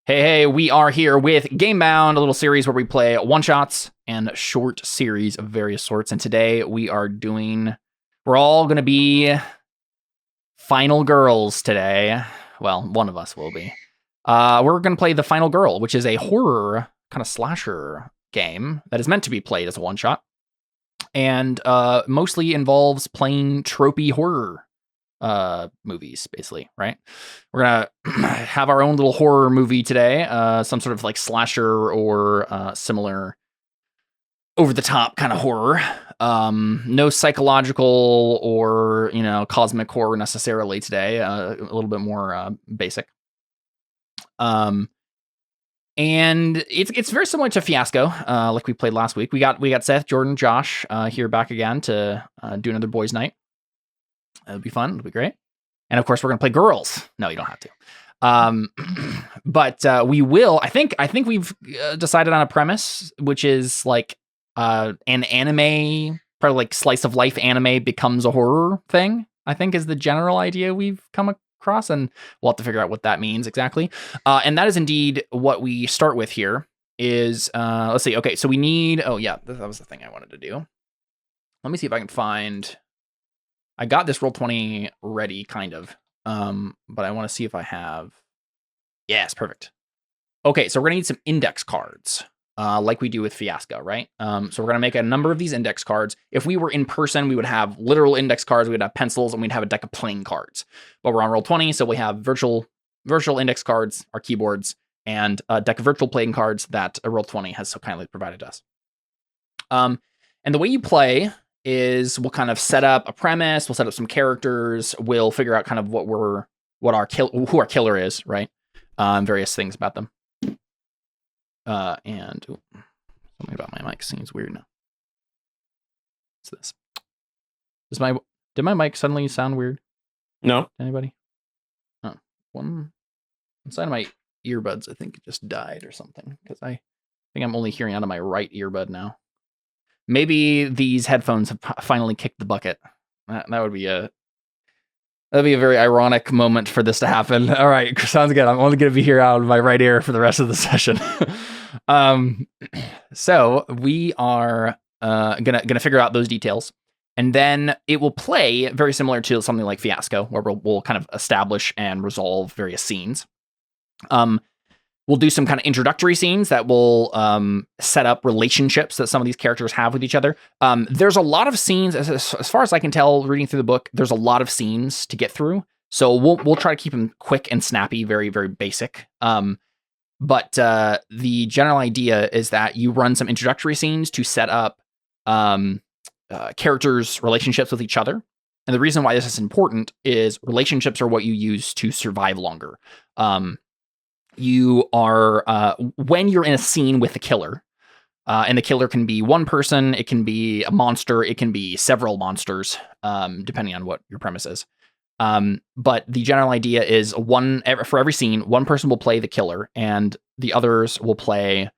Hey, we are here with Gamebound, a little series where we play one-shots and short series of various sorts. And today we're all going to be final girls today. Well, one of us will be. We're going to play The Final Girl, which is a horror kind of slasher game that is meant to be played as a one-shot. And mostly involves playing tropey horror movies, basically, right? We're gonna have our own little horror movie today, some sort of like slasher or similar over-the-top kind of horror. No psychological or cosmic horror necessarily today. A little bit more basic. And it's very similar to Fiasco, like we played last week. We got Seth, Jordan, Josh here back again to do another boys' night. It'll be fun. It'll be great. And of course, we're going to play girls. No, you don't have to. But we will. I think we've decided on a premise, which is like an anime, probably like slice of life anime becomes a horror thing, I think is the general idea we've come across. And we'll have to figure out what that means exactly. And that is indeed what we start with here is, let's see. Okay, so we need, oh yeah, that was the thing I wanted to do. Let me see if I can find... I got this Roll20 ready, kind of, but I want to see if I have... Yes, perfect. Okay, so we're going to need some index cards, like we do with Fiasco, right? So we're going to make a number of these index cards. If we were in person, we would have literal index cards, we would have pencils, and we'd have a deck of playing cards. But we're on Roll20, so we have virtual index cards, our keyboards, and a deck of virtual playing cards that a Roll20 has so kindly provided us. And the way you play... is we'll kind of set up a premise, we'll set up some characters, we'll figure out kind of who our killer is, right? Various things about them. And something about my mic seems weird now. What's this? Did my mic suddenly sound weird? No. Anybody? Oh, one side of my earbuds I think just died or something, because I think I'm only hearing out of my right earbud now. Maybe these headphones have finally kicked the bucket. That would be a very ironic moment for this to happen. All right, sounds good. I'm only going to be here out of my right ear for the rest of the session. So we are gonna figure out those details, and then it will play very similar to something like Fiasco, where we'll kind of establish and resolve various scenes. We'll do some kind of introductory scenes that will set up relationships that some of these characters have with each other. There's a lot of scenes, as far as I can tell, reading through the book, there's a lot of scenes to get through. So we'll try to keep them quick and snappy, very, very basic. But the general idea is that you run some introductory scenes to set up characters' relationships with each other. And the reason why this is important is relationships are what you use to survive longer. You are, when you're in a scene with the killer, and the killer can be one person, it can be a monster, it can be several monsters, depending on what your premise is. But the general idea is for every scene, one person will play the killer and the others will play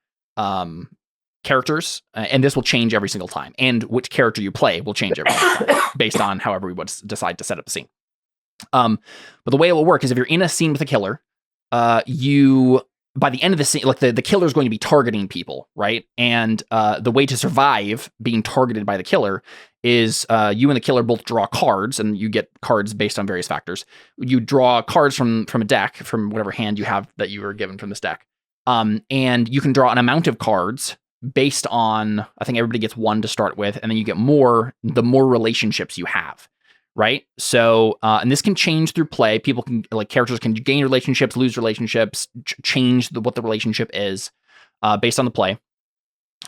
characters, and this will change every single time. And which character you play will change every single time based on however we would decide to set up the scene. But the way it will work is if you're in a scene with a killer, by the end of the scene, like the killer is going to be targeting people, right? And the way to survive being targeted by the killer is you and the killer both draw cards, and you get cards based on various factors. You draw cards from a deck, from whatever hand you have that you were given from this deck. And you can draw an amount of cards based on, I think everybody gets one to start with, and then you get more, the more relationships you have. Right. So, and this can change through play. People can, like, characters can gain relationships, lose relationships, change what the relationship is based on the play.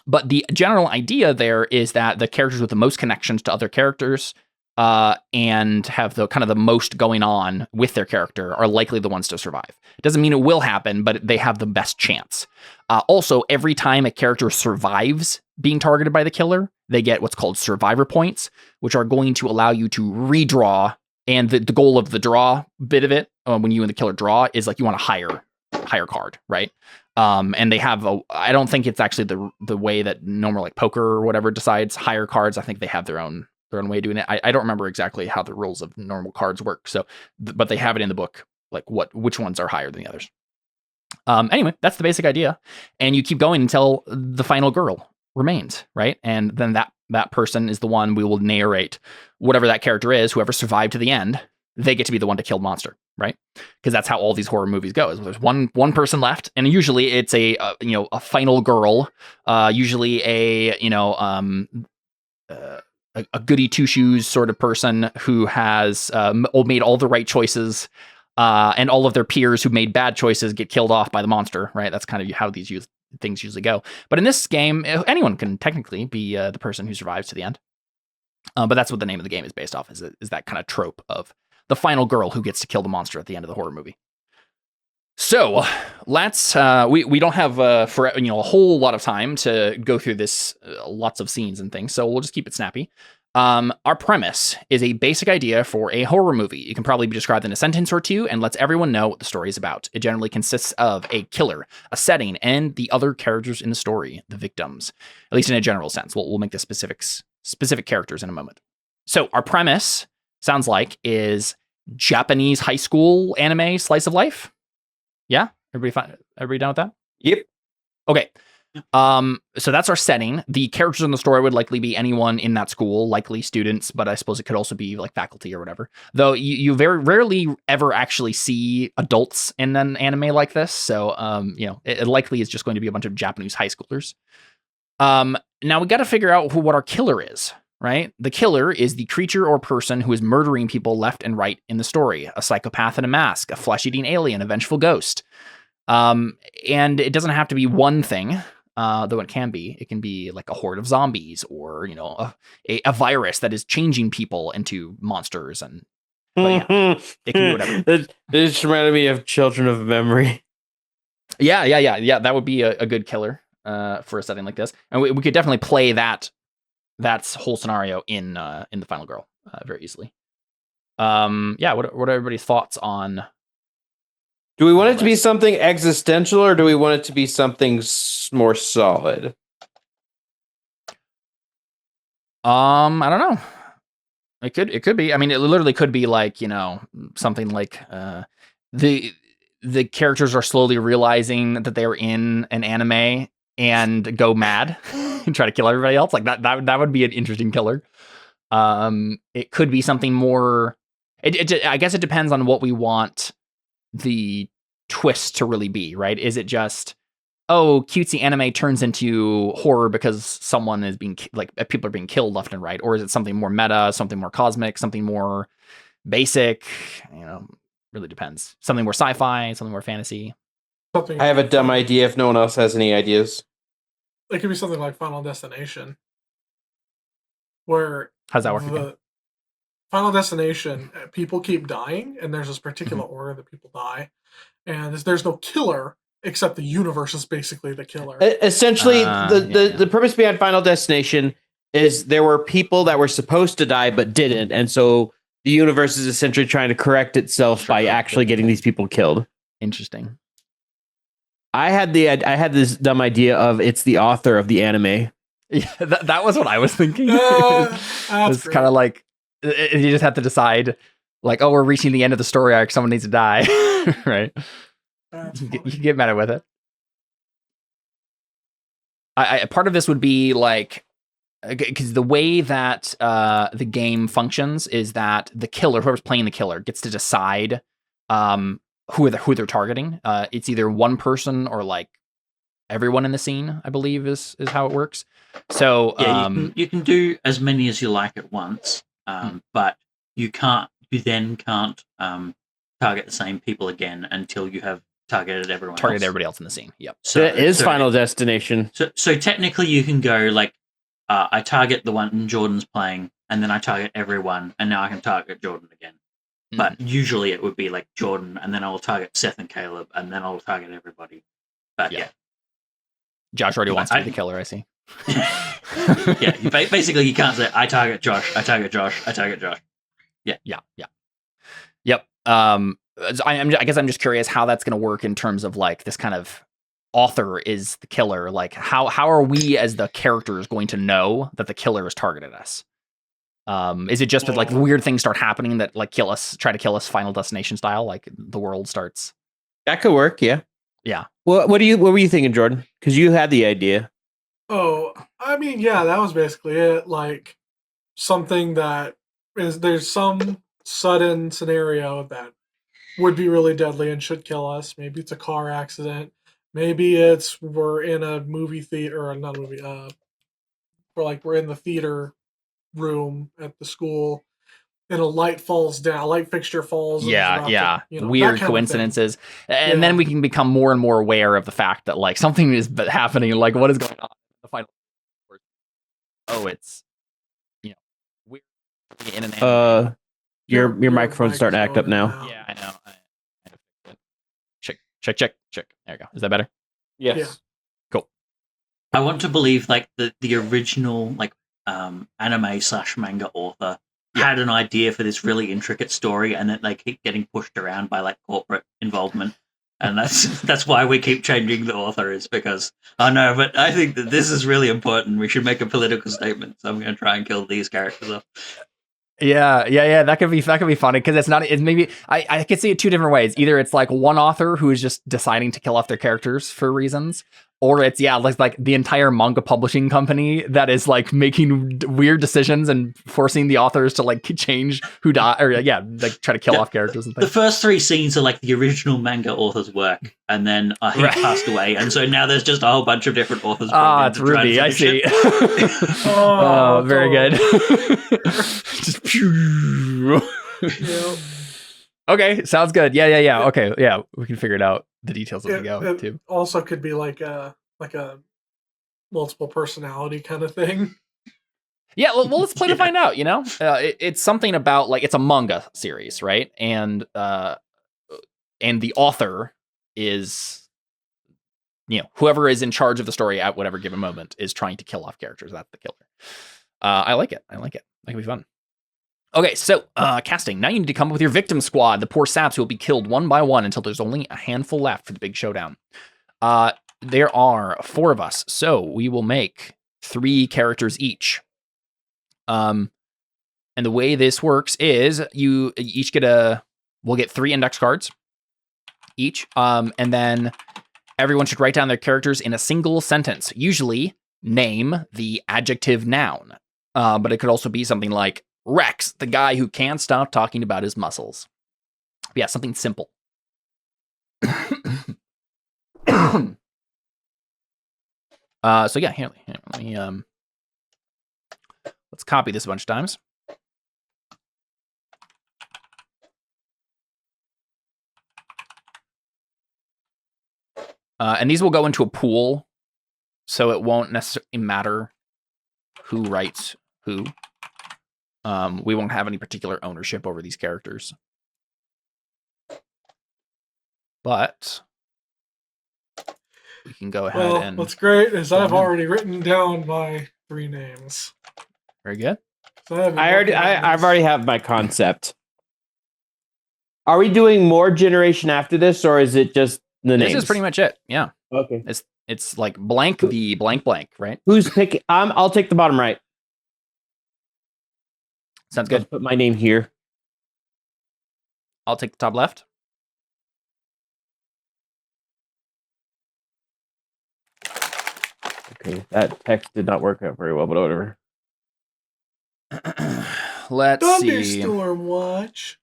But the general idea there is that the characters with the most connections to other characters and have the kind of the most going on with their character are likely the ones to survive. It doesn't mean it will happen, but they have the best chance. Also, every time a character survives being targeted by the killer, they get what's called survivor points, which are going to allow you to redraw. And the goal of the draw bit of it, when you and the killer draw, is like you want a higher card, right? And they have I don't think it's actually the way that normal, like, poker or whatever decides higher cards. I think they have their own way of doing it. I don't remember exactly how the rules of normal cards work. So, but they have it in the book, like which ones are higher than the others. Anyway, that's the basic idea, and you keep going until the final girl remains, right? And then that person is the one we will narrate whatever that character is, whoever survived to the end. They get to be the one to kill the monster, right? Because that's how all these horror movies go. Is there's one person left, and usually it's a final girl, usually a goody two shoes sort of person who has made all the right choices, and all of their peers who made bad choices get killed off by the monster, right? That's kind of how these things usually go. But in this game, anyone can technically be the person who survives to the end. But that's what the name of the game is based off, is that kind of trope of the final girl who gets to kill the monster at the end of the horror movie. So let's we don't have a whole lot of time to go through this, lots of scenes and things, so we'll just keep it snappy. Our premise is a basic idea for a horror movie. It can probably be described in a sentence or two and lets everyone know what the story is about. It generally consists of a killer, a setting, and the other characters in the story, the victims, at least in a general sense. We'll make the specific characters in a moment. So our premise sounds like is Japanese high school anime slice of life. Yeah? Everybody fine? Everybody down with that? Yep. Okay. So that's our setting. The characters in the story would likely be anyone in that school, likely students, but I suppose it could also be like faculty or whatever. Though you very rarely ever actually see adults in an anime like this. So, it likely is just going to be a bunch of Japanese high schoolers. Now we got to figure out what our killer is, right? The killer is the creature or person who is murdering people left and right in the story. A psychopath in a mask, a flesh-eating alien, a vengeful ghost. And it doesn't have to be one thing, though it can be. It can be like a horde of zombies, or a virus that is changing people into monsters. It can be whatever. It just reminded me of Children of Memory. Yeah. That would be a good killer for a setting like this, and we could definitely play that whole scenario in the Final Girl very easily. What are everybody's thoughts on? Do we want it to be something existential, or do we want it to be something more solid? I don't know. It could be. I mean, it literally could be like, something like the characters are slowly realizing that they're in an anime and go mad and try to kill everybody else. Like that would be an interesting killer. It could be something more. I guess it depends on what we want the twist to really be, right? Is it just, cutesy anime turns into horror because someone is being people are being killed left and right, or is it something more meta, something more cosmic, something more basic? Really depends. Something more sci-fi, something more fantasy. I have a dumb idea if no one else has any ideas. It could be something like Final Destination, where how's that working? Final Destination, people keep dying, and there's this particular order that people die, and there's no killer except the universe is basically the killer. Essentially, the purpose behind Final Destination is there were people that were supposed to die but didn't, and so the universe is essentially trying to correct itself by actually getting these people killed. Interesting. I had this dumb idea of it's the author of the anime. Yeah, that was what I was thinking. It's kind of like you just have to decide, like, we're reaching the end of the story arc. Someone needs to die, right? You can get mad with it. Part of this would be like, because the way that the game functions is that the killer, whoever's playing the killer, gets to decide who they're targeting. It's either one person or like everyone in the scene, I believe is how it works. So you can do as many as you like at once, but you then can't target the same people again until you have targeted everybody else in the scene. Yep. So it is Final Destination. So technically you can go like, I target the one Jordan's playing, and then I target everyone, and now I can target Jordan again. Mm-hmm. But usually it would be like Jordan, and then I'll target Seth and Caleb, and then I'll target everybody. But yeah. Josh already wants to be the killer, I see. Yeah, basically you can't say, I target Josh, I target Josh, I target Josh. Yeah. Yep. I guess I'm just curious how that's going to work in terms of like this kind of author is the killer. Like how are we as the characters going to know that the killer has targeted us? Is it just that like weird things start happening that like try to kill us Final Destination style? Like the world starts. That could work. Yeah. Yeah. What were you thinking, Jordan? Because you had the idea. Oh, I mean, yeah, that was basically it. Like something that there's some sudden scenario that would be really deadly and should kill us. Maybe it's a car accident. Maybe it's we're in a movie theater, or not a movie. We're in the theater room at the school, and a light falls down. A light fixture falls. And is Yeah, about yeah. To, that Weird kind of thing. coincidences. And then we can become more and more aware of the fact that like something is happening. Like what is going on in the final? Oh, it's weird in an anime. Your microphone's starting to act up now. Yeah, I know. Check. There you go. Is that better? Yes. Yeah. Cool. I want to believe like the original like anime / manga author had an idea for this really intricate story, and that they keep getting pushed around by like corporate involvement, and that's why we keep changing the author, is because no, but I think that this is really important. We should make a political statement, so I'm going to try and kill these characters off. Yeah. That could be funny because it's maybe I could see it two different ways. Either it's like one author who is just deciding to kill off their characters for reasons, or it's like the entire manga publishing company that is like making weird decisions and forcing the authors to like change who die or like try to kill off characters and things. The first 3 scenes are like the original manga author's work, and then he passed away, and so now there's just a whole bunch of different authors. It's Ruby. I see. Very good. Just okay, sounds good. Yeah. Okay, yeah, we can figure it out. The details as we go too. Also, could be like a multiple personality kind of thing. Yeah, well, let's play to find out. It's something about like it's a manga series, right? And the author is, whoever is in charge of the story at whatever given moment is trying to kill off characters. That's the killer. I like it. That can be fun. Okay, so casting. Now you need to come up with your victim squad, the poor saps who will be killed one by one until there's only a handful left for the big showdown. There are 4 of us, so we will make 3 characters each. And the way this works is you each we'll get 3 index cards each, and then everyone should write down their characters in a single sentence. Usually, name the adjective noun, but it could also be something like Rex, the guy who can't stop talking about his muscles. Yeah, something simple. So yeah, here, let me let's copy this a bunch of times. And these will go into a pool, so it won't necessarily matter who writes who. We won't have any particular ownership over these characters. But we can go ahead and... What's great is I've already written down my 3 names. Very good. So I've already have my concept. Are we doing more generation after this, or is it just the names? This is pretty much it. Yeah. Okay. It's like blank the blank, right? Who's picking? I'll take the bottom right. Sounds good. Let's put my name here. I'll take the top left. Okay, that text did not work out very well, but whatever. Let's see. Thunderstorm watch.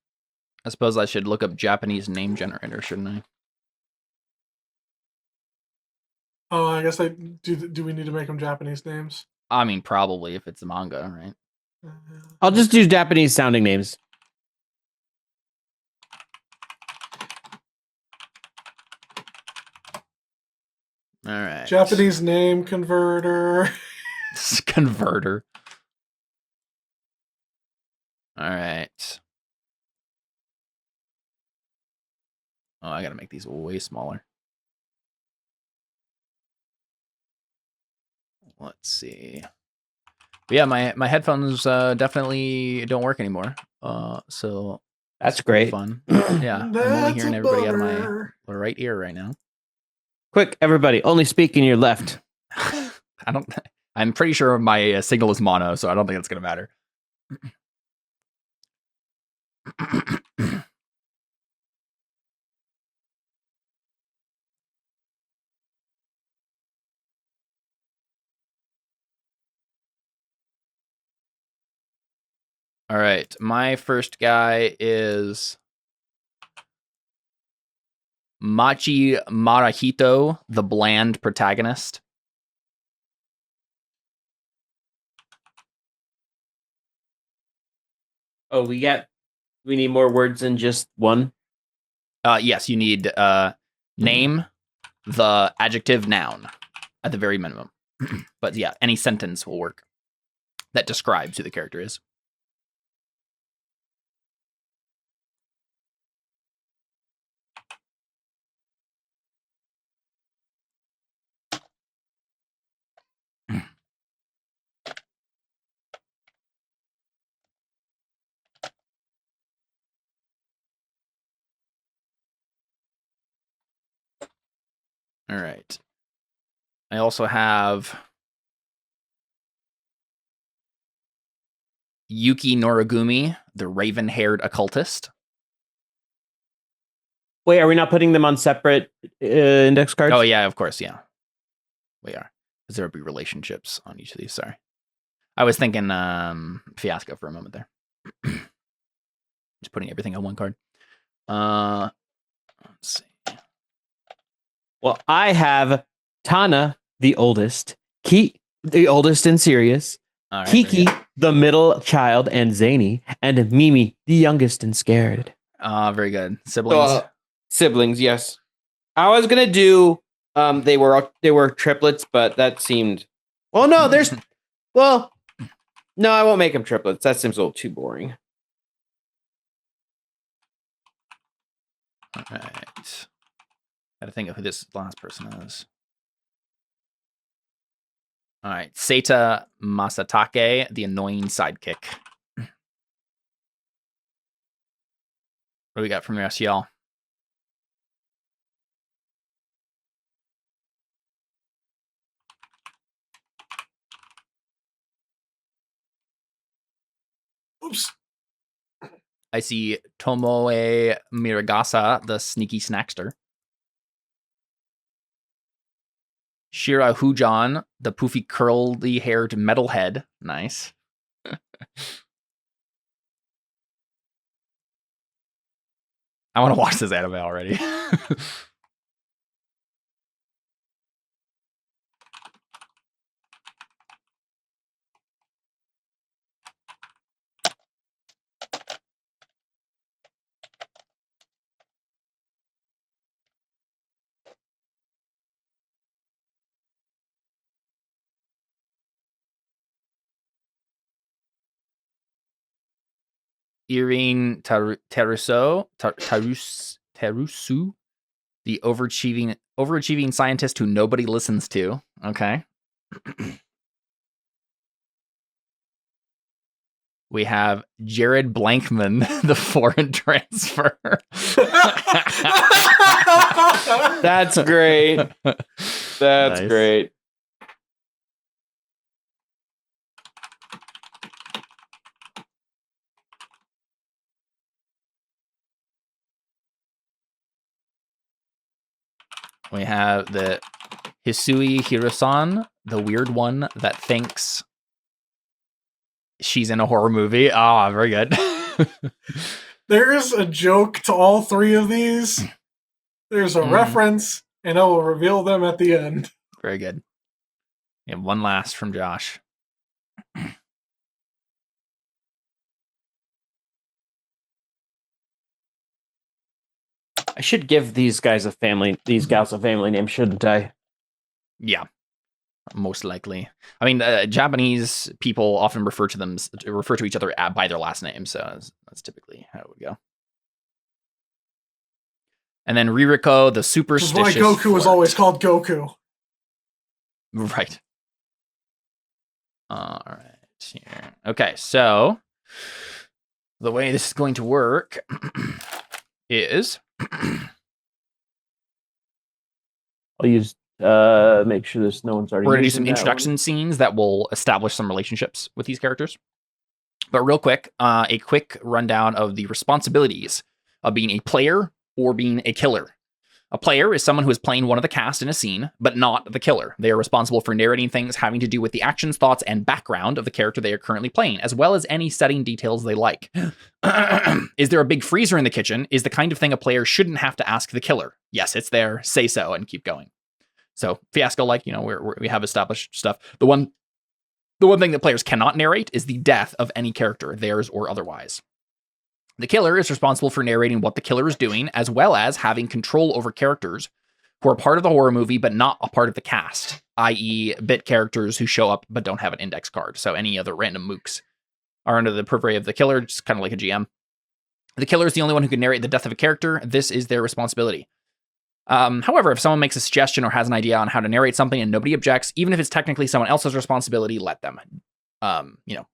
I suppose I should look up Japanese name generator, shouldn't I? Oh, I guess do we need to make them Japanese names? I mean, probably if it's a manga, right? I'll just do Japanese sounding names. All right. Japanese name converter. Converter. All right. Oh, I gotta make these way smaller. Let's see. But yeah, my headphones definitely don't work anymore. So that's great. Fun. Yeah, I'm only hearing everybody out of my right ear right now. Quick, everybody! Only speak in your left. I'm pretty sure my signal is mono, so I don't think it's gonna matter. All right. My first guy is Machi Marahito, the bland protagonist. Oh, we need more words than just one. Yes, you need name, the adjective, noun at the very minimum. But yeah, any sentence will work that describes who the character is. All right. I also have Yuki Noragumi, the raven-haired occultist. Wait, are we not putting them on separate index cards? Oh, yeah, of course, yeah. We are. Because there would be relationships on each of these, sorry. I was thinking Fiasco for a moment there. Just putting everything on one card. Let's see. Well, I have Tana, the oldest, the oldest and serious, All right, Kiki, the middle child and zany, and Mimi, the youngest and scared. Very good. Siblings. Siblings, yes. I was gonna do they were triplets, but that seemed no, I won't make them triplets. That seems a little too boring. All right. Gotta think of who this last person is. All right. Seita Masatake, the annoying sidekick. What do we got from the rest of y'all? Oops. I see Tomoe Miragasa, the sneaky snackster. Shira Hujan, the poofy curly-haired metalhead. Nice. I want to watch this anime already. Irene Tarusu, the overachieving scientist who nobody listens to. Okay. We have Jared Blankman, the foreign transfer. That's great. That's Nice. great. We have the Hisui Hirosan, the weird one that thinks she's in a horror movie. Ah, very good. There's a joke to all three of these. There's a reference, and I will reveal them at the end. Very good. And one last from Josh. I should give these gals a family name, shouldn't I? Yeah, most likely. I mean, Japanese people often refer to each other by their last name, so that's typically how it would go. And then Ririko, the superstitious. This is why Goku was always called Goku. Right. All right. Here. Okay, so the way this is going to work is I'll use make sure there's no one's already. We're gonna do some introduction scenes that will establish some relationships with these characters. But real quick, a quick rundown of the responsibilities of being a player or being a killer. A player is someone who is playing one of the cast in a scene, but not the killer. They are responsible for narrating things having to do with the actions, thoughts, and background of the character they are currently playing, as well as any setting details they like. Is there a big freezer in the kitchen? Is the kind of thing a player shouldn't have to ask the killer. Yes, it's there. Say so and keep going. So fiasco-like, we have established stuff. The one thing that players cannot narrate is the death of any character, theirs or otherwise. The killer is responsible for narrating what the killer is doing, as well as having control over characters who are part of the horror movie but not a part of the cast, i.e. bit characters who show up but don't have an index card. So any other random mooks are under the purview of the killer, just kind of like a GM. The killer is the only one who can narrate the death of a character. This is their responsibility. However, if someone makes a suggestion or has an idea on how to narrate something and nobody objects, even if it's technically someone else's responsibility, let them.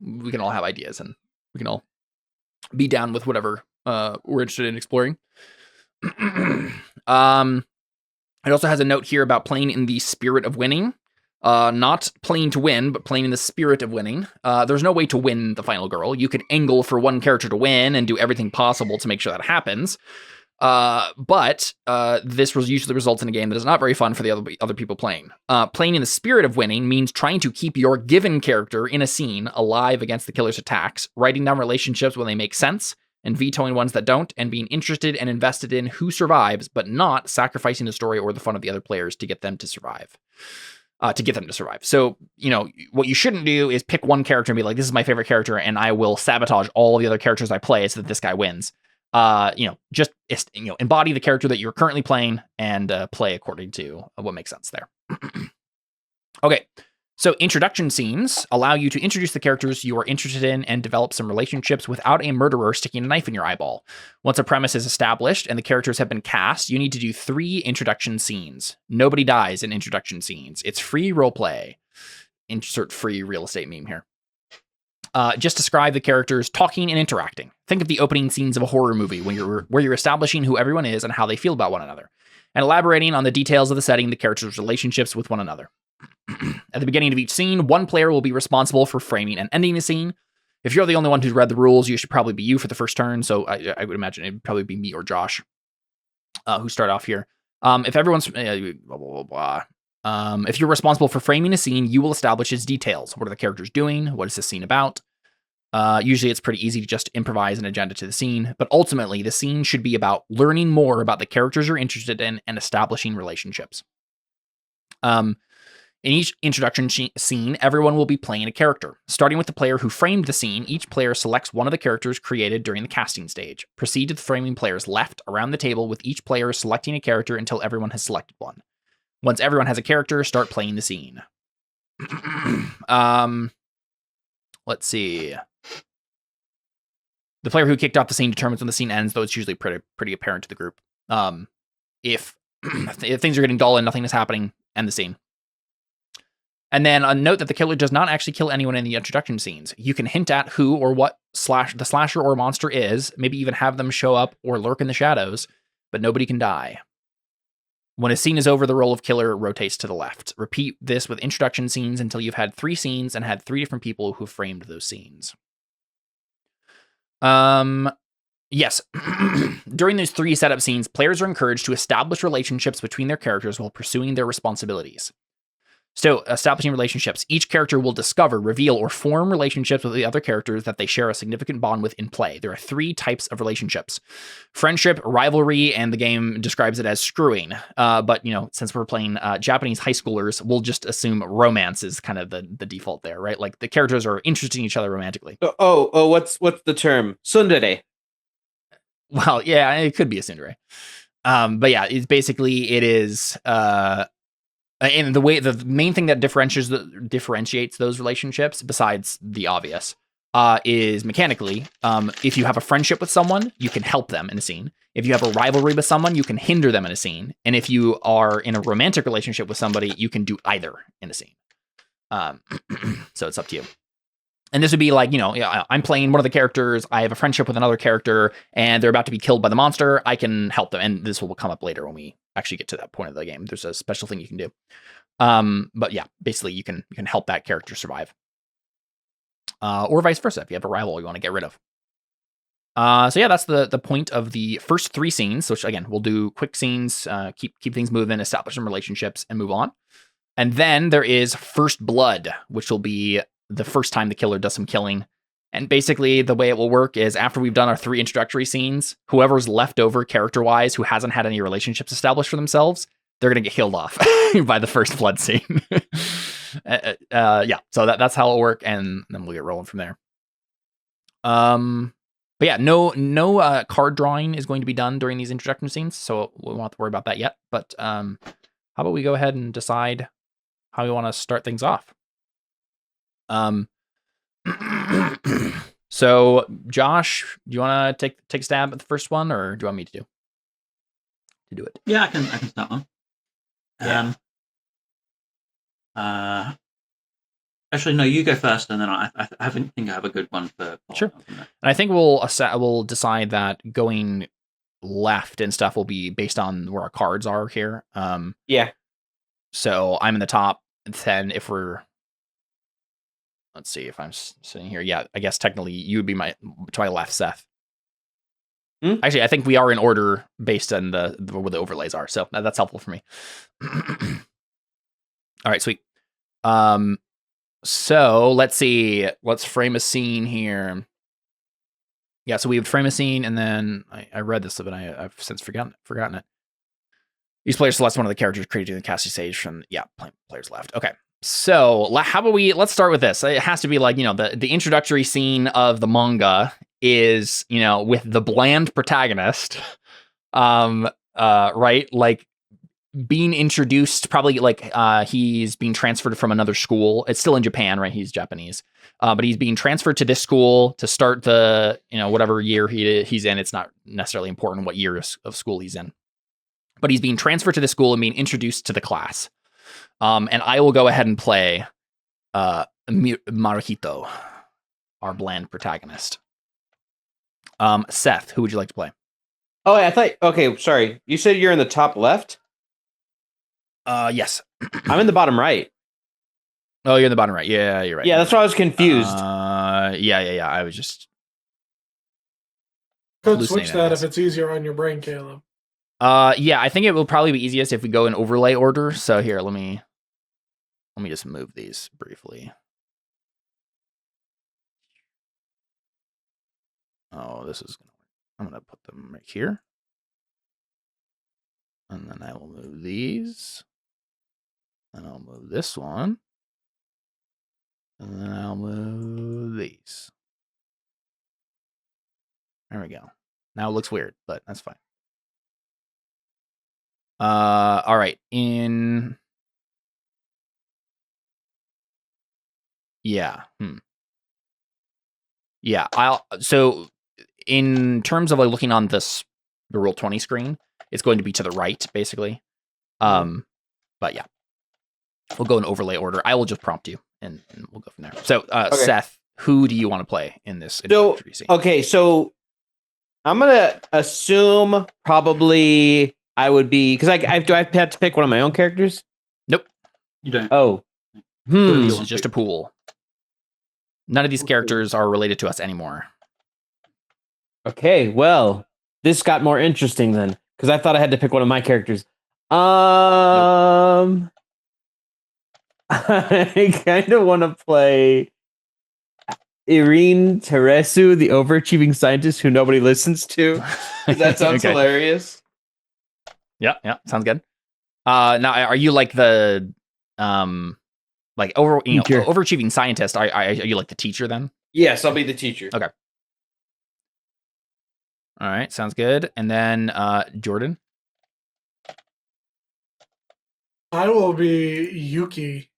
We can all have ideas and we can all be down with whatever we're interested in exploring. It also has a note here about playing in the spirit of winning. Not playing to win, but playing in the spirit of winning. There's no way to win the final girl. You could angle for one character to win and do everything possible to make sure that happens. But this usually results in a game that is not very fun for the other people playing. Playing in the spirit of winning means trying to keep your given character in a scene alive against the killer's attacks, writing down relationships when they make sense, and vetoing ones that don't, and being interested and invested in who survives, but not sacrificing the story or the fun of the other players to get them to survive. So, what you shouldn't do is pick one character and be like, this is my favorite character, and I will sabotage all the other characters I play so that this guy wins. Just embody the character that you're currently playing and play according to what makes sense there. Okay, so introduction scenes allow you to introduce the characters you are interested in and develop some relationships without a murderer sticking a knife in your eyeball. Once a premise is established and the characters have been cast, you need to do 3 introduction scenes. Nobody dies in introduction scenes. It's free roleplay. Insert free real estate meme here. Just describe the characters talking and interacting. Think of the opening scenes of a horror movie where you're establishing who everyone is and how they feel about one another, and elaborating on the details of the setting, the characters' relationships with one another. At the beginning of each scene, one player will be responsible for framing and ending the scene. If you're the only one who's read the rules, you should probably be you for the first turn, so I would imagine it'd probably be me or Josh who start off here. If everyone's... if you're responsible for framing a scene, you will establish its details. What are the characters doing? What is this scene about? Usually it's pretty easy to just improvise an agenda to the scene, but ultimately the scene should be about learning more about the characters you're interested in and establishing relationships. In each introduction scene, everyone will be playing a character. Starting with the player who framed the scene, each player selects one of the characters created during the casting stage. Proceed to the framing player's left around the table with each player selecting a character until everyone has selected one. Once everyone has a character, start playing the scene. Let's see. The player who kicked off the scene determines when the scene ends, though it's usually pretty apparent to the group. If things are getting dull and nothing is happening, end the scene. And then a note that the killer does not actually kill anyone in the introduction scenes. You can hint at who or what the slasher or monster is, maybe even have them show up or lurk in the shadows, but nobody can die. When a scene is over, the role of killer rotates to the left. Repeat this with introduction scenes until you've had 3 scenes and had 3 different people who framed those scenes. Yes. During those 3 setup scenes, players are encouraged to establish relationships between their characters while pursuing their responsibilities. So, establishing relationships. Each character will discover, reveal, or form relationships with the other characters that they share a significant bond with in play. There are 3 types of relationships. Friendship, rivalry, and the game describes it as screwing. But, since we're playing Japanese high schoolers, we'll just assume romance is kind of the default there, right? Like, the characters are interested in each other romantically. What's the term? Tsundere. Well, yeah, it could be a tsundere. But yeah, it is... and the main thing that differentiates those relationships, besides the obvious, is mechanically, if you have a friendship with someone, you can help them in a scene. If you have a rivalry with someone, you can hinder them in a scene. And if you are in a romantic relationship with somebody, you can do either in a scene. So it's up to you. And this would be like, I'm playing one of the characters, I have a friendship with another character, and they're about to be killed by the monster, I can help them. And this will come up later when we actually get to that point of the game. There's a special thing you can do. But yeah, basically you can help that character survive. Or vice versa, if you have a rival you want to get rid of. So yeah, that's the point of the first 3 scenes. Which again, we'll do quick scenes, keep things moving, establish some relationships, and move on. And then there is First Blood, which will be the first time the killer does some killing. And basically, the way it will work is after we've done our 3 introductory scenes, whoever's left over character-wise who hasn't had any relationships established for themselves, they're going to get killed off by the First Blood scene. Yeah, so that's how it'll work, and then we'll get rolling from there. But yeah, no card drawing is going to be done during these introduction scenes, so we won't have to worry about that yet. But how about we go ahead and decide how we want to start things off? So Josh, do you want to take a stab at the first one, or do you want me to do it? Yeah, I can start one. Yeah. Actually, no, you go first, and then I think I have a good one for. Sure. And I think we'll decide that going left and stuff will be based on where our cards are here. Yeah. So I'm in the top. Then if we're, let's see if I'm sitting here. Yeah, I guess technically you would be to my left, Seth. Actually, I think we are in order based on where the overlays are. So that's helpful for me. All right, sweet. So let's see. Let's frame a scene here. Yeah, so we would frame a scene, and then I read this, but I've since forgotten it. Each player selects one of the characters created in the casting stage from players left. Okay, so how about let's start with this. It has to be like the introductory scene of the manga is with the bland protagonist, right? Like being introduced, probably like he's being transferred from another school. It's still in Japan, right? He's Japanese, but he's being transferred to this school to start the whatever year he's in. It's not necessarily important what year of school he's in, but he's being transferred to the school and being introduced to the class. And I will go ahead and play Maruhito, our bland protagonist. Seth, who would you like to play? Oh, I thought. Okay, sorry. You said you're in the top left. Yes. I'm in the bottom right. Oh, you're in the bottom right. Yeah, you're right. Yeah, that's why I was confused. Yeah. I was just could switch that if it's easier on your brain, Caleb. Yeah, I think it will probably be easiest if we go in overlay order. So here, let me just move these briefly. Oh, I'm gonna put them right here. And then I will move these. And I'll move this one. And then I'll move these. There we go. Now it looks weird, but that's fine. All right. Yeah. Yeah. So in terms of like looking on the Roll20 screen, it's going to be to the right, basically. But yeah, we'll go in overlay order. I will just prompt you, and we'll go from there. So, okay. Seth, who do you want to play in this introductory scene? Okay, so I'm gonna assume probably I would be because I have to pick one of my own characters. Nope, you don't. Oh, this is just a pool. None of these characters are related to us anymore. Okay, well, this got more interesting then because I thought I had to pick one of my characters. Nope. I kind of want to play Irene Teresu, the overachieving scientist who nobody listens to. That sounds okay. Hilarious. Yeah, sounds good. Now, are you like the overachieving scientist? Are you like the teacher then? Yes, I'll be the teacher. Okay. All right, sounds good. And then Jordan. I will be Yuki.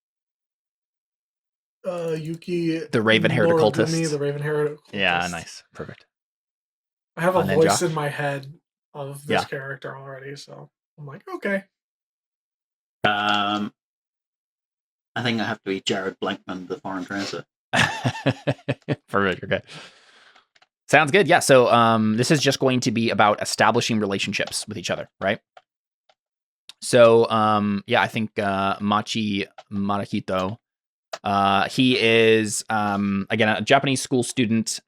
Yuki, the raven-haired occultist. The raven-haired occultist. Yeah, nice, perfect. I have a voice in my head of this character already, so I'm like, okay. I think I have to be Jared Blankman, the foreign translator. Perfect. Okay. Sounds good. Yeah. So this is just going to be about establishing relationships with each other, right? So I think Maruhito, he is again a Japanese school student.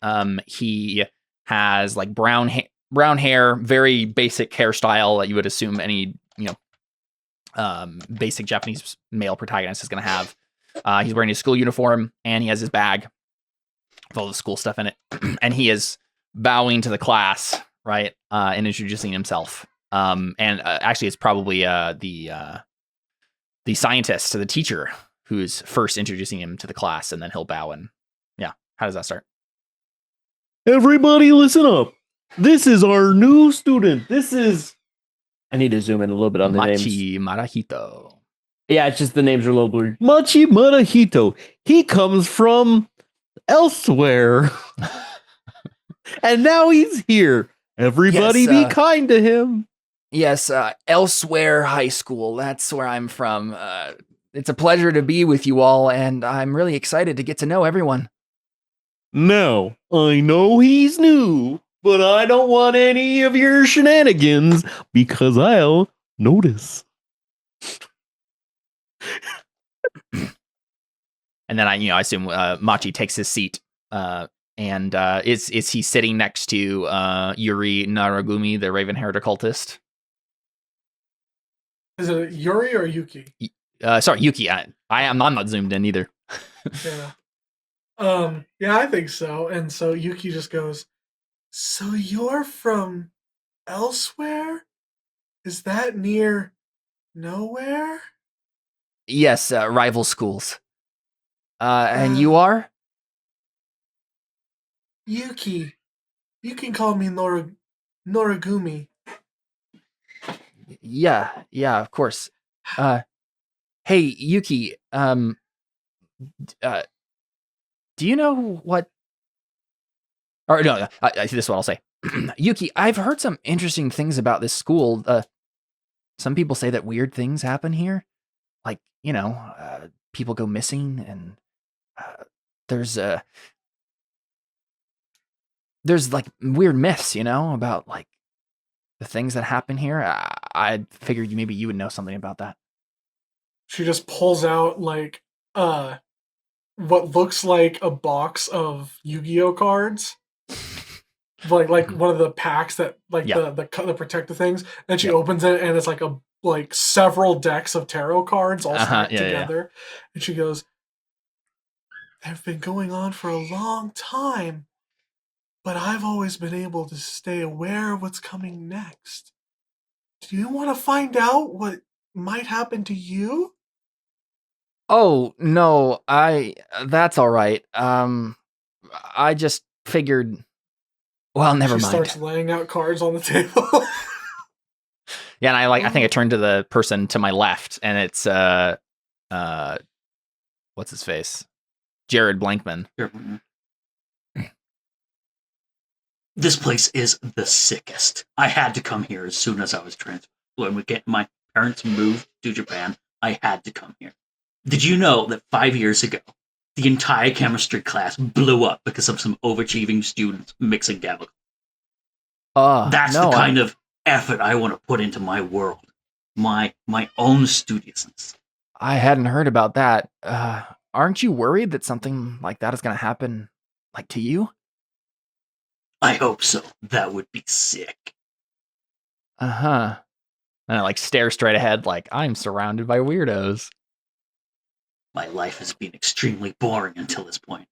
He has like brown hair, very basic hairstyle that you would assume any, basic Japanese male protagonist is going to have. He's wearing his school uniform, and he has his bag with all the school stuff in it. And he is bowing to the class, right? And introducing himself. Actually, it's probably the scientist, the teacher, who's first introducing him to the class, and then he'll bow. And yeah, how does that start? Everybody listen up. This is our new student. This is... I need to zoom in a little bit on the names. Machi Marahito. Yeah, it's just the names are a little blurry. Machi Marahito. He comes from elsewhere. And now he's here. Everybody be kind to him. Yes, Elsewhere High School. That's where I'm from. It's a pleasure to be with you all, and I'm really excited to get to know everyone. Now, I know he's new, but I don't want any of your shenanigans because I'll notice. And then I assume Machi takes his seat. And is he sitting next to Yuri Naragumi, the raven-haired occultist? Is it Yuri or Yuki? Sorry, Yuki. I'm not zoomed in either. Yeah. Yeah, I think so. And so Yuki just goes, "So you're from elsewhere? Is that near nowhere?" Yes, rival schools. And you are? Yuki. You can call me Noragumi. Yeah, of course. Hey, Yuki, do you know what... Or no, this is what I'll say. Yuki, I've heard some interesting things about this school. Some people say that weird things happen here. Like, people go missing, and there's like weird myths, about like the things that happen here. I figured maybe you would know something about that. She just pulls out like what looks like a box of Yu-Gi-Oh cards. like one of the packs that the protective things, and she opens it, and it's like several decks of tarot cards all stacked together. And she goes, "They've been going on for a long time, but I've always been able to stay aware of what's coming next. Do you want to find out what might happen to you?" Oh, no, that's all right. I just figured, well, never mind. She starts laying out cards on the table. Yeah, and I think I turned to the person to my left, and it's what's his face? Jared Blankman. This place is the sickest. I had to come here as soon as I was transferred. When my parents moved to Japan, I had to come here. Did you know that 5 years ago, the entire chemistry class blew up because of some overachieving students mixing chemicals? That's the kind of effort I want to put into my world, my own studiousness. I hadn't heard about that. Aren't you worried that something like that is going to happen, like to you? I hope so. That would be sick. And I stare straight ahead, like I'm surrounded by weirdos. My life has been extremely boring until this point.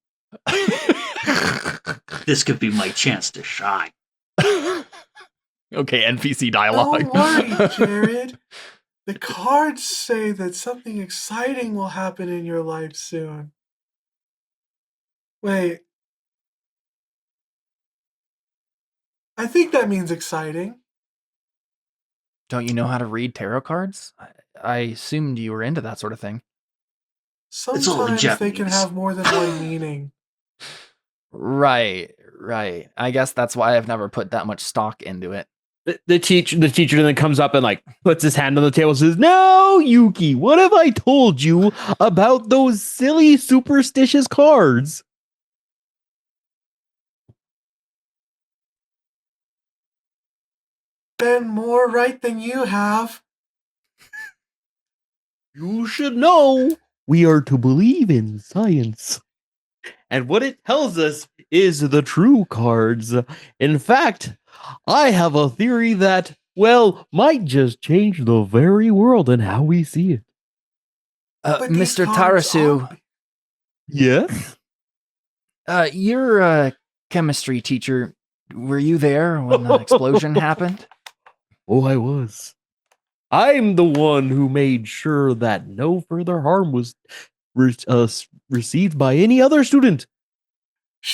This could be my chance to shine. Okay, NPC dialogue. Don't worry, Jared. The cards say that something exciting will happen in your life soon. Wait. I think that means exciting. Don't you know how to read tarot cards? I assumed you were into that sort of thing. Sometimes they can have more than one meaning. Right. I guess that's why I've never put that much stock into it. The teacher then comes up and puts his hand on the table and says, "Now, Yuki, what have I told you about those silly superstitious cards?" Been more right than you have. You should know we are to believe in science. And what it tells us is the true cards. In fact, I have a theory that, well, might just change the very world and how we see it. But these Mr. cards Tarasu, are- Yes? you're a chemistry teacher. Were you there when the explosion happened? Oh, I was. I'm the one who made sure that no further harm was received by any other student.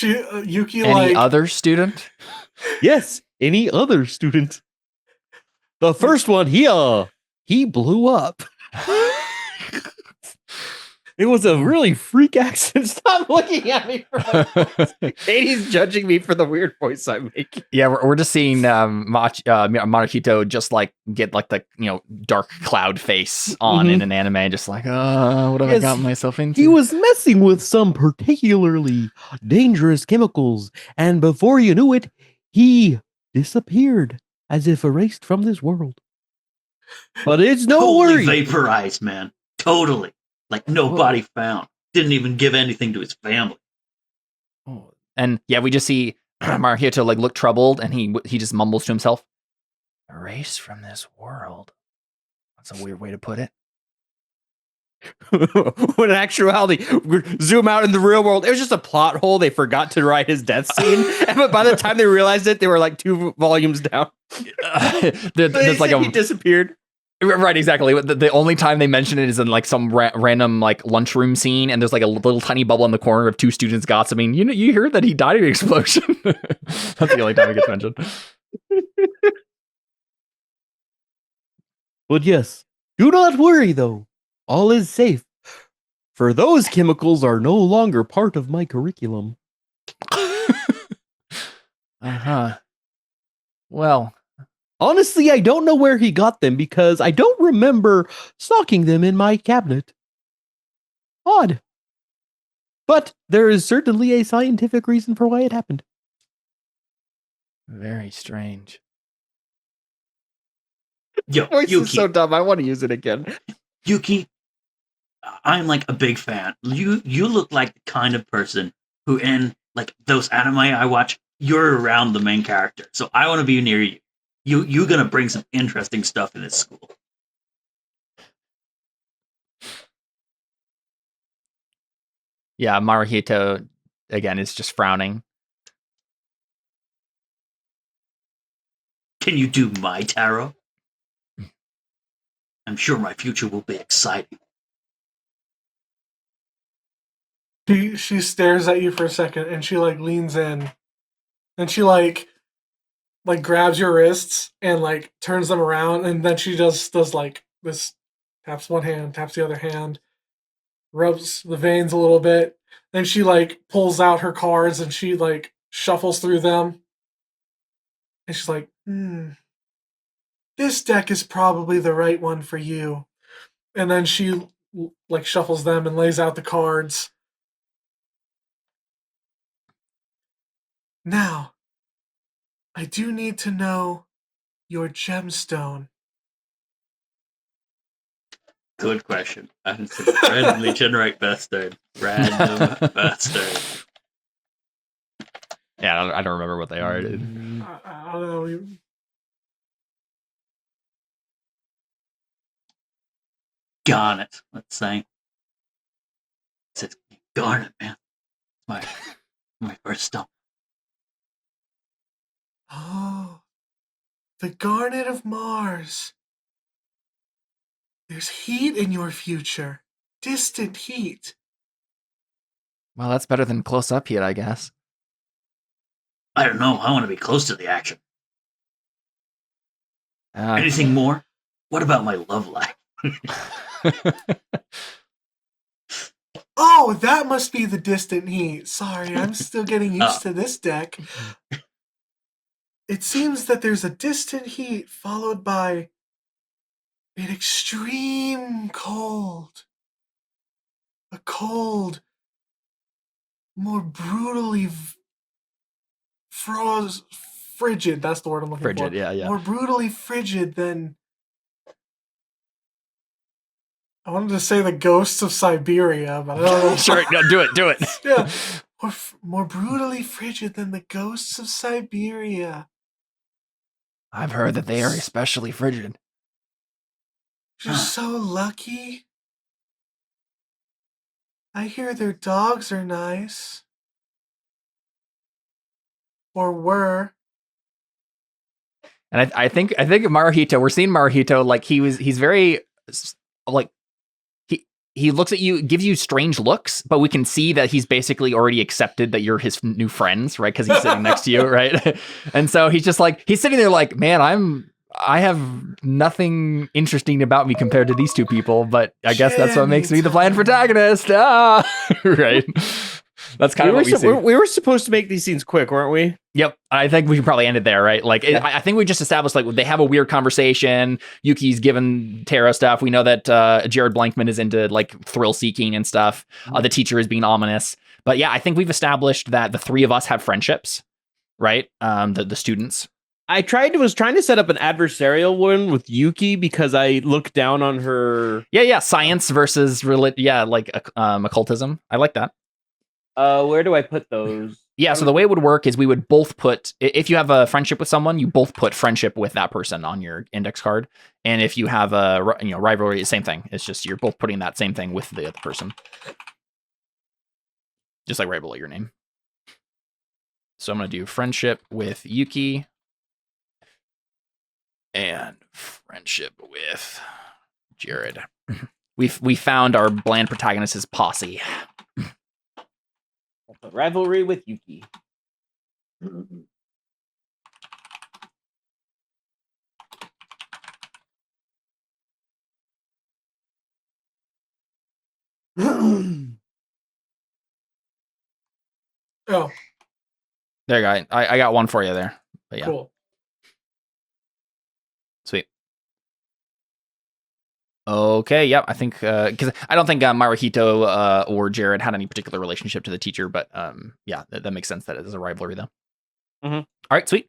Yuki Any like other student? Yes, any other student. The first one, he blew up. It was a really freak accent. Stop looking at me for my voice. Katie's judging me for the weird voice I make. Yeah, we're just seeing Marahito just like get like the dark cloud face on in an anime, just like what have I Yes, gotten myself into? He was messing with some particularly dangerous chemicals, and before you knew it, he disappeared as if erased from this world. But it's no Totally worry. vaporized, man. Totally. Like no body found. Didn't even give anything to his family. Oh. And yeah, we just see Marahito like look troubled, and he just mumbles to himself, "Erased from this world." That's a weird way to put it. When in actuality, zoom out in the real world, it was just a plot hole. They forgot to write his death scene, but by the time they realized it, they were like 2 volumes down. There's like he disappeared. Right, exactly. The only time they mention it is in like some random like lunchroom scene, and there's like a little tiny bubble in the corner of 2 students gossiping. You heard that he died in an explosion. That's the only time it gets mentioned. But yes, do not worry though. All is safe. For those chemicals are no longer part of my curriculum. Well, honestly, I don't know where he got them because I don't remember stocking them in my cabinet. Odd. But there is certainly a scientific reason for why it happened. very strange. Yo, Voice Yuki, is so dumb. I want to use it again. Yuki, I'm like a big fan. You look like the kind of person who in like those anime I watch, you're around the main character. So I want to be near you. You're gonna bring some interesting stuff in this school. Yeah, Marahito again is just frowning. Can you do my tarot? I'm sure my future will be exciting. she stares at you for a second, and she like leans in, and she like grabs your wrists and like turns them around, and then she does like this, taps one hand, taps the other hand, rubs the veins a little bit. Then she like pulls out her cards and she like shuffles through them. And she's like, this deck is probably the right one for you. And then she like shuffles them and lays out the cards. Now, I do need to know your gemstone. Good question. I'm randomly generate birthstone. Random birthstone. Yeah, I don't remember what they are, dude. I don't know. Garnet, let's say. It says garnet, man. It's my first stone. Oh, the garnet of Mars. There's heat in your future. Distant heat. Well, that's better than close up heat, I guess. I don't know. I want to be close to the action. Anything more? What about my love life? Oh, that must be the distant heat. Sorry, I'm still getting used to this deck. It seems that there's a distant heat followed by an extreme cold. A cold, more brutally frigid. That's the word I'm looking for. Frigid, yeah. More brutally frigid than... I wanted to say the ghosts of Siberia, but I don't know. Sure, no, do it. Yeah. more brutally frigid than the ghosts of Siberia. I've heard that they are especially frigid. You're so lucky. I hear their dogs are nice. Or were. And I think Maruhito, we're seeing Maruhito like he's very like he looks at you, gives you strange looks, but we can see that he's basically already accepted that you're his new friends, right? Because he's sitting next to you, right? And so he's just like, he's sitting there like, man, I have nothing interesting about me compared to these two people, but I guess that's what makes me the bland protagonist. Right. That's kind of what we see. We were supposed to make these scenes quick, weren't we? Yep. I think we can probably end it there, right? Like, I think we just established, like, they have a weird conversation. Yuki's given Tara stuff. We know that Jared Blankman is into, like, thrill seeking and stuff. The teacher is being ominous. But yeah, I think we've established that the three of us have friendships, right? The students. I was trying to set up an adversarial one with Yuki because I looked down on her. Yeah. Science versus occultism. I like that. Where do I put those? Yeah, so the way it would work is we would both put, if you have a friendship with someone, you both put friendship with that person on your index card. And if you have a rivalry, same thing. It's just you're both putting that same thing with the other person. Just like right below your name. So I'm going to do friendship with Yuki. And friendship with Jared. We found our bland protagonist's posse. Rivalry with Yuki. Oh, There you go. I got one for you there. But yeah. cool. Sweet. Okay, yep. I think because I don't think Maruhito or Jared had any particular relationship to the teacher, but yeah, that makes sense that it is a rivalry though. Mm-hmm. All right, sweet.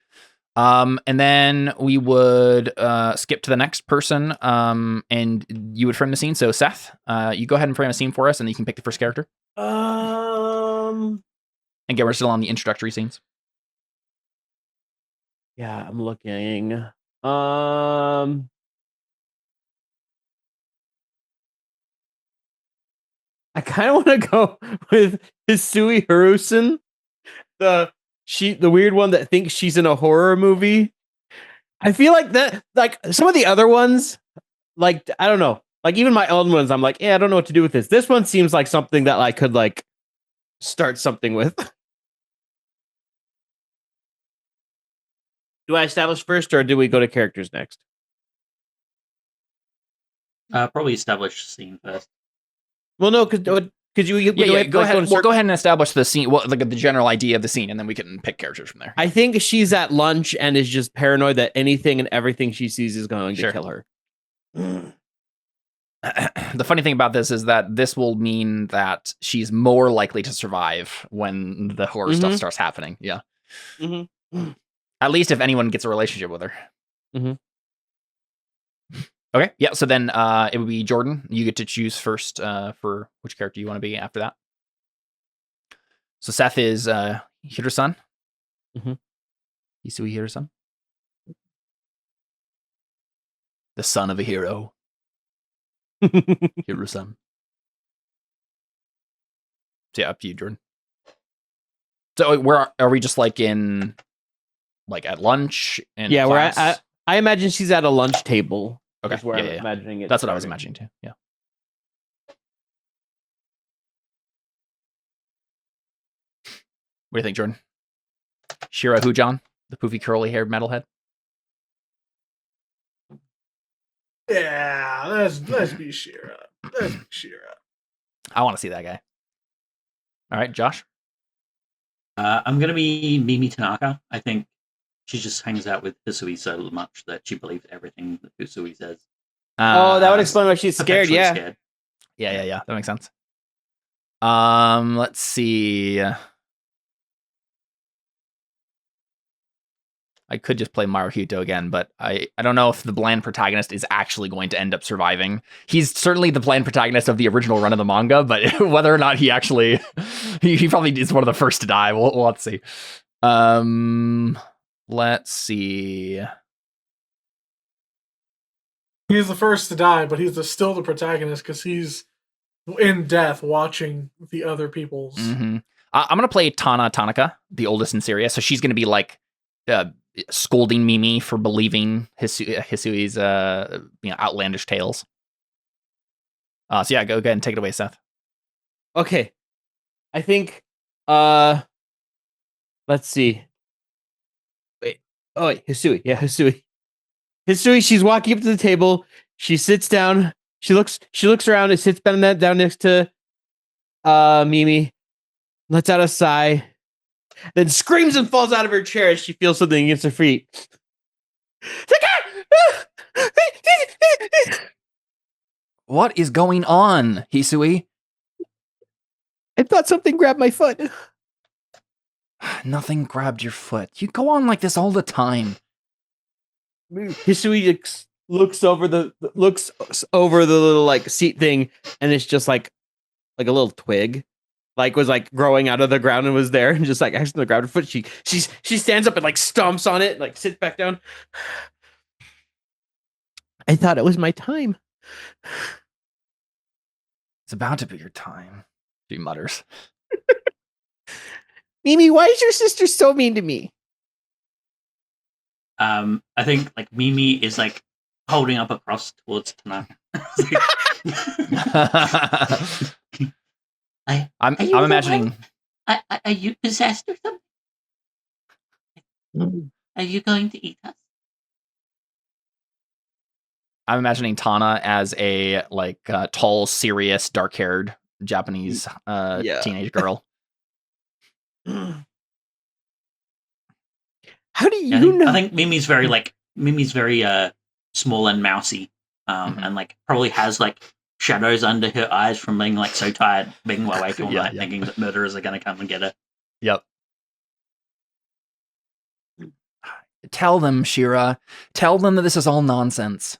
And then we would skip to the next person, and you would frame the scene. So Seth, you go ahead and frame a scene for us, and you can pick the first character. And again, we're still on the introductory scenes. Yeah, I'm looking. I kind of want to go with Hisui Harusen, the weird one that thinks she's in a horror movie. I feel like that, like some of the other ones, like I don't know, like even my own ones, I'm like, yeah, I don't know what to do with this. This one seems like something that I could like start something with. Do I establish first, or do we go to characters next? Probably establish scene first. Well, no, because you go ahead. We'll go ahead and establish the scene, well, like the general idea of the scene, and then we can pick characters from there. I think she's at lunch and is just paranoid that anything and everything she sees is going to kill her. The funny thing about this is that this will mean that she's more likely to survive when the horror stuff starts happening. Yeah. At least if anyone gets a relationship with her. Okay. Yeah. So then it would be Jordan. You get to choose first for which character you want to be after that. So Seth is Hiro-san. Hisui Hiro-san. The son of a hero. Hiro-san. So yeah, up to you, Jordan. So where are we? Just like in, like at lunch? And yeah, class? I imagine she's at a lunch table. Okay, that's where I'm imagining it. That's what I was imagining too. Yeah. What do you think, Jordan? Shira Hujan, the poofy curly-haired metalhead. Yeah, let's be Shira. Let's be Shira. I want to see that guy. All right, Josh. I'm gonna be Mimi Tanaka. I think she just hangs out with Hisui so much that she believes everything that Hisui says. That would explain why she's scared. Yeah. Scared. Yeah. That makes sense. Let's see. I could just play Maruhito again, but I don't know if the bland protagonist is actually going to end up surviving. He's certainly the bland protagonist of the original run of the manga, but whether or not he actually... he probably is one of the first to die. We'll have to see. Let's see. He's the first to die, but he's still the protagonist because he's in death watching the other people's. Mm-hmm. I'm going to play Tanaka, the oldest in Syria. So she's going to be like scolding Mimi for believing Hisui's outlandish tales. So yeah, go ahead and take it away, Seth. Okay. I think, let's see. Wait. Oh, wait, Hisui. Yeah, Hisui. Hisui, she's walking up to the table. She sits down. She looks around and sits down next to Mimi. Lets out a sigh. Then screams and falls out of her chair as she feels something against her feet. What is going on, Hisui? I thought something grabbed my foot. Nothing grabbed your foot. You go on like this all the time. Hisui looks over the little like seat thing, and it's just like a little twig, like was like growing out of the ground and was there, and just like accidentally grabbed her foot. She stands up and like stomps on it, and, like sits back down. I thought it was my time. It's about to be your time, she mutters. Mimi, why is your sister so mean to me? I think like Mimi is like holding up a cross towards Tanaka. I'm imagining. Are you possessed or something? Are you going to eat us? I'm imagining Tana as a like tall, serious, dark-haired Japanese teenage girl. How do you know? I think Mimi's very small and mousy, and like probably has like shadows under her eyes from being like so tired, being awake all night, thinking that murderers are going to come and get her. Yep. Tell them, Shira. Tell them that this is all nonsense.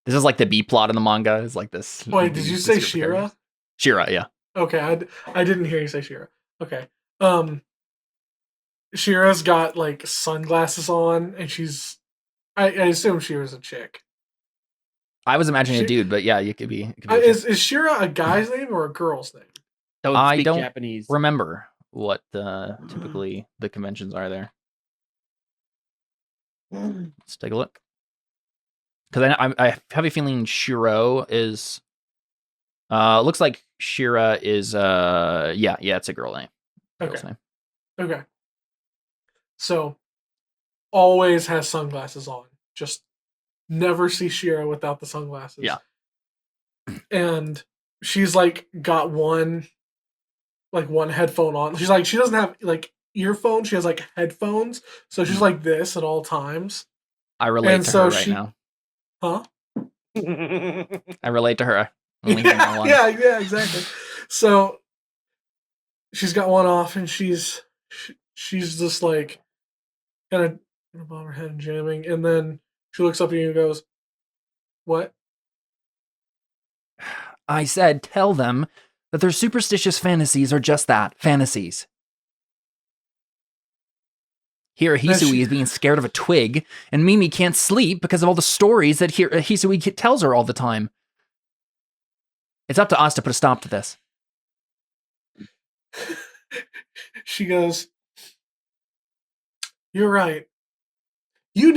This is like the B plot in the manga. Is like this. Wait, did you say Shira? Shira, yeah. Okay, I didn't hear you say Shira. Okay. Shira's got like sunglasses on, and she's. I assume Shira's a chick. I was imagining a dude, but yeah, you could be. Is Shira a guy's name or a girl's name? I don't Japanese. remember what typically the conventions are there. Let's take a look. Because I have a feeling Shiro is. Looks like Shira is. It's a girl name. Okay. Okay. So, always has sunglasses on. Just never see Shira without the sunglasses. Yeah. And she's like got one headphone on. She's like, she doesn't have like earphones. She has like headphones. So she's like this at all times. I relate to her right now. Huh? I relate to her. Yeah, exactly. So she's got one off, and she's just like kind of above her head and jamming, and then she looks up at you and goes, "What?" I said, tell them that their superstitious fantasies are just that, fantasies. Here, Hisui is being scared of a twig, and Mimi can't sleep because of all the stories that Hisui tells her all the time. It's up to us to put a stop to this. She goes, "You're right. You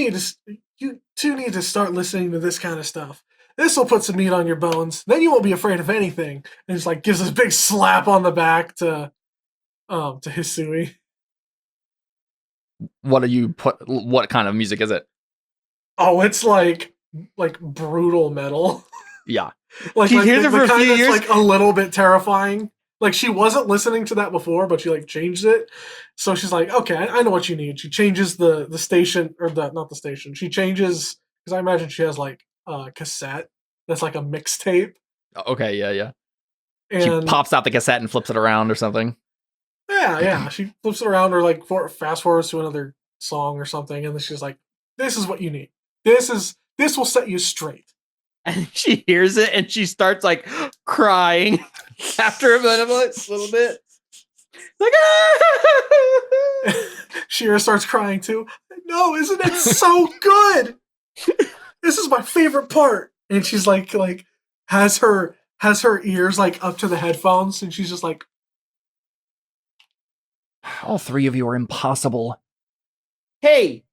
two need to start listening to this kind of stuff. This will put some meat on your bones. Then you won't be afraid of anything." And just like gives this big slap on the back to Hisui. What kind of music is it? Oh, it's like brutal metal. Yeah. Like she hears it for a few years. Like a little bit terrifying. Like she wasn't listening to that before, but she like changed it. So she's like, okay, I know what you need. She changes the station, or not the station. She changes, because I imagine she has like a cassette that's like a mixtape. Okay, yeah. And she pops out the cassette and flips it around or something. Yeah. She flips it around or like fast forwards to another song or something, and then she's like, "This is what you need. This will set you straight." And she hears it and she starts like crying after a little bit. Like, Shira starts crying too. No, isn't it so good? This is my favorite part. And she's like has her ears like up to the headphones, and she's just like, All three of you are impossible. hey,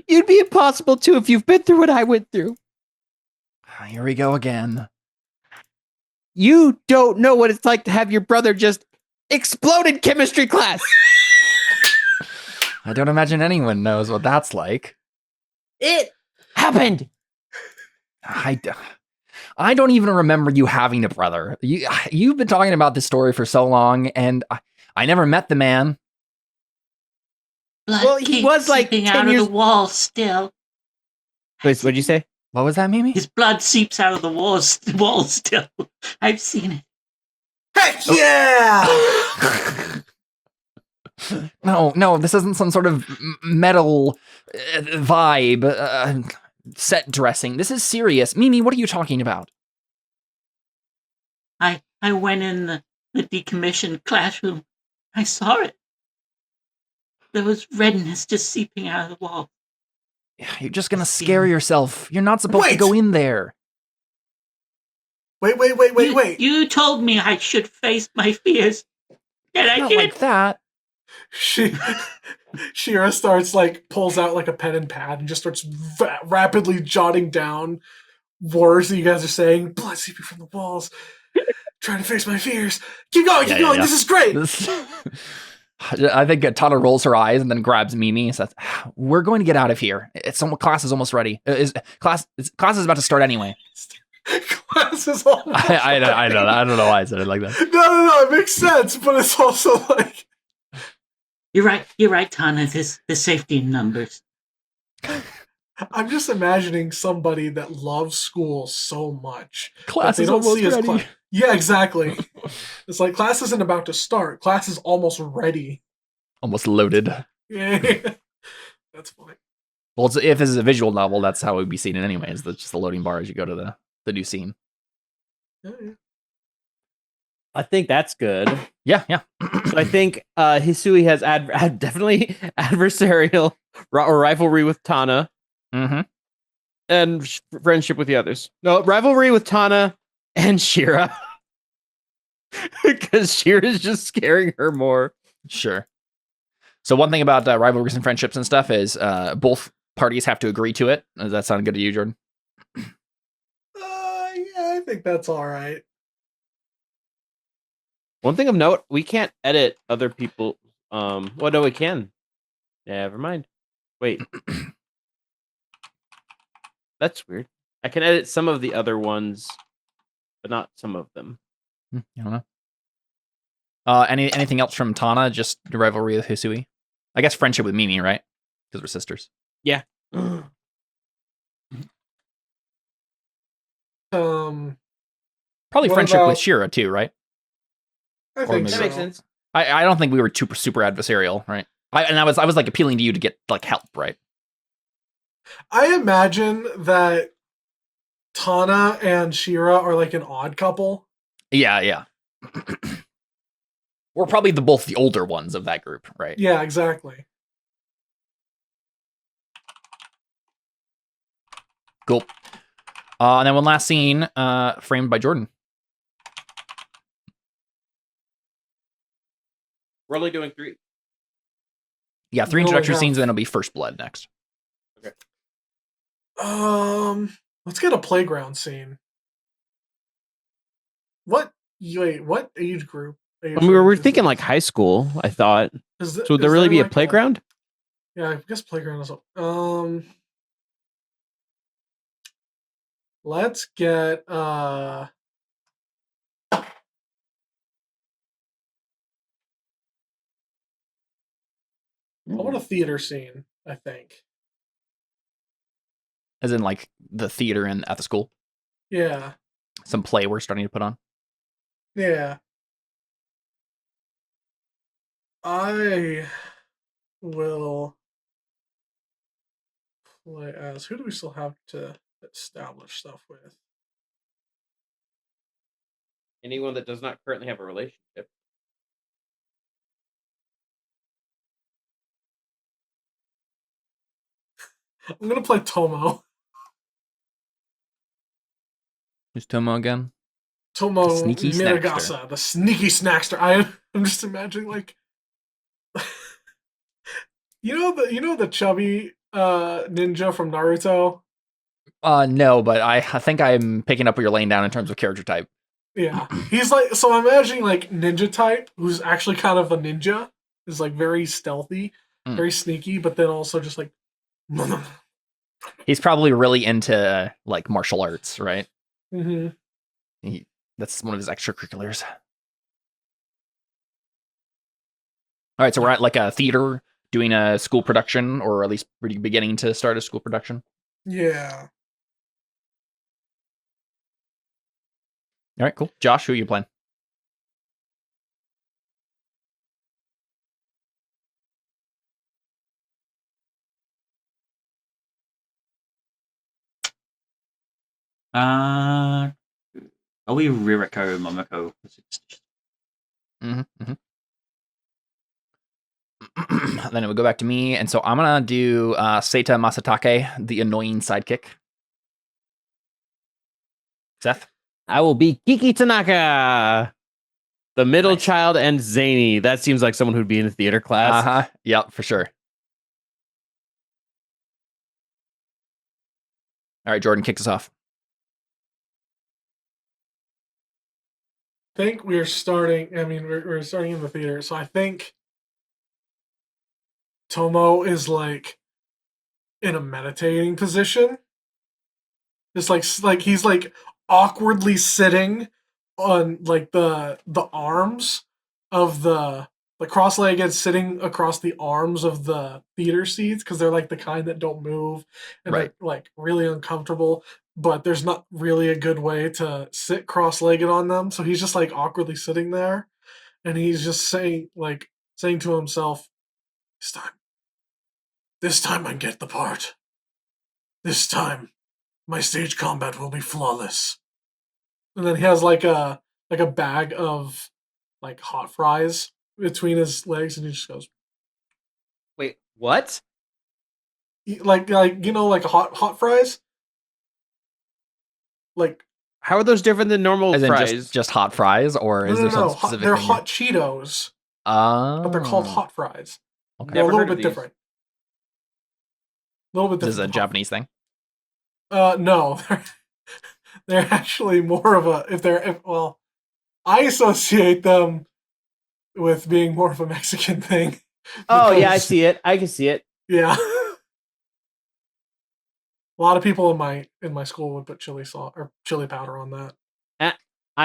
you'd be impossible too if you've been through what I went through. Here we go again. You don't know what it's like to have your brother just explode in chemistry class. I don't imagine anyone knows what that's like. It happened. I don't even remember you having a brother. You've been talking about this story for so long, and I never met the man. Blood Well, he keeps was, like, seeping 10 out years- of the wall still. Wait, what'd you say? What was that, Mimi? His blood seeps out of the wall still. I've seen it. "Heck yeah!" No, this isn't some sort of metal vibe, set dressing. This is serious. Mimi, what are you talking about? I went in the decommissioned classroom. I saw it. There was redness just seeping out of the wall. You're just gonna scare yourself. You're not supposed to Wait! go in there. Wait. You told me I should face my fears. And I Not did. like that. Shira starts like pulls out like a pen and pad and just starts rapidly jotting down words that you guys are saying. Blood seeping from the walls. Trying to face my fears. Keep going. Yeah. This is great. I think Tana rolls her eyes and then grabs Mimi and says, "We're going to get out of here. Class is almost ready. Class is about to start anyway." Class is all. I know that. I don't know why I said it like that. No. It makes sense, but it's also like. You're right, Tana. There's safety in numbers. I'm just imagining somebody that loves school so much. Class that they is don't almost see as ready. Yeah, exactly. It's like class isn't about to start. Class is almost ready. Almost loaded. Yeah. That's funny. Well, if this is a visual novel, that's how it would be seen in anyways. That's just the loading bar as you go to the new scene. Yeah. I think that's good. Yeah. So I think Hisui has definitely adversarial or rivalry with Tana Mm-hmm. and friendship with the others. No, rivalry with Tana and Shira. Because Shira's just scaring her more. Sure. So one thing about rivalries and friendships and stuff is both parties have to agree to it. Does that sound good to you, Jordan? Yeah, I think that's all right. One thing of note, we can't edit other people. Well, no, we can. Never mind. Wait. That's weird. I can edit some of the other ones, but not some of them. I don't know. Anything else from Tana? Just the rivalry with Hisui? I guess friendship with Mimi, right? Because we're sisters. Yeah. Um, Probably What friendship with about- Shira too, right? I Or think maybe- so. That makes sense. I don't think we were super adversarial, right? I was like appealing to you to get like help, right? I imagine that Tana and Shira are like an odd couple. Yeah. We're probably both the older ones of that group, right? Yeah, exactly. Cool. And then one last scene, framed by Jordan. We're only doing 3. Yeah, 3 We only introductory have- scenes, and then it'll be First Blood next. Let's get a playground scene. What age group? We were thinking like high school, I thought. So would there really be a playground? Yeah, I guess playground is. Let's get I want a theater scene, I think. As in, like, the theater at the school. Yeah. Some play we're starting to put on. Yeah. I will play as. Who do we still have to establish stuff with? Anyone that does not currently have a relationship. I'm gonna play Tomo. Who's Tomo again? Tomo The sneaky Miragasa, the sneaky snackster. I'm just imagining like you know the chubby ninja from Naruto? No, but I think I'm picking up what you're laying down in terms of character type. Yeah. He's like, so I'm imagining like ninja type, who's actually kind of a ninja, is like very stealthy, very sneaky, but then also just like He's probably really into like martial arts, right? Mm-hmm. That's one of his extracurriculars. All right, so we're at like a theater doing a school production, or at least beginning to start a school production. Yeah. All right, cool. Josh, who are you playing? Are we Ririko Momoko? Then it would go back to me, and so I'm gonna do Seita Masatake, the annoying sidekick. Seth? I will be Kiki Tanaka, the middle child and zany. That seems like someone who'd be in a theater class. Yep, for sure. All right, Jordan, kicks us off. I think we're starting. I mean, we're starting in the theater, so I think Tomo is like in a meditating position, just like he's like awkwardly sitting on like the arms of the cross-legged, sitting across the arms of the theater seats, because they're like the kind that don't move and they're like really uncomfortable, but there's not really a good way to sit cross-legged on them, so he's just like awkwardly sitting there, and he's just saying to himself, this time I get the part. This time my stage combat will be flawless. And then he has like a bag of like hot fries between his legs, and he just goes, Wait, what? Like like hot fries. Like, how are those different than normal fries? Just hot fries, or is there something specific? They're hot Cheetos. But they're called hot fries. Okay. They're a little bit different. A little bit different. This is a Japanese thing? No. They're actually more of a I associate them with being more of a Mexican thing. Oh yeah, I see it. I can see it. Yeah. A lot of people in my school would put chili sauce or chili powder on that.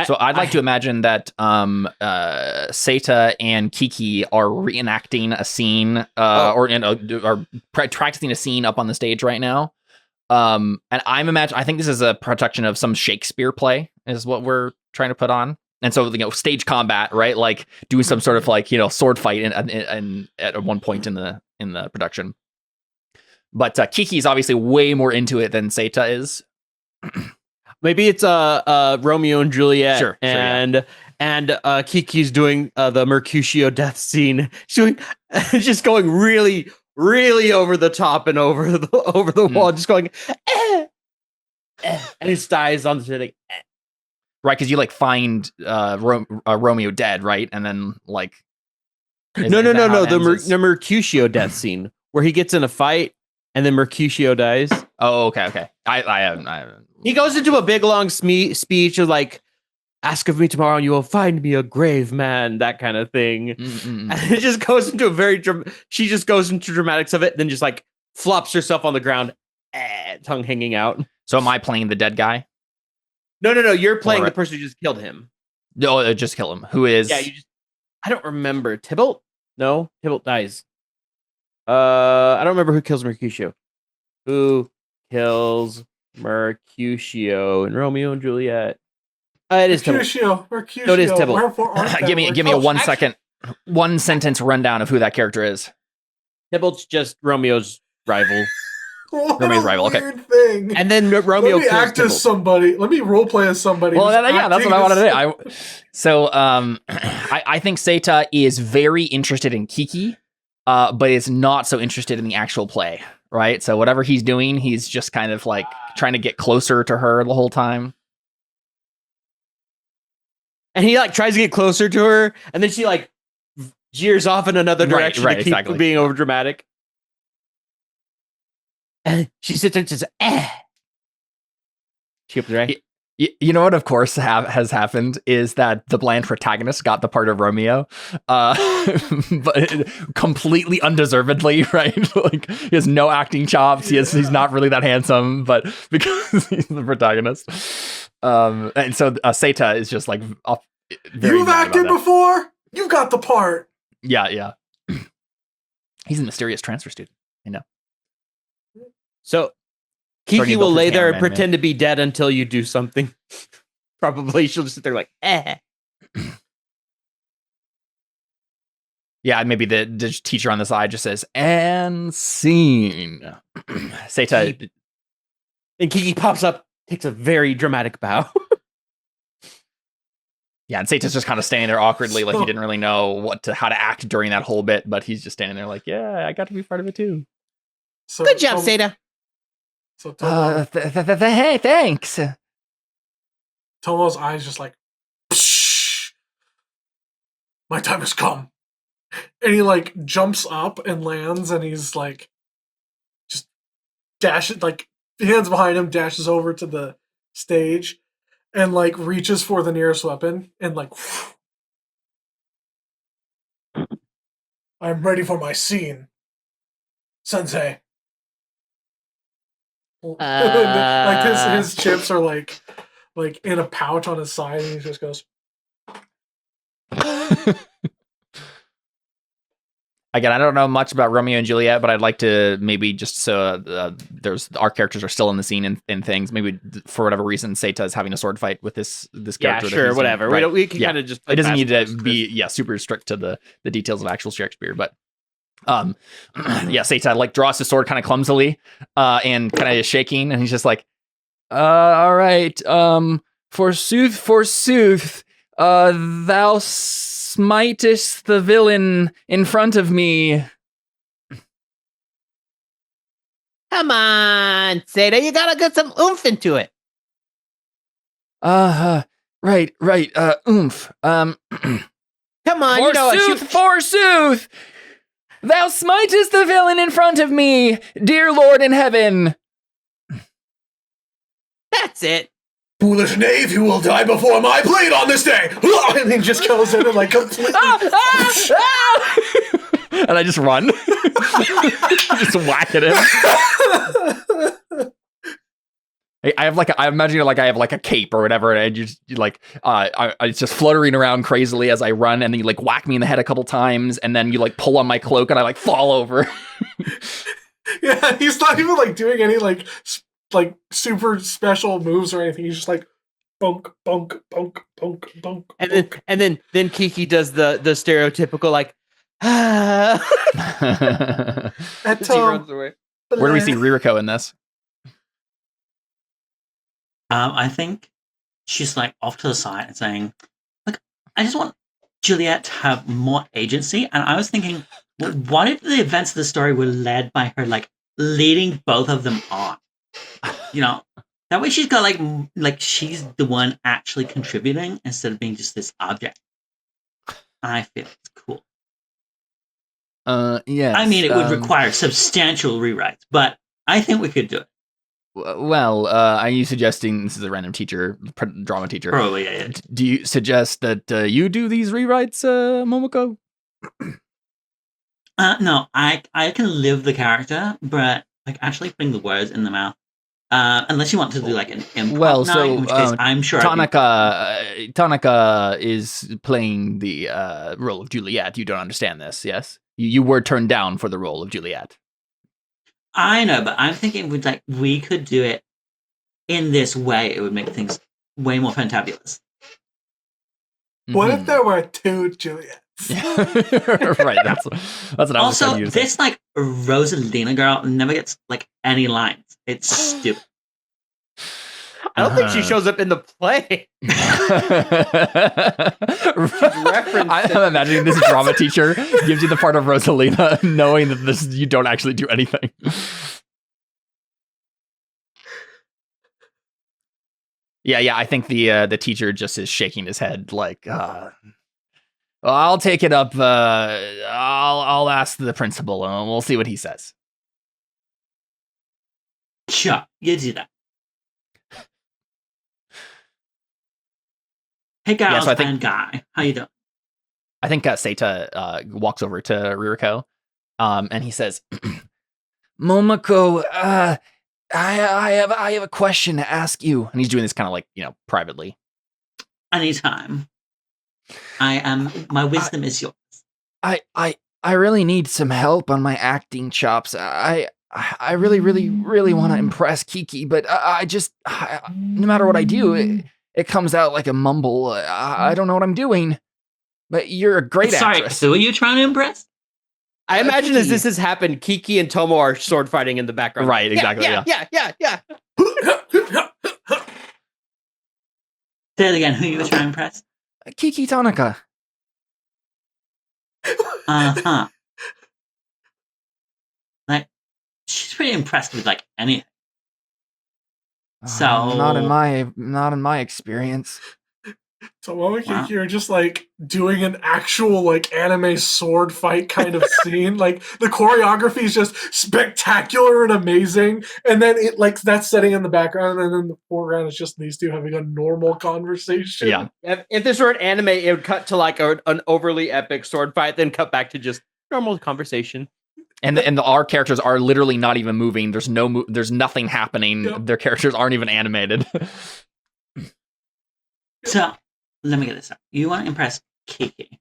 So I'd like to imagine that Seita and Kiki are reenacting a scene, or practicing a scene up on the stage right now. And I think this is a production of some Shakespeare play, is what we're trying to put on. And so, stage combat, right? Like doing some sort of sword fight and at one point in the production. But Kiki is obviously way more into it than Seita is. Maybe it's Romeo and Juliet, sure, and Kiki's doing the Mercutio death scene. She's just going really, really over the top and over the wall, just going, and his thighs on the ceiling. Right, because you find Romeo dead, right? And then no, the Mercutio death scene where he gets in a fight and then Mercutio dies. Oh, okay. I haven't. He goes into a big long speech of ask of me tomorrow and you will find me a grave man, that kind of thing. And it just goes into she just goes into dramatics of it, then just flops herself on the ground, tongue hanging out. So am I playing the dead guy? No, you're playing the person who just killed him. No, just kill him. Who is? Yeah, I don't remember. Tybalt? No, Tybalt dies. I don't remember who kills Mercutio. Who kills Mercutio in Romeo and Juliet? It is Mercutio. No, it is Tybalt. Give me a 1 second. one sentence rundown of who that character is. Tybalt's just Romeo's rival. What Romeo's a rival, okay. weird thing. And then Romeo Let me kills act as Tybalt. somebody. Let me roleplay as somebody. Well, who's yeah, that's what acting I wanted to as- do. I think Seta is very interested in Kiki, but is not so interested in the actual play, right? So whatever he's doing, he's just kind of like trying to get closer to her the whole time. And he like tries to get closer to her, and then she like jeers off in another direction to keep exactly. from being over dramatic. And she sits there and says, eh. She opens her eye. You know what, of course, has happened is that the bland protagonist got the part of Romeo, but completely undeservedly, right? Like he has no acting chops. He's not really that handsome, but because he's the protagonist, and so Seta is just like very You've mad acted about that. before. You got the part. Yeah. He's a mysterious transfer student. I know. So Starting Kiki to will build lay his there and cameraman, pretend to be dead until you do something. Probably she'll just sit there like, eh. Yeah, maybe the teacher on the side just says, "And scene." Seta. And Kiki pops up, takes a very dramatic bow. Yeah, and Seta's just kind of standing there awkwardly, like he didn't really know how to act during that whole bit, but he's just standing there like, yeah, I got to be part of it too. So Good job, Seta. So Hey, thanks. Tomo's eyes just like, psh, my time has come. And he like jumps up and lands, and he's like, just dashes, like hands behind him, dashes over to the stage, and like reaches for the nearest weapon, and like, I'm ready for my scene, Sensei. Like his chips are like in a pouch on his side, and he just goes. Again, I don't know much about Romeo and Juliet, but I'd like to maybe just there's our characters are still in the scene and things. Maybe for whatever reason, Seta is having a sword fight with this character. Yeah, sure, whatever. Right? We can kind of just. It doesn't need to be super strict to the details of actual Shakespeare, but Seta like draws his sword kind of clumsily, and kind of is shaking, and he's just like, all right, forsooth, thou smitest the villain in front of me. Come on, Seta, you gotta get some oomph into it. Right, oomph. Come on, Forsooth, thou smitest the villain in front of me, dear Lord in heaven. That's it. Foolish knave, you will die before my blade on this day! And he just goes in and like completely... And I just run. Just whack at him. I imagine like I have like a cape or whatever, and you like it's just fluttering around crazily as I run, and then you like whack me in the head a couple times, and then you like pull on my cloak, and I like fall over. Yeah, he's not even like doing any like super special moves or anything. He's just like bunk, bunk, bunk, bunk, bunk. And then Kiki does the stereotypical like At he runs away. Where do we see Ririko in this? I think she's like off to the side and saying, "Look, I just want Juliet to have more agency." And I was thinking, well, what if the events of the story were led by her, like leading both of them on? You know, that way she's got like she's the one actually contributing instead of being just this object. I feel it's cool. Yeah. I mean, it would require substantial rewrites, but I think we could do it. Well, are you suggesting this is a random teacher, drama teacher? Probably, yeah. Do you suggest that you do these rewrites, Momoko? No, I can live the character, but like actually putting the words in the mouth. Unless you want to do like an improv night, in which case I'm sure Tanaka is playing the role of Juliet. You don't understand this, yes? You were turned down for the role of Juliet. I know, but I'm thinking we could do it in this way. It would make things way more fantabulous. What if there were two Juliets? Right. That's what I was trying Also, to use. this like Rosalina girl never gets like any lines. It's stupid. I don't think she shows up in the play. I'm imagining this drama teacher gives you the part of Rosalina, knowing that you don't actually do anything. Yeah. I think the teacher just is shaking his head like, well, I'll take it up. I'll ask the principal and we'll see what he says. Sure, you do that. Hey guys, so I think- guy, how you doing? I think Seita walks over to Ririko, and he says, "Momoko, I have a question to ask you." And he's doing this kind of like, privately. Anytime. My wisdom is yours. I really need some help on my acting chops. I really want to impress Kiki, but no matter what I do, it comes out like a mumble. I don't know what I'm doing. But you're a great actress. Sorry, who are you trying to impress? I imagine as this has happened, Kiki and Tomo are sword fighting in the background. Right, exactly. Yeah. Say it again, who you were trying to impress? Kiki Tanaka. Uh-huh. Like, she's pretty impressed with like anything. So not in my experience. Tomo and Kiki are just like doing an actual like anime sword fight kind of scene. Like the choreography is just spectacular and amazing, and then it like that's setting in the background, and then the foreground is just these two having a normal conversation. Yeah. If this were an anime, it would cut to like an overly epic sword fight, then cut back to just normal conversation. And our characters are literally not even moving. There's nothing happening. Yep. Their characters aren't even animated. So, let me get this out. You want to impress Kiki.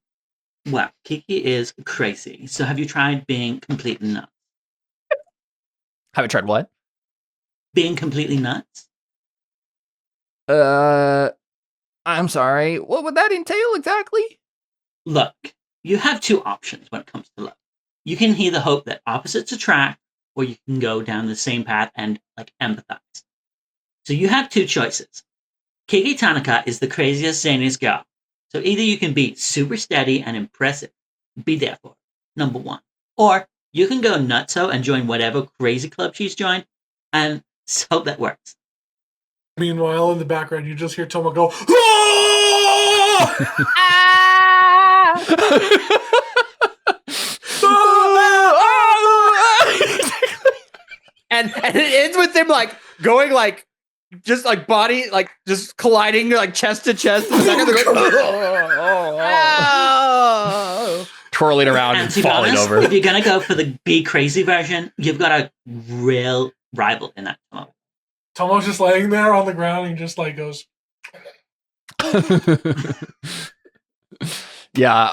Well, Kiki is crazy. So have you tried being completely nuts? Have I tried what? Being completely nuts? I'm sorry. What would that entail exactly? Look, you have two options when it comes to love. You can either hope that opposites attract, or you can go down the same path and like empathize. So you have two choices. Kiki Tanaka is the craziest, sanest girl. So either you can be super steady and impressive, be there for her, number one. Or you can go nutso and join whatever crazy club she's joined, and hope that works. Meanwhile, in the background, you just hear Tomo go, "Ah!" and it ends with them like going like just like body like just colliding like chest to chest. And they're going, oh! Twirling around And and to be falling honest, over. if you're gonna go for the be crazy version, you've got a real rival in that moment. Tomo's just laying there on the ground and he just like goes, Yeah,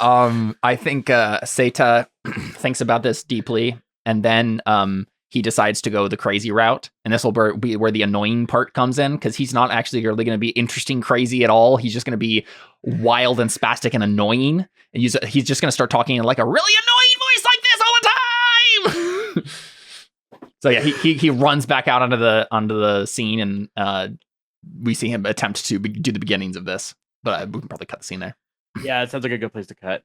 I think Seita thinks about this deeply, and then he decides to go the crazy route, and this will be where the annoying part comes in, because he's not actually really going to be interesting crazy at all. He's just going to be wild and spastic and annoying, and he's just going to start talking in like a really annoying voice like this all the time. So yeah, he runs back out onto the scene, and we see him attempt to do the beginnings of this, but we can probably cut the scene there. Yeah, it sounds like a good place to cut.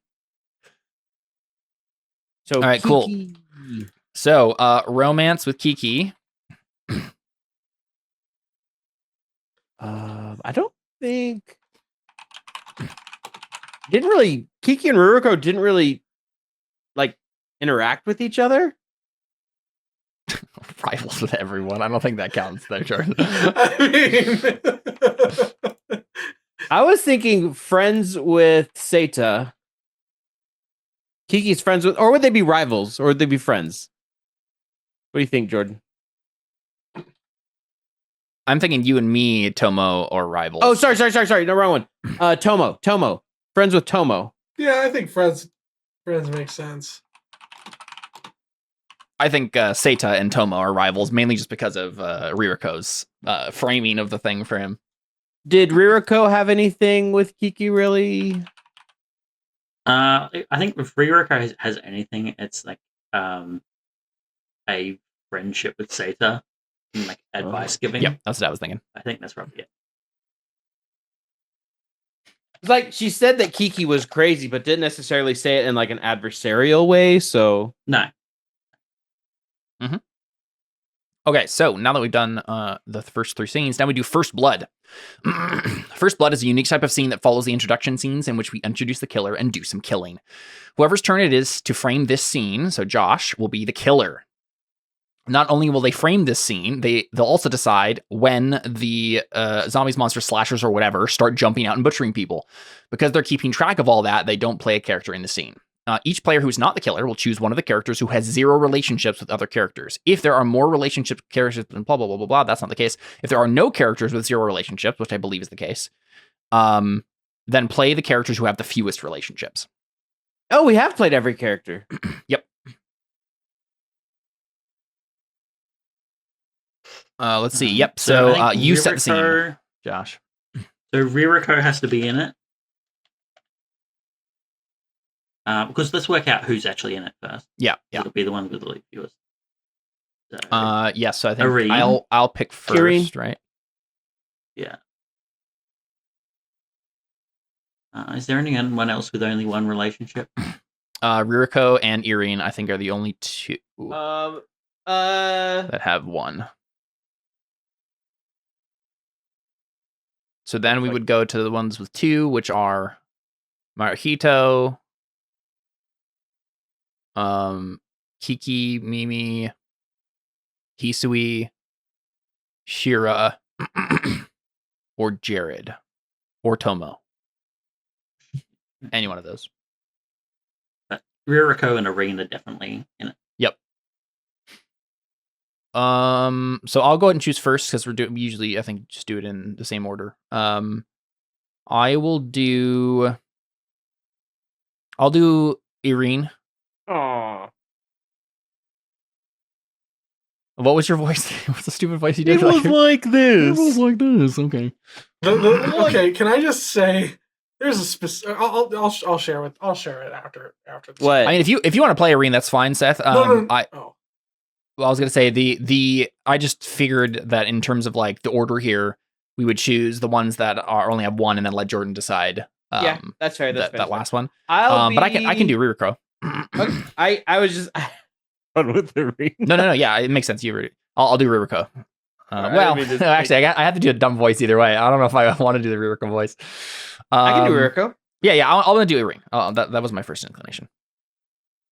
So, all right, cool. So, romance with Kiki. I don't think Kiki and Ruruko didn't really like interact with each other. Rivals with everyone. I don't think that counts there, Jordan. I mean, I was thinking friends with Seita. Kiki's friends with, or would they be rivals, or would they be friends? What do you think, Jordan? I'm thinking you and me, Tomo, or rivals. Oh, sorry. No, wrong one. Tomo. Friends with Tomo. yeah, I think friends make sense. I think Seita and Tomo are rivals, mainly just because of Ririko's framing of the thing for him. Did Ririko have anything with Kiki, really? I think if Ririko has anything, it's like a friendship with Seta and like advice giving. Yep, that's what I was thinking. I think that's probably it. It's like she said that Kiki was crazy, but didn't necessarily say it in like an adversarial way. So No. Okay, so now that we've done the first 3 scenes, now we do First Blood. First Blood is a unique type of scene that follows the introduction scenes in which we introduce the killer and do some killing. Whoever's turn it is to frame this scene, so Josh will be the killer. Not only will they frame this scene, they'll also decide when the zombies, monsters, slashers, or whatever start jumping out and butchering people. Because they're keeping track of all that, they don't play a character in the scene. Each player who's not the killer will choose one of the characters who has 0 relationships with other characters. If there are more relationship characters than blah, blah, blah, blah, blah, that's not the case. If there are no characters with 0 relationships, which I believe is the case, then play the characters who have the fewest relationships. Oh, we have played every character. Yep. Let's see. Yep. So you set the scene, Josh. So Ririko has to be in it. Because let's work out who's actually in it first. Yeah. It'll be the one with the least viewers. So, yes. So I think Irene. I'll pick first, Irene. right? Yeah. Is there anyone else with only one relationship? Ririko and Irene, I think, are the only 2 Uh, that have 1. So then we would go to the ones with 2, which are Maruhito, Kiki, Mimi, Hisui, Shira, or Jared, or Tomo. Any one of those. But Ririko and Irene are definitely in it. Yep. So I'll go ahead and choose first because we usually, I think, just do it in the same order. I'll do Irene. Aw. What was your voice? What's the stupid voice you did? It was like this. It was like this. Okay. Okay, can I just say there's a specific? I'll share it. I'll share it after. What? I mean, if you want to play Irene, that's fine, Seth. No. Well, I was gonna say I just figured that in terms of like the order here, we would choose the ones that only have 1, and then let Jordan decide. Yeah, that's fair. That's that last one. But I can do Ririko. Okay, I was just fun with the ring. No. Yeah, it makes sense. I'll do Ririko. Right, Actually, I have to do a dumb voice either way. I don't know if I want to do the Ririko voice. I can do Ririko. Yeah. I'm gonna do Irene. That was my first inclination.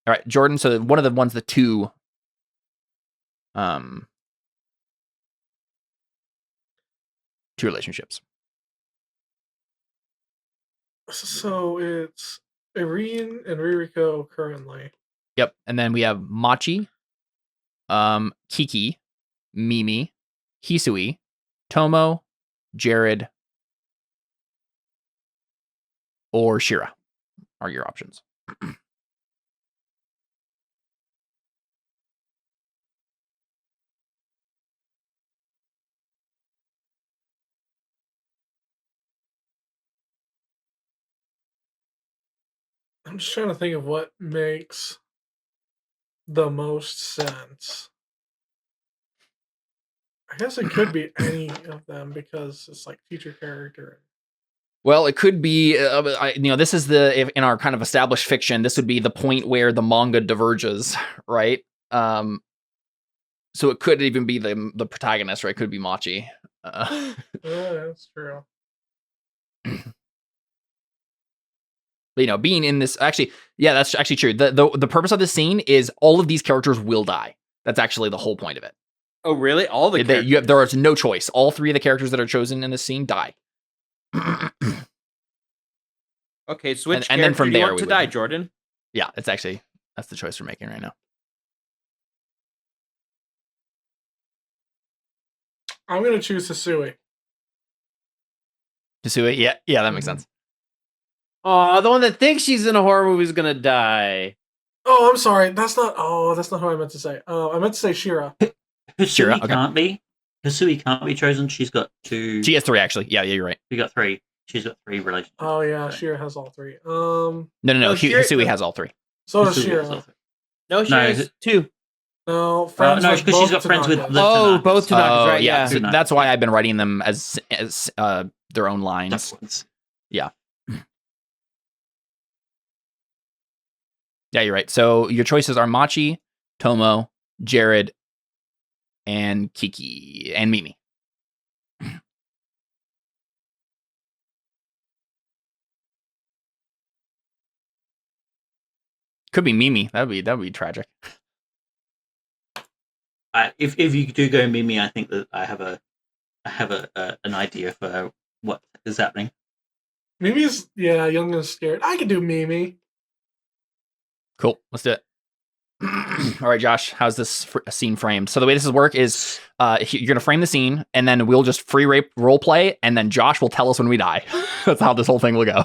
All right, Jordan. So one of the ones, the 2. 2 relationships. So it's Irene and Ririko currently. Yep. And then we have Machi, Kiki, Mimi, Hisui, Tomo, Jared, or Shira are your options. I'm just trying to think of what makes the most sense. I guess it could be any of them because it's like feature character. Well, it could be, this is in our kind of established fiction, this would be the point where the manga diverges, right? So it could even be the protagonist, right? It could be Machi. Yeah, that's true. Being in this, actually, yeah, that's actually true. The purpose of this scene is all of these characters will die. That's actually the whole point of it. Oh, really? All the characters? There is no choice. All 3 of the characters that are chosen in this scene die. Okay, so which and then from do you there want to die, Jordan? Yeah, that's the choice we're making right now. I'm gonna choose Hisui. Hisui, yeah, that makes sense. Oh, the one that thinks she's in a horror movie is gonna die. Oh, I'm sorry. That's not who I meant to say. I meant to say Shira. Hisui can't be. Hisui can't be chosen. She's got 2. She has 3 actually. Yeah, you're right. She got 3. She's got 3 relationships. Oh yeah, so. Shira has all 3. No. Shira- Hisui has all 3. So does Hisui has Shira. all 3. No, she has 2. No, friends no, with because she's both got friends with Tanakas. the Oh, Tanakas. both Tanakas, right? yeah. Yeah. So that's why I've been writing them as their own lines. Separate. Yeah. Yeah, you're right. So your choices are Machi, Tomo, Jared, and Kiki, and Mimi. Could be Mimi. That'd be tragic. If you do go Mimi, I think that I have an idea for what is happening. Mimi's young and scared. I could do Mimi. Cool. Let's do it. All right, Josh, how's this scene framed? So the way this is work is you're going to frame the scene, and then we'll just free role play, and then Josh will tell us when we die. That's how this whole thing will go.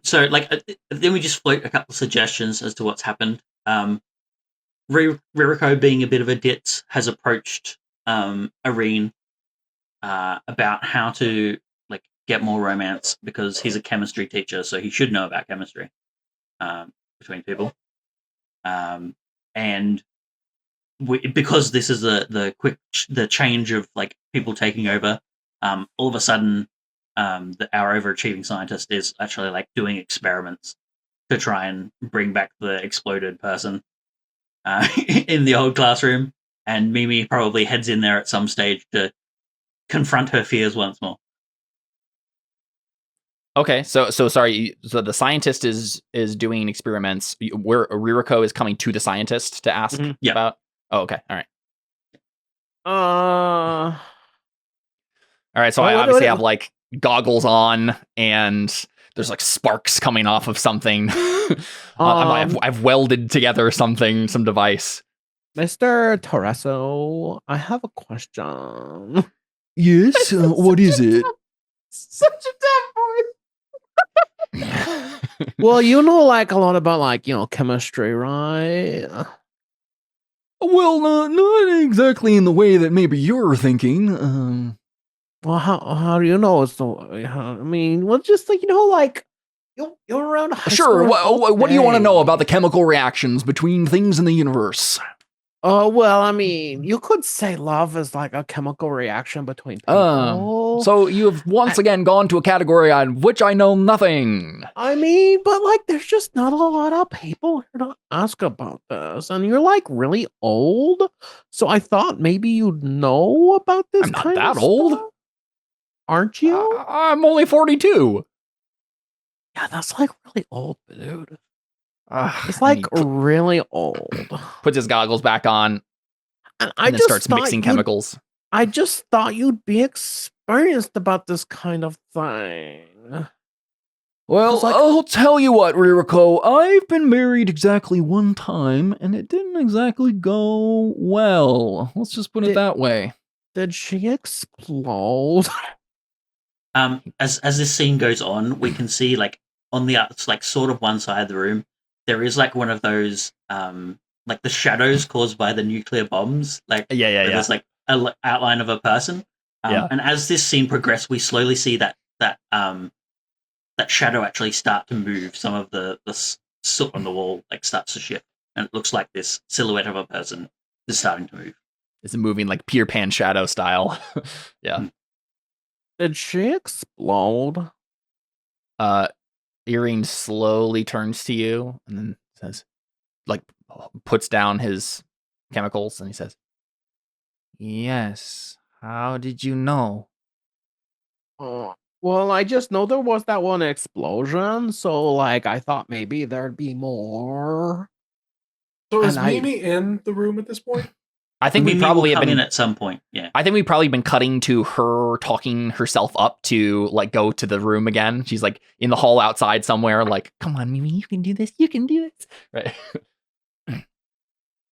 So, then we just float a couple of suggestions as to what's happened. Ririko, being a bit of a ditz, has approached Irene about how to get more romance because he's a chemistry teacher, so he should know about chemistry between people. And because this is the change of people taking over, all of a sudden, our overachieving scientist is actually doing experiments to try and bring back the exploded person in the old classroom, and Mimi probably heads in there at some stage to confront her fears once more. Okay, so sorry. So the scientist is doing experiments. Where Ririko is coming to the scientist to ask about. Oh, okay, all right. All right. So I obviously have goggles on, and there's sparks coming off of something. I've welded together some device. Mr. Torreso, I have a question. Yes, what is it? Such a damn voice. Well, you know a lot about chemistry, right? Well, not exactly in the way that maybe you're thinking. Well, how do you know it's the? I mean, well, just you're around high Sure. school. What do you want to know about the chemical reactions between things in the universe? Oh, well, I mean, you could say love is like a chemical reaction between people. So you've once again gone to a category on which I know nothing. I mean, but there's just not a lot of people here to ask about this, and you're really old. So I thought maybe you'd know about this. I'm not kind that of old. stuff. Aren't you? I'm only 42. Yeah, that's really old, dude. It's And he really old. puts his goggles back on And and then starts mixing chemicals. I just thought you'd be experienced about this kind of thing. Well, I'll tell you what, Ririko, I've been married exactly one time, and it didn't exactly go well. Let's just put it that way. Did she explode? As this scene goes on, we can see on the sort of one side of the room, there is one of those the shadows caused by the nuclear bombs. There's an outline of a person. And as this scene progresses, we slowly see that shadow actually start to move. Some of the soot on the wall starts to shift, and it looks like this silhouette of a person is starting to move. It's moving Peter Pan shadow style. Yeah. Did she explode? Irene slowly turns to you and then says, puts down his chemicals, and he says, "Yes. How did you know?" Well, I just know there was that one explosion, so I thought maybe there'd be more. So is Mimi in the room at this point? I think we Mimi probably will have come been in at some point. Yeah. I think we've probably been cutting to her talking herself up to go to the room again. She's in the hall outside somewhere, "Come on, Mimi, you can do this. You can do this." Right.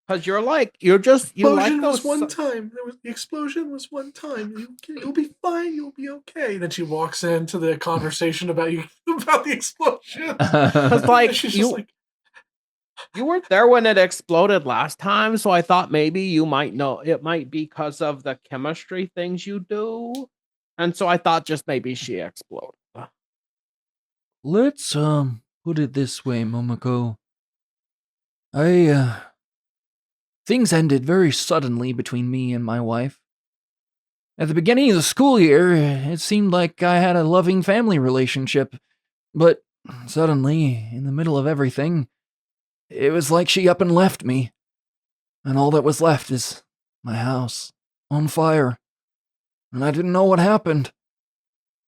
Because you're just Explosion was one time. The explosion was one time. You'll be fine. You'll be okay. Then she walks into the conversation about the explosion. Because She's just you weren't there when it exploded last time, so I thought maybe you might know. It might be because of the chemistry things you do. And so I thought just maybe she exploded. Let's put it this way, Momoko. Things ended very suddenly between me and my wife. At the beginning of the school year, it seemed like I had a loving family relationship, but suddenly, in the middle of everything, it was like she up and left me, and all that was left is my house, on fire, and I didn't know what happened.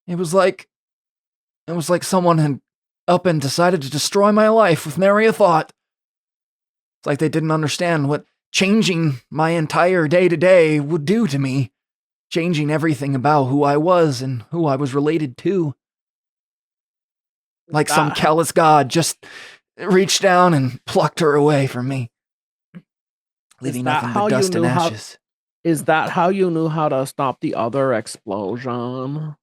It was like someone had up and decided to destroy my life with nary a thought. It's like they didn't understand what changing my entire day-to-day would do to me, changing everything about who I was and who I was related to. Like some callous god just reached down and plucked her away from me, leaving nothing but dust and ashes. Is that how you knew how to stop the other explosion?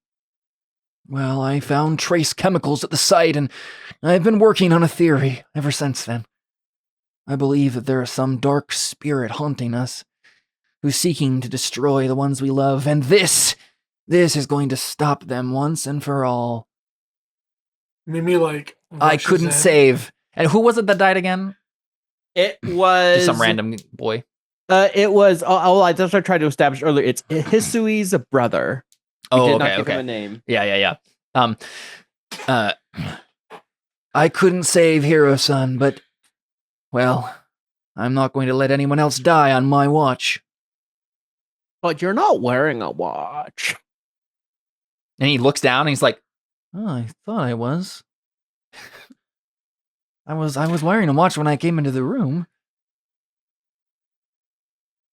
Well, I found trace chemicals at the site, and I've been working on a theory ever since then. I believe that there is some dark spirit haunting us, who's seeking to destroy the ones we love, and this is going to stop them once and for all. Mimi, like, I couldn't save. And who was it that died again? It was Just some random boy. It was. That's what I tried to establish earlier. It's Hisui's brother. We did not give him a name. Yeah. I couldn't save Hiro-san, but, well, I'm not going to let anyone else die on my watch. But you're not wearing a watch. And he looks down and he's like, Oh, I thought I was. I was wearing a watch when I came into the room.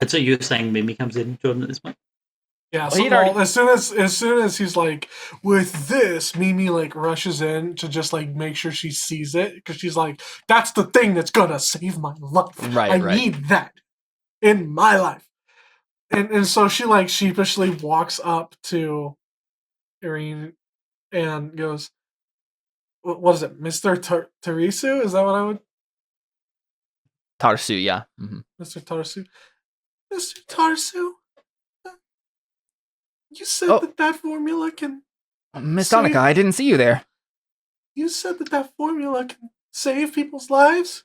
And so you're saying Mimi comes in, Jordan, at this point? Yeah, Well, so as soon as he's like, with this, Mimi like rushes in to just like make sure she sees it, because she's like, that's the thing that's gonna save my life. I need that in my life. And so she like sheepishly walks up to Irene and goes, what is it, Mr. Tarisu? Is that what I would? Tarsu, yeah. Mm-hmm. Mr. Tarsu? Mr. Tarsu? You said that formula can... Miss Donica, I didn't see you there. You said that formula can save people's lives?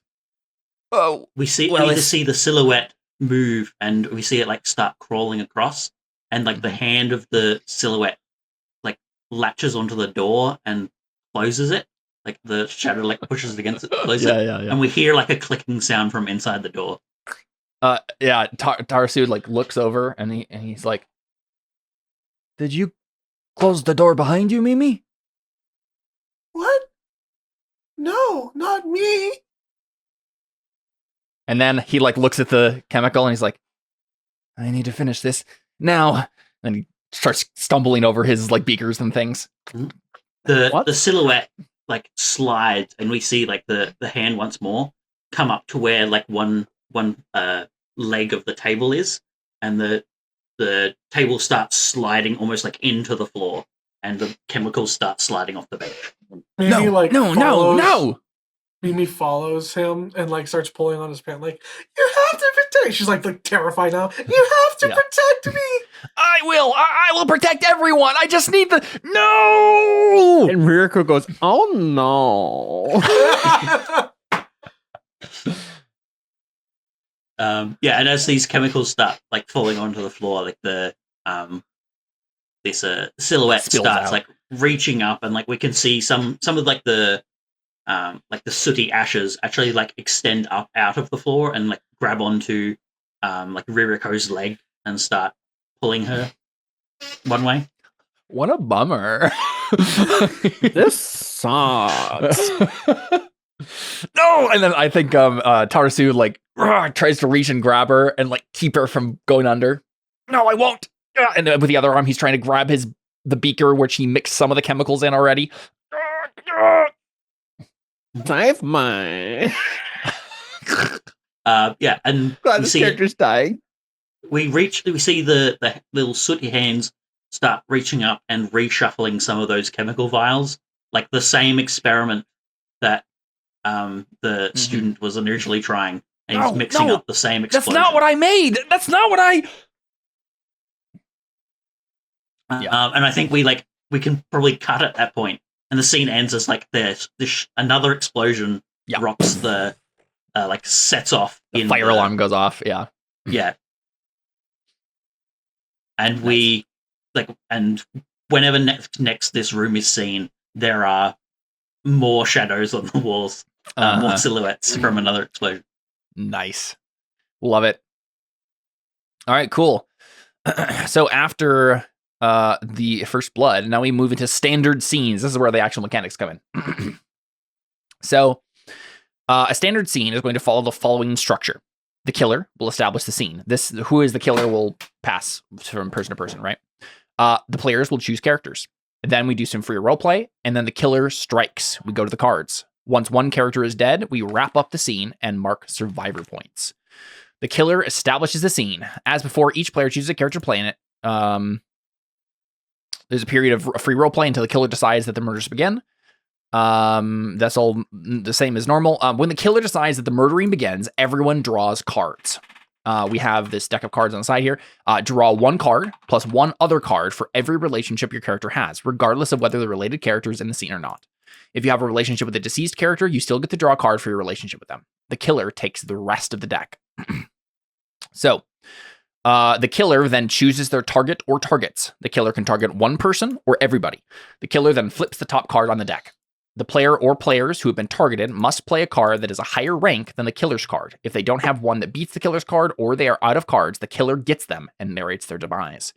Oh, we see the silhouette move, and we see it like start crawling across, and like the hand of the silhouette like latches onto the door and closes it. Like the shadow like pushes it against it, closes it. Yeah. And we hear like a clicking sound from inside the door. Tarsu like looks over and he's like, Did you close the door behind you, Mimi? What? No, not me. and then he like looks at the chemical and he's like, I need to finish this now. And he starts stumbling over his like beakers and things. The silhouette like slides, and we see like the hand once more come up to where like one leg of the table is, and the table starts sliding almost like into the floor, and the chemicals start sliding off the bench. No. Mimi follows him and like starts pulling on his pants, like, you have to protect. She's like terrified now. You have to protect me. I will protect everyone. I just need the no. And Ririko goes, oh no. And as these chemicals start like falling onto the floor, like the this silhouette starts like reaching up, and like we can see some of like the sooty ashes actually like extend up out of the floor and like grab onto like Ririko's leg and start pulling her one way. What a bummer. This sucks. No, and then I think Tarasu like tries to reach and grab her and like keep her from going under. No, I won't. And then with the other arm, he's trying to grab the beaker which he mixed some of the chemicals in already. Save mine. And God, this character's dying. We see the little sooty hands start reaching up and reshuffling some of those chemical vials, like the same experiment that the student was initially trying, and he's mixing up the same explosion. That's not what I made. That's not what I... And I think we can probably cut at that point, and the scene ends as like another explosion rocks the sets off. The fire alarm goes off. Yeah. Yeah. And we and whenever next this room is seen, there are more shadows on the walls, more silhouettes from another explosion. Nice. Love it. All right, cool. So after the first blood, now we move into standard scenes. This is where the actual mechanics come in. So a standard scene is going to follow the following structure. The killer will establish the scene. Who is the killer will pass from person to person, right? The players will choose characters. Then we do some free roleplay, and then the killer strikes. We go to the cards. Once one character is dead, we wrap up the scene and mark survivor points. The killer establishes the scene. As before, each player chooses a character to play in it. There's a period of free roleplay until the killer decides that the murders begin. That's all the same as normal. When the killer decides that the murdering begins, everyone draws cards. We have this deck of cards on the side here. Draw one card plus one other card for every relationship your character has, regardless of whether the related character is in the scene or not. If you have a relationship with a deceased character, you still get to draw a card for your relationship with them. The killer takes the rest of the deck. So, the killer then chooses their target or targets. The killer can target one person or everybody. The killer then flips the top card on the deck. The player or players who have been targeted must play a card that is a higher rank than the killer's card. If they don't have one that beats the killer's card or they are out of cards, the killer gets them and narrates their demise.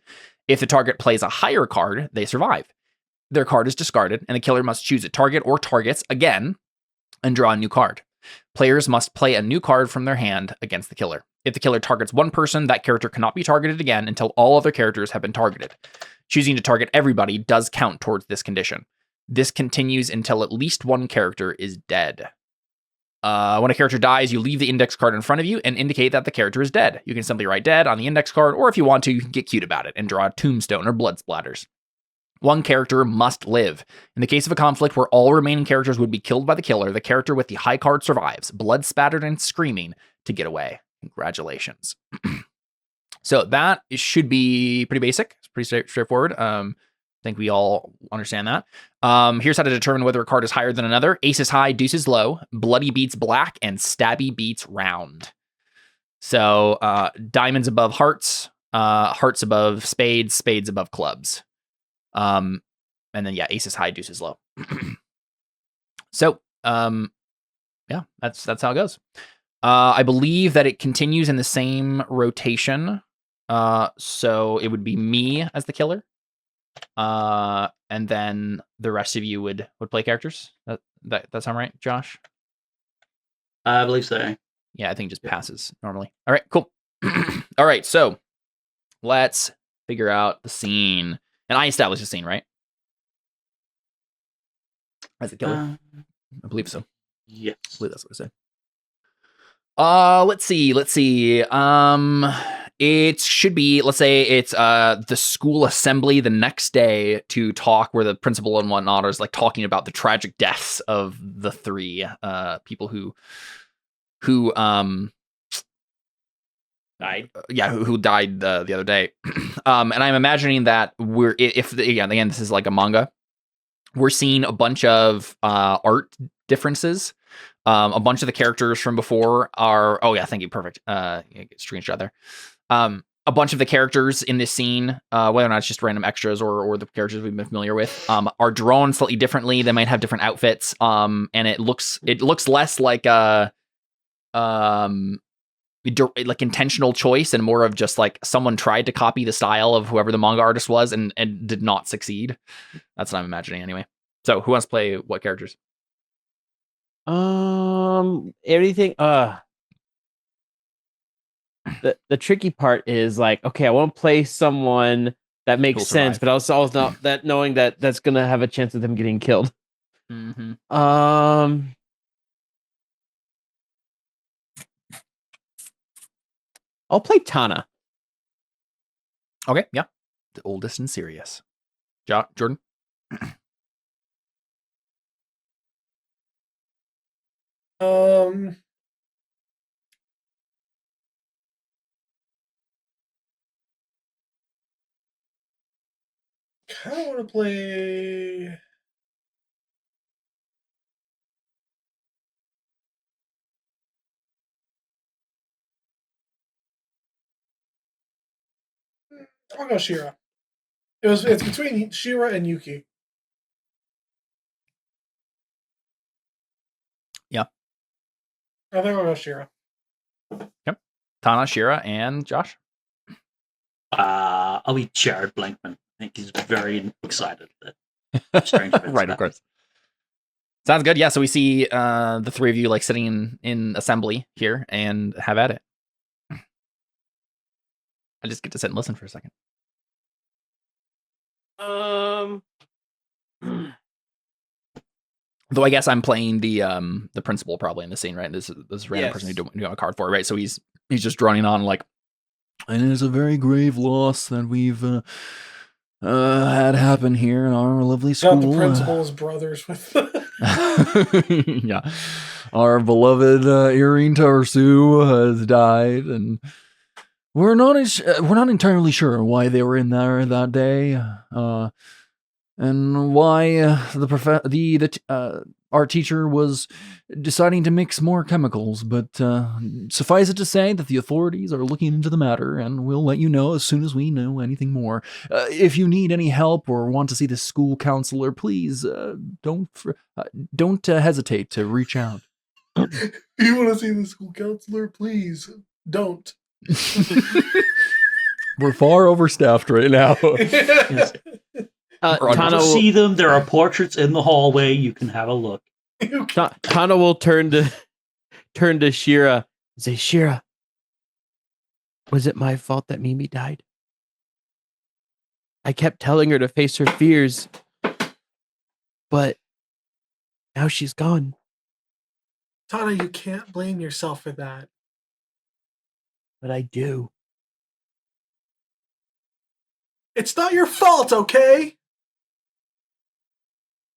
If the target plays a higher card, they survive. Their card is discarded, and the killer must choose a target or targets again and draw a new card. Players must play a new card from their hand against the killer. If the killer targets one person, that character cannot be targeted again until all other characters have been targeted. Choosing to target everybody does count towards this condition. This continues until at least one character is dead. When a character dies, you leave the index card in front of you and indicate that the character is dead. You can simply write dead on the index card, or if you want to, you can get cute about it and draw a tombstone or blood splatters. One character must live. In the case of a conflict where all remaining characters would be killed by the killer, the character with the high card survives, blood spattered and screaming, to get away. Congratulations. So that should be pretty basic. It's pretty straightforward. I think we all understand that. Here's how to determine whether a card is higher than another. Ace is high, deuce is low, bloody beats black, and stabby beats round. So diamonds above hearts, hearts above spades, spades above clubs. And then ace is high, deuce is low. So that's how it goes. I believe that it continues in the same rotation. So it would be me as the killer. And then the rest of you would play characters. That sound right, Josh? I believe so. Yeah, I think it just passes normally. All right, cool. All right, so let's figure out the scene. And I established the scene, right? As the killer? I believe so. Yes. I believe that's what I said. Let's see. It should be, let's say it's the school assembly the next day to talk, where the principal and whatnot is like talking about the tragic deaths of the three people who died. Who died the other day. And I'm imagining that again, this is like a manga. We're seeing a bunch of art differences. A bunch of the characters from before are thank you, perfect. Screenshot there. A bunch of the characters in this scene, whether or not it's just random extras or the characters we've been familiar with, are drawn slightly differently. They might have different outfits. And it looks less like like intentional choice and more of just like someone tried to copy the style of whoever the manga artist was and did not succeed. That's what I'm imagining anyway. So who wants to play what characters? Everything. The tricky part is like, okay, I want to play someone that makes sense, but also not that knowing that that's gonna have a chance of them getting killed. Mm-hmm. I'll play Tana. Okay, yeah, the oldest and serious. Jordan. kind of want to play. I'll go Shira. It's between Shira and Yuki. Yeah. I think I'll go Shira. Yep. Tana, Shira, and Josh. I'll be Jared Blankman. I think he's very excited that Strange Bits Right, of course. Sounds good. Yeah, so we see the three of you like sitting in assembly here and have at it. I just get to sit and listen for a second. Though I guess I'm playing the principal probably in the scene, right? This random person who you have a card for, right? So he's just droning on like, and it is a very grave loss that we've had happen here in our lovely school. Not the principal's brothers with. Yeah, our beloved Irene Tarsu has died, and we're not entirely sure why they were in there that day, and why our teacher was deciding to mix more chemicals. But suffice it to say that the authorities are looking into the matter, and we'll let you know as soon as we know anything more. If you need any help or want to see the school counselor, please don't hesitate to reach out. You want to see the school counselor? Please don't. We're far overstaffed right now. Yes. Tana will see them. There are portraits in the hallway. You can have a look. Tana will turn to Shira and say, "Shira, was it my fault that Mimi died? I kept telling her to face her fears, but now she's gone." Tana, you can't blame yourself for that. But I do. It's not your fault, okay?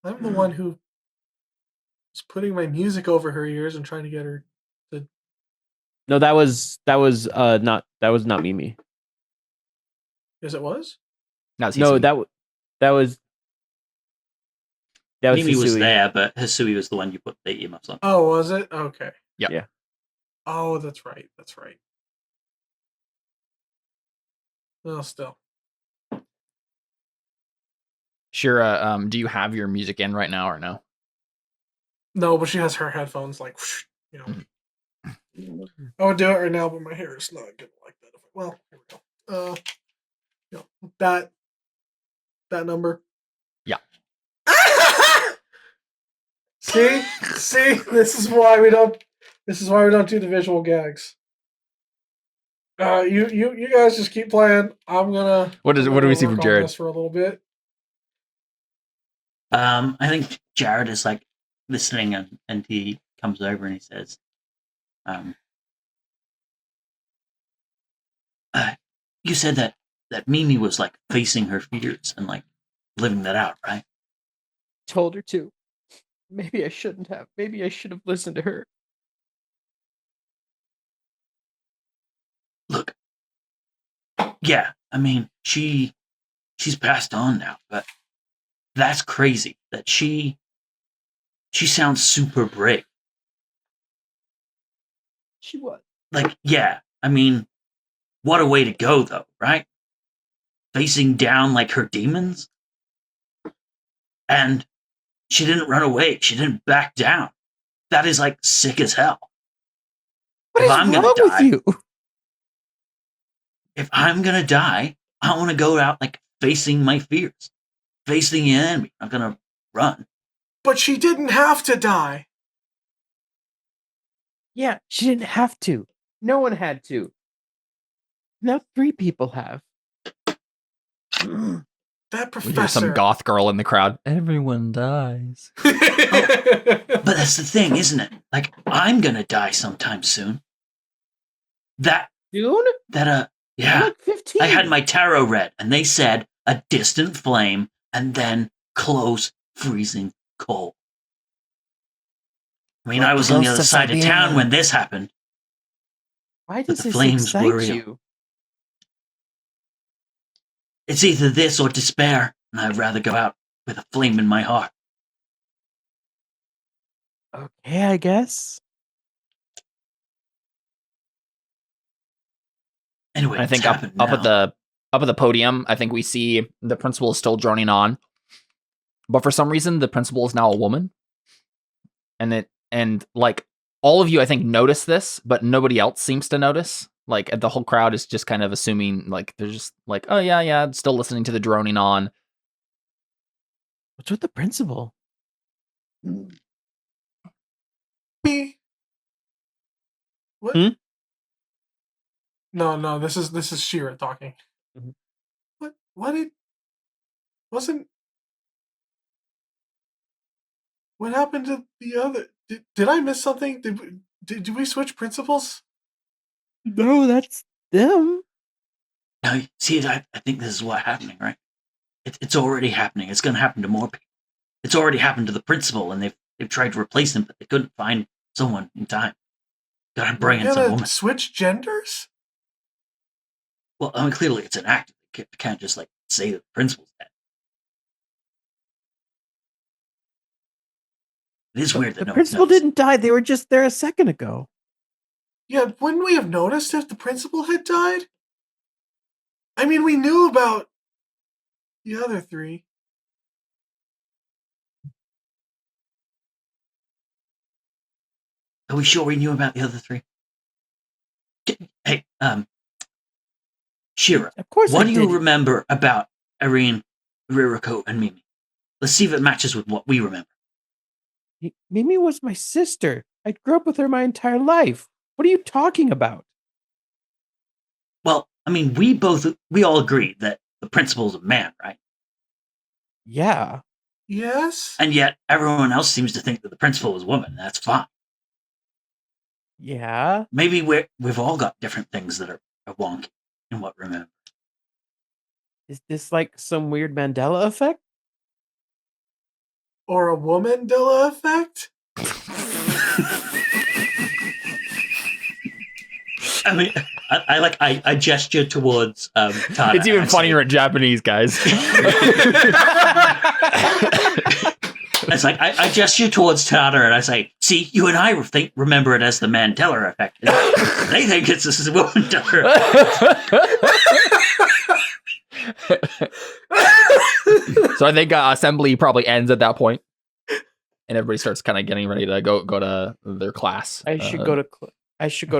I'm the one who was putting my music over her ears and trying to get her to. No, that was not Mimi. Yes, it was. No, that was Mimi was Hisui. there, but Hisui was the one you put the earmuffs on. Oh, was it? Okay. Yeah. Oh, that's right. That's right. Well, still. Shira, do you have your music in right now or no? No, but she has her headphones like, whoosh, you know. I would do it right now, but my hair is not good like that. Well, here we go. You know, that number. Yeah. See, this is why we don't do the visual gags. You guys just keep playing. I'm gonna. What do we see from Jared? For a little bit. I think Jared is like listening, and he comes over and he says, "You said that Mimi was like facing her fears and like living that out, right?" Told her to. Maybe I shouldn't have. Maybe I should have listened to her. Look, yeah, I mean, she's passed on now, but that's crazy that she sounds super brave. She was. Like, yeah, I mean, what a way to go, though, right? Facing down like her demons, and she didn't run away. She didn't back down. That is like sick as hell. What is wrong with you? If I'm gonna die, I want to go out like facing my fears, facing the enemy. I'm gonna run. But she didn't have to die. Yeah, she didn't have to. No one had to. Now 3 people have. That We hear professor. some goth girl in the crowd. Everyone dies. But that's the thing, isn't it? Like, I'm gonna die sometime soon. June? Yeah. You're like 15. I had my tarot read, and they said a distant flame, and then close, freezing cold. I mean, I was on the other side of town when this happened. Why does the this flames excite were real. you? It's either this or despair. and I'd rather go out with a flame in my heart. Okay, I guess. Anyway, I think it's up happened at now. the podium, I think we see the principal is still droning on, but for some reason the principal is now a woman, and like all of you, I think, notice this, but nobody else seems to notice. Like the whole crowd is just kind of assuming, like they're just like, oh yeah, still listening to the droning on. What's with the principal? Me. What? Hmm? No, this is Shira talking. Mhm. What happened to the other? Did I miss something? Did we switch principals? No, that's them. Now, see, I think this is what's happening, right? It's already happening. It's going to happen to more people. It's already happened to the principal, and they've tried to replace him, but they couldn't find someone in time. Gotta bring in some woman. Switch genders? Well, I mean, clearly it's an act. You can't just like say that the principal's dead. It is weird that The no one's principal noticed. didn't die. They were just there a second ago. Yeah, wouldn't we have noticed if the principal had died? I mean, we knew about the other three. Are we sure we knew about the other three? Hey, Shira, Of course, what I do you did. remember about Irene, Ririko, and Mimi? Let's see if it matches with what we remember. Mimi was my sister. I grew up with her my entire life. What are you talking about? Well, I mean, we all agreed that the principal's a man, right? Yeah. Yes? And yet everyone else seems to think that the principal was a woman. That's fine. Yeah. Maybe we've all got different things that are wonky in what we remember. Is this like some weird Mandela effect? Or a woman-dilla effect? I mean, I gesture towards Tada. It's even funnier in Japanese, guys. It's like I gesture towards Tada and I say, "See, you and I remember it as the Mandela effect. They think it's this Mandela effect." So I think assembly probably ends at that point, and everybody starts kind of getting ready to go to their class. I should go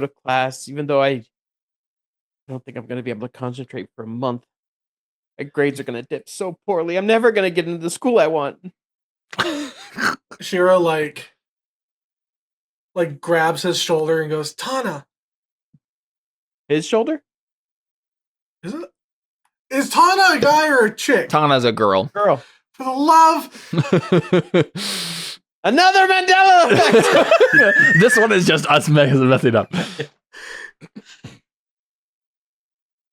to class, even though I don't think I'm going to be able to concentrate for a month. My grades are going to dip so poorly. I'm never going to get into the school I want. Shira like grabs his shoulder and goes, Tana. His shoulder? Is it? Is Tana a guy or a chick? Tana's a girl. Girl. For the love. Another Mandela effect. This one is just us messing up.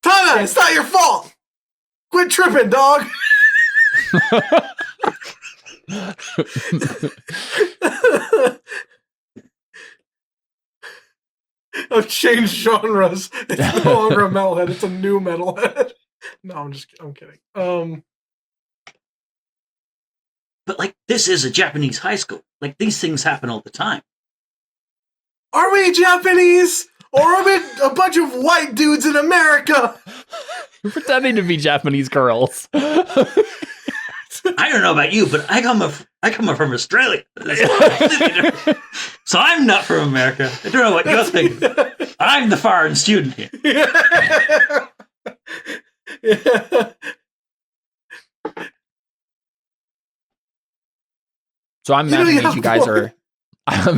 Tana, it's not your fault. Quit tripping, dog. I've changed genres. It's no longer a metalhead. It's a new metalhead. No, I'm kidding. But like, this is a Japanese high school. Like, these things happen all the time. Are we Japanese? Or are we a bunch of white dudes in America? You're pretending to be Japanese girls. I don't know about you, but I come from Australia. So I'm not from America. I don't know what you're thinking. I'm the foreign student here. Yeah. So I'm imagining have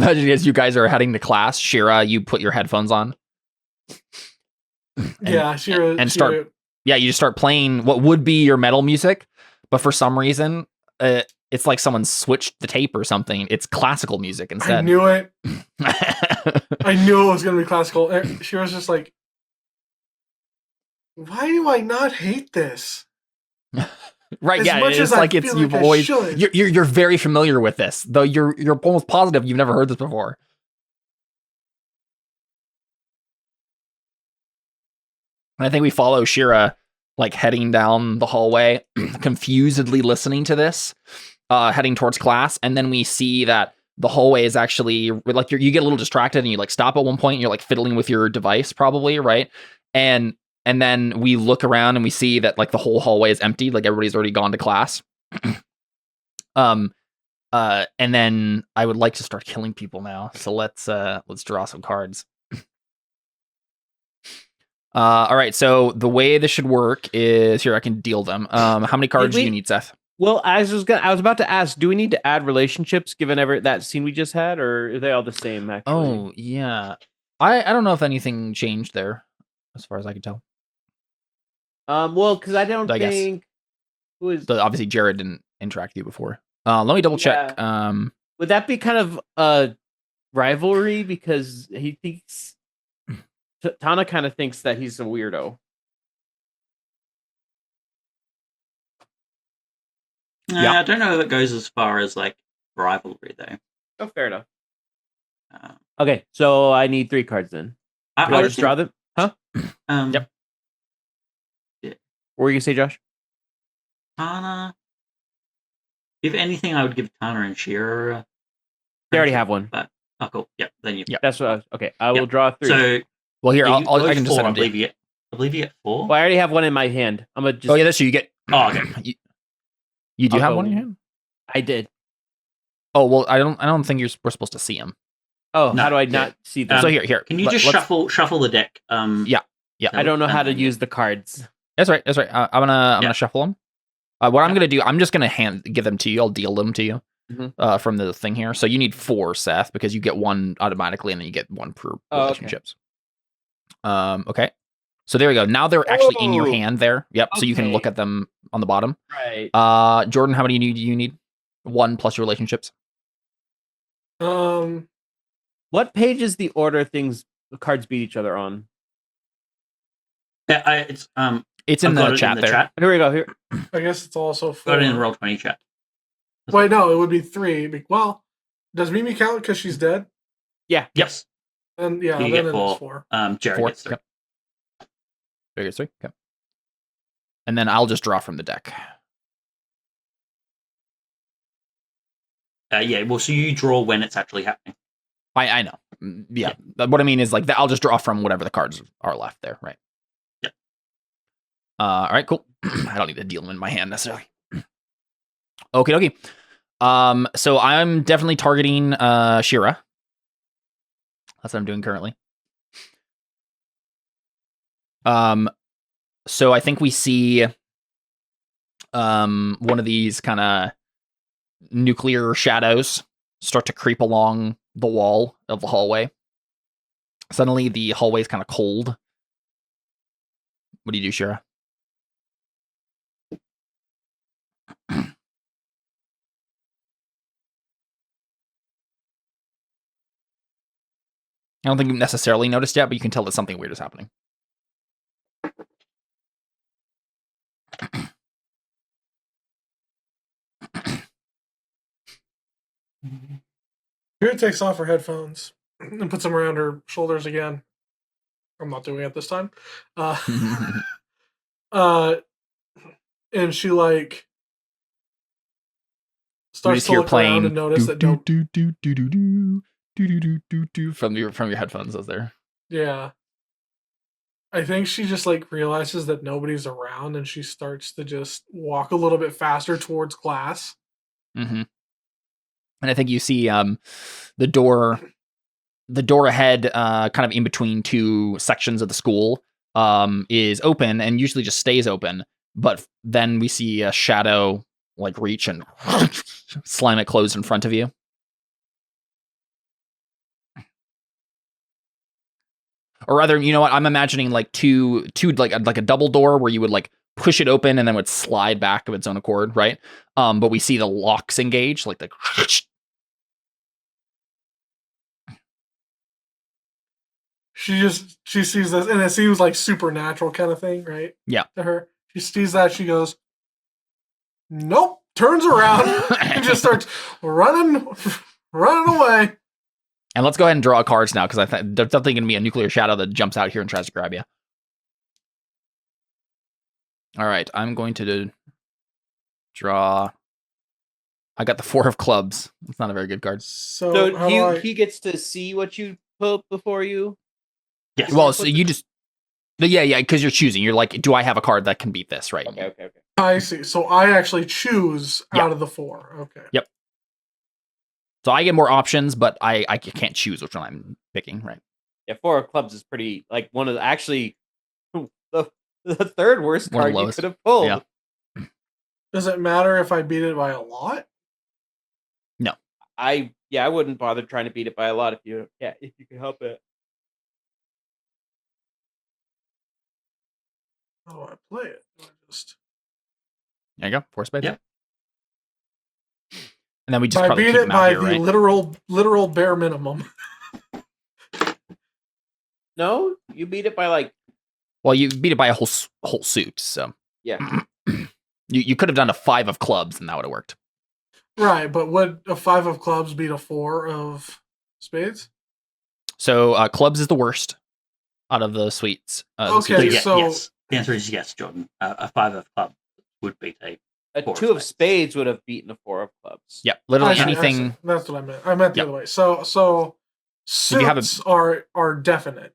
as you guys are heading to class. Shira, you put your headphones on. Yeah, Shira. And start. Yeah, you just start playing what would be your metal music, but for some reason, it's like someone switched the tape or something. It's classical music instead. I knew it. I knew it was going to be classical. Shira's just like, why do I not hate this? Right? As Yeah, much it's as I like it's feel you've like I always should. you're very familiar with this, though you're almost positive you've never heard this before. And I think we follow Shira like heading down the hallway, confusedly listening to this, heading towards class, and then we see that the hallway is actually like you get a little distracted and you like stop at one point and you're like fiddling with your device probably, right? And then we look around and we see that like the whole hallway is empty, like everybody's already gone to class. And then I would like to start killing people now. So let's draw some cards. All right, so the way this should work is here. I can deal them. How many cards do you need, Seth? Well, I was about to ask, do we need to add relationships given that scene we just had, or are they all the same? Actually, Oh yeah, I don't know if anything changed there, as far as I can tell. Well, because I don't I guess. think who is Obviously Jared didn't interact with you before. Let me double check. Would that be kind of a rivalry because he thinks Tana kind of thinks that he's a weirdo? Yeah. I don't know if it goes as far as like rivalry though. Oh, fair enough. Okay, so I need 3 cards then. I Do I would just draw them? Huh? Yep. What were you gonna say, Josh? Tana. If anything, I would give Tana and Shira. They already have one. But cool. Yep. Then you. Yep. That's what I was. Okay, I will draw 3. So well, here yeah, I can just send I them to believe you. you get. I believe you get 4. Well, I already have one in my hand. I'm gonna just. Oh yeah, that's you. You get. Oh, okay. You do I'll have go- one in your hand? I did. Oh well, I don't think we're supposed to see him. Oh, No, how do I yeah. not see them? So here. Can you just shuffle the deck? Yeah. I don't know how to and- use the cards. That's right. I'm gonna shuffle them. What I'm gonna do, I'm just gonna give them to you. I'll deal them to you Mhm. from the thing here. So you need 4, Seth, because you get 1 automatically, and then you get 1 per Oh, okay. relationships. Okay. So there we go. Now they're actually in your Oh. hand there. Yep. So you can look Okay. at them on the bottom. Right. Jordan, how many do you need? 1 plus your relationships. What page is the order the cards beat each other on? Yeah, It's I've in got the it chat in the there. chat. Here we go. Here. I guess it's also 4. Got it in Roll20 chat. Wait, no, it would be 3. Well, does Mimi count because she's dead? Yeah. Yes. And yeah, You then get it's 4. 4. Jared 4. gets 3. Yep. Jared gets 3. Okay. And then I'll just draw from the deck. Yeah. Well, so you draw when it's actually happening. I know. Yeah. What I mean is like I'll just draw from whatever the cards are left there, right? Yeah. All right, cool. I don't need to deal them in my hand necessarily. Okay. So I'm definitely targeting Shira. That's what I'm doing currently. So I think we see one of these kind of nuclear shadows start to creep along the wall of the hallway. Suddenly the hallway is kind of cold. What do you do, Shira? I don't think you've necessarily noticed yet, but you can tell that something weird is happening. Here takes off her headphones and puts them around her shoulders again. I'm not doing it this time. And she like starts to look around and notice that from your headphones is there. Yeah. I think she just like realizes that nobody's around and she starts to just walk a little bit faster towards class. Mm-hmm. And I think you see the door ahead, kind of in between 2 sections of the school, is open and usually just stays open. But then we see a shadow like reach and slam it closed in front of you. Or rather, you know what? I'm imagining like two like a double door where you would like push it open and then would slide back of its own accord, right? But we see the locks engage, like the. She sees this and it seems like supernatural kind of thing, right? Yeah. To her, she sees that, she goes, "Nope." Turns around and just starts running away. And let's go ahead and draw cards now, because I think there's definitely going to be a nuclear shadow that jumps out here and tries to grab you. All right, I'm going to draw. I got the 4 of clubs. It's not a very good card. So how do I? he gets to see what you put before you. Yes. Well, so you just yeah, because you're choosing. You're like, do I have a card that can beat this? Right. Okay. I see. So I actually choose Yeah. out of the 4. Okay. Yep. So I get more options, but I can't choose which one I'm picking. Right. Yeah, 4 of clubs is pretty like one of the actually the third worst One of the card you lowest. could have pulled. Yeah. Does it matter if I beat it by a lot? I wouldn't bother trying to beat it by a lot if you can help it. How do I play it? Do I just There you go. 4 spades. Yep. And then we just I probably beat keep it them out by here, the right? literal bare minimum. No, you beat it by like Well, you beat it by a whole suit. So yeah. you could have done a 5 of clubs, and that would have worked. Right, but would a 5 of clubs beat a 4 of spades? So clubs is the worst out of the suites. Okay, Yeah, so- yes. The answer is yes, Jordan. A 5 of club would beat a A 4 2 of spades would have beaten a 4 of clubs. Yeah, literally I see, I anything. see. That's what I meant. I meant the Yep. other way. So If you have a- suits are definite.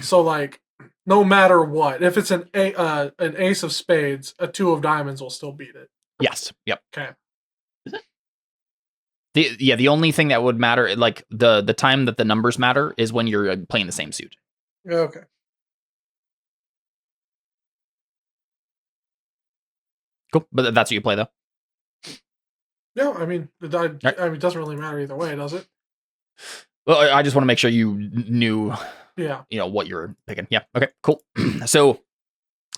So like, no matter what, if it's an ace of spades, a 2 of diamonds will still beat it. Yes. Yep. Okay. The only thing that would matter, like the time that the numbers matter, is when you're playing the same suit. Okay. Cool, but that's what you play though. No, I mean, it doesn't really matter either way, does it? Well, I just want to make sure you knew, Yeah. what you're picking. Yeah. Okay. Cool. So,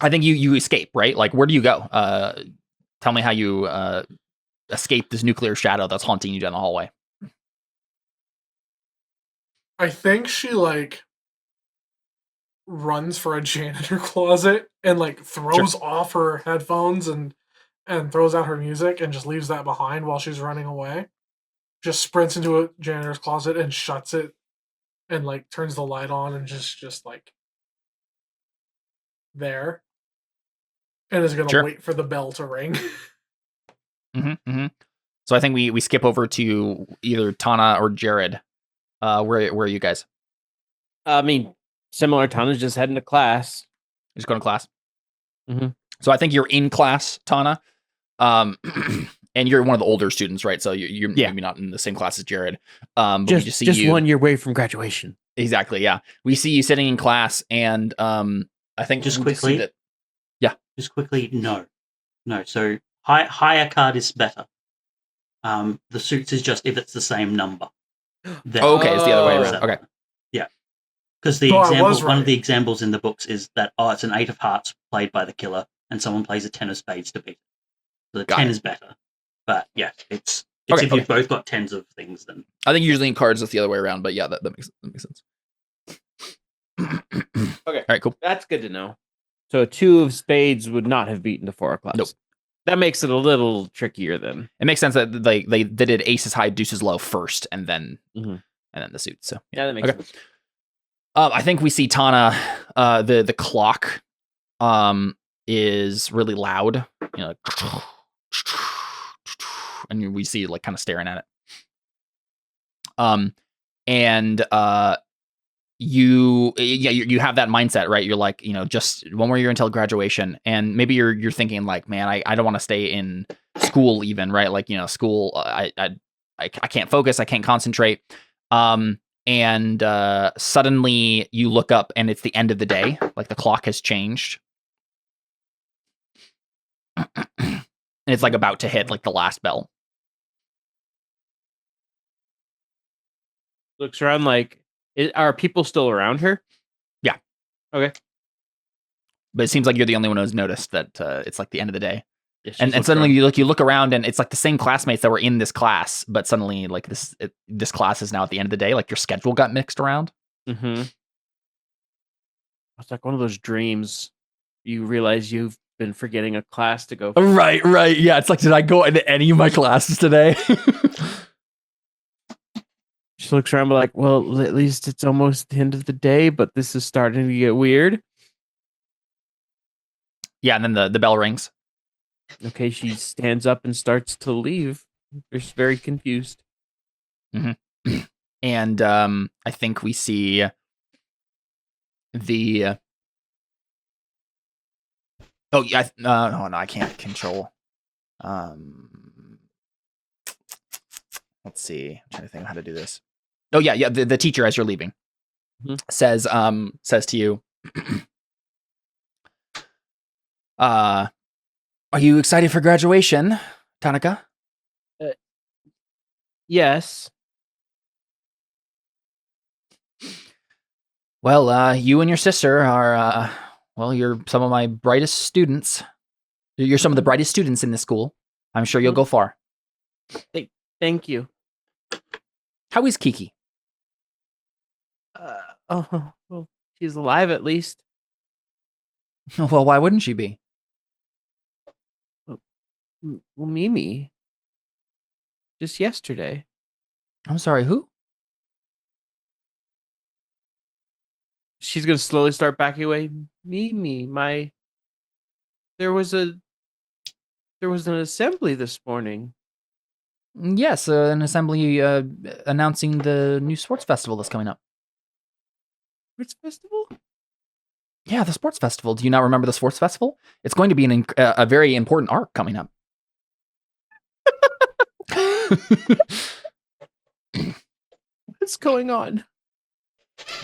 I think you escape, right? Like, where do you go? Tell me how you escape this nuclear shadow that's haunting you down the hallway. I think she like runs for a janitor closet and like throws off her headphones and throws out her music and just leaves that behind while she's running away. Just sprints into a janitor's closet and shuts it and like turns the light on and just like there. And is gonna wait for the bell to ring. So I think we skip over to either Tana or Jared. Where are you guys? I mean, similar. Tana's just heading to class. Just going to class. Mhm. So I think you're in class, Tana. And you're one of the older students, right? So you're maybe not in the same class as Jared. But we just see you 1 year away from graduation. Exactly. Yeah, we see you sitting in class, and I think Just we see quickly. that. Just quickly, no. So higher card is better. The suits is just if it's the same number. Then Okay, it's the other way Oh. around. Okay. Yeah. Because the So I example, was one right. of the examples in the books is that it's an 8 of hearts played by the killer, and someone plays a 10 of spades to beat it. So the Got 10 it. is better. But yeah, it's Okay, if you've both got 10s of things, then I think usually in cards it's the other way around, but yeah, that makes sense. Okay. All right. Cool. That's good to know. So a 2 of spades would not have beaten the 4 of clubs. Nope. That makes it a little trickier then. It makes sense that they did aces high, deuces low first, and then Mhm. the suit. So Yeah, that makes Okay. sense. I think we see Tana. The clock is really loud. And we see like kind of staring at it. And you have that mindset, right? You're like, just one more year until graduation, and maybe you're thinking like, man, I don't want to stay in school even, right? Like, school, I can't focus, I can't concentrate. And suddenly you look up and it's the end of the day, like the clock has changed. And it's like about to hit like the last bell. Looks around like, are people still around her? Yeah. Okay. But it seems like you're the only one who's noticed that it's like the end of the day. Yeah, she's And looking suddenly around. you look around and it's like the same classmates that were in this class, but suddenly like this class is now at the end of the day. Like your schedule got mixed around. Mhm. It's like one of those dreams. You realize you've been forgetting a class to go. Right. Yeah. It's like, did I go into any of my classes today? She looks around like, well, at least it's almost the end of the day, but this is starting to get weird. Yeah, and then the bell rings. Okay, she stands up and starts to leave. She's very confused. And I think we see the. Oh yeah, no, I can't control. Let's see. I'm trying to think of how to do this. Oh yeah. The teacher, as you're leaving, says to you, "Are you excited for graduation, Tanaka?" Yes. Well, you and your sister are, you're some of my brightest students. You're some of the brightest students in this school. I'm sure you'll go far. Thank you. How is Kiki? Well, she's alive at least. Well, why wouldn't she be? Well, Mimi. Just yesterday. I'm sorry, who? She's gonna slowly start backing away. Mimi, there was an assembly this morning. Yes, an assembly announcing the new sports festival that's coming up. Which festival? Yeah, the sports festival. Do you not remember the sports festival? It's going to be a very important arc coming up. What's going on?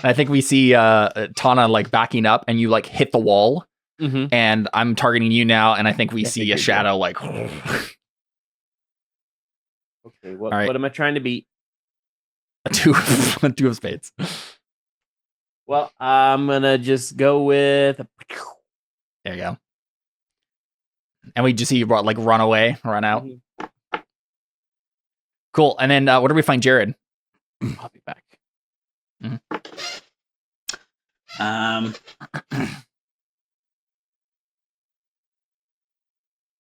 I think we see Tana like backing up, and you like hit the wall, and I'm targeting you now, and I think we see a shadow like. Okay, what am I trying to beat? A two of spades. Well, I'm gonna just go with. There you go. And we just see you like run away, run out. Cool. And then where do we find Jared? I'll be back.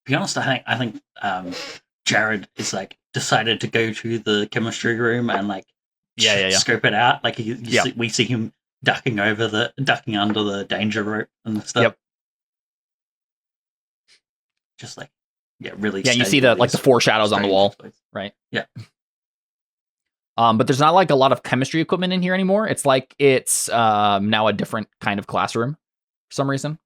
Be honest, I think Jared is like decided to go to the chemistry room and like scope it out. Like we see him ducking under the danger rope and stuff. Yep. Just like really. Yeah, you see the four shadows on the wall, right? Yeah. But there's not like a lot of chemistry equipment in here anymore. It's like it's now a different kind of classroom for some reason.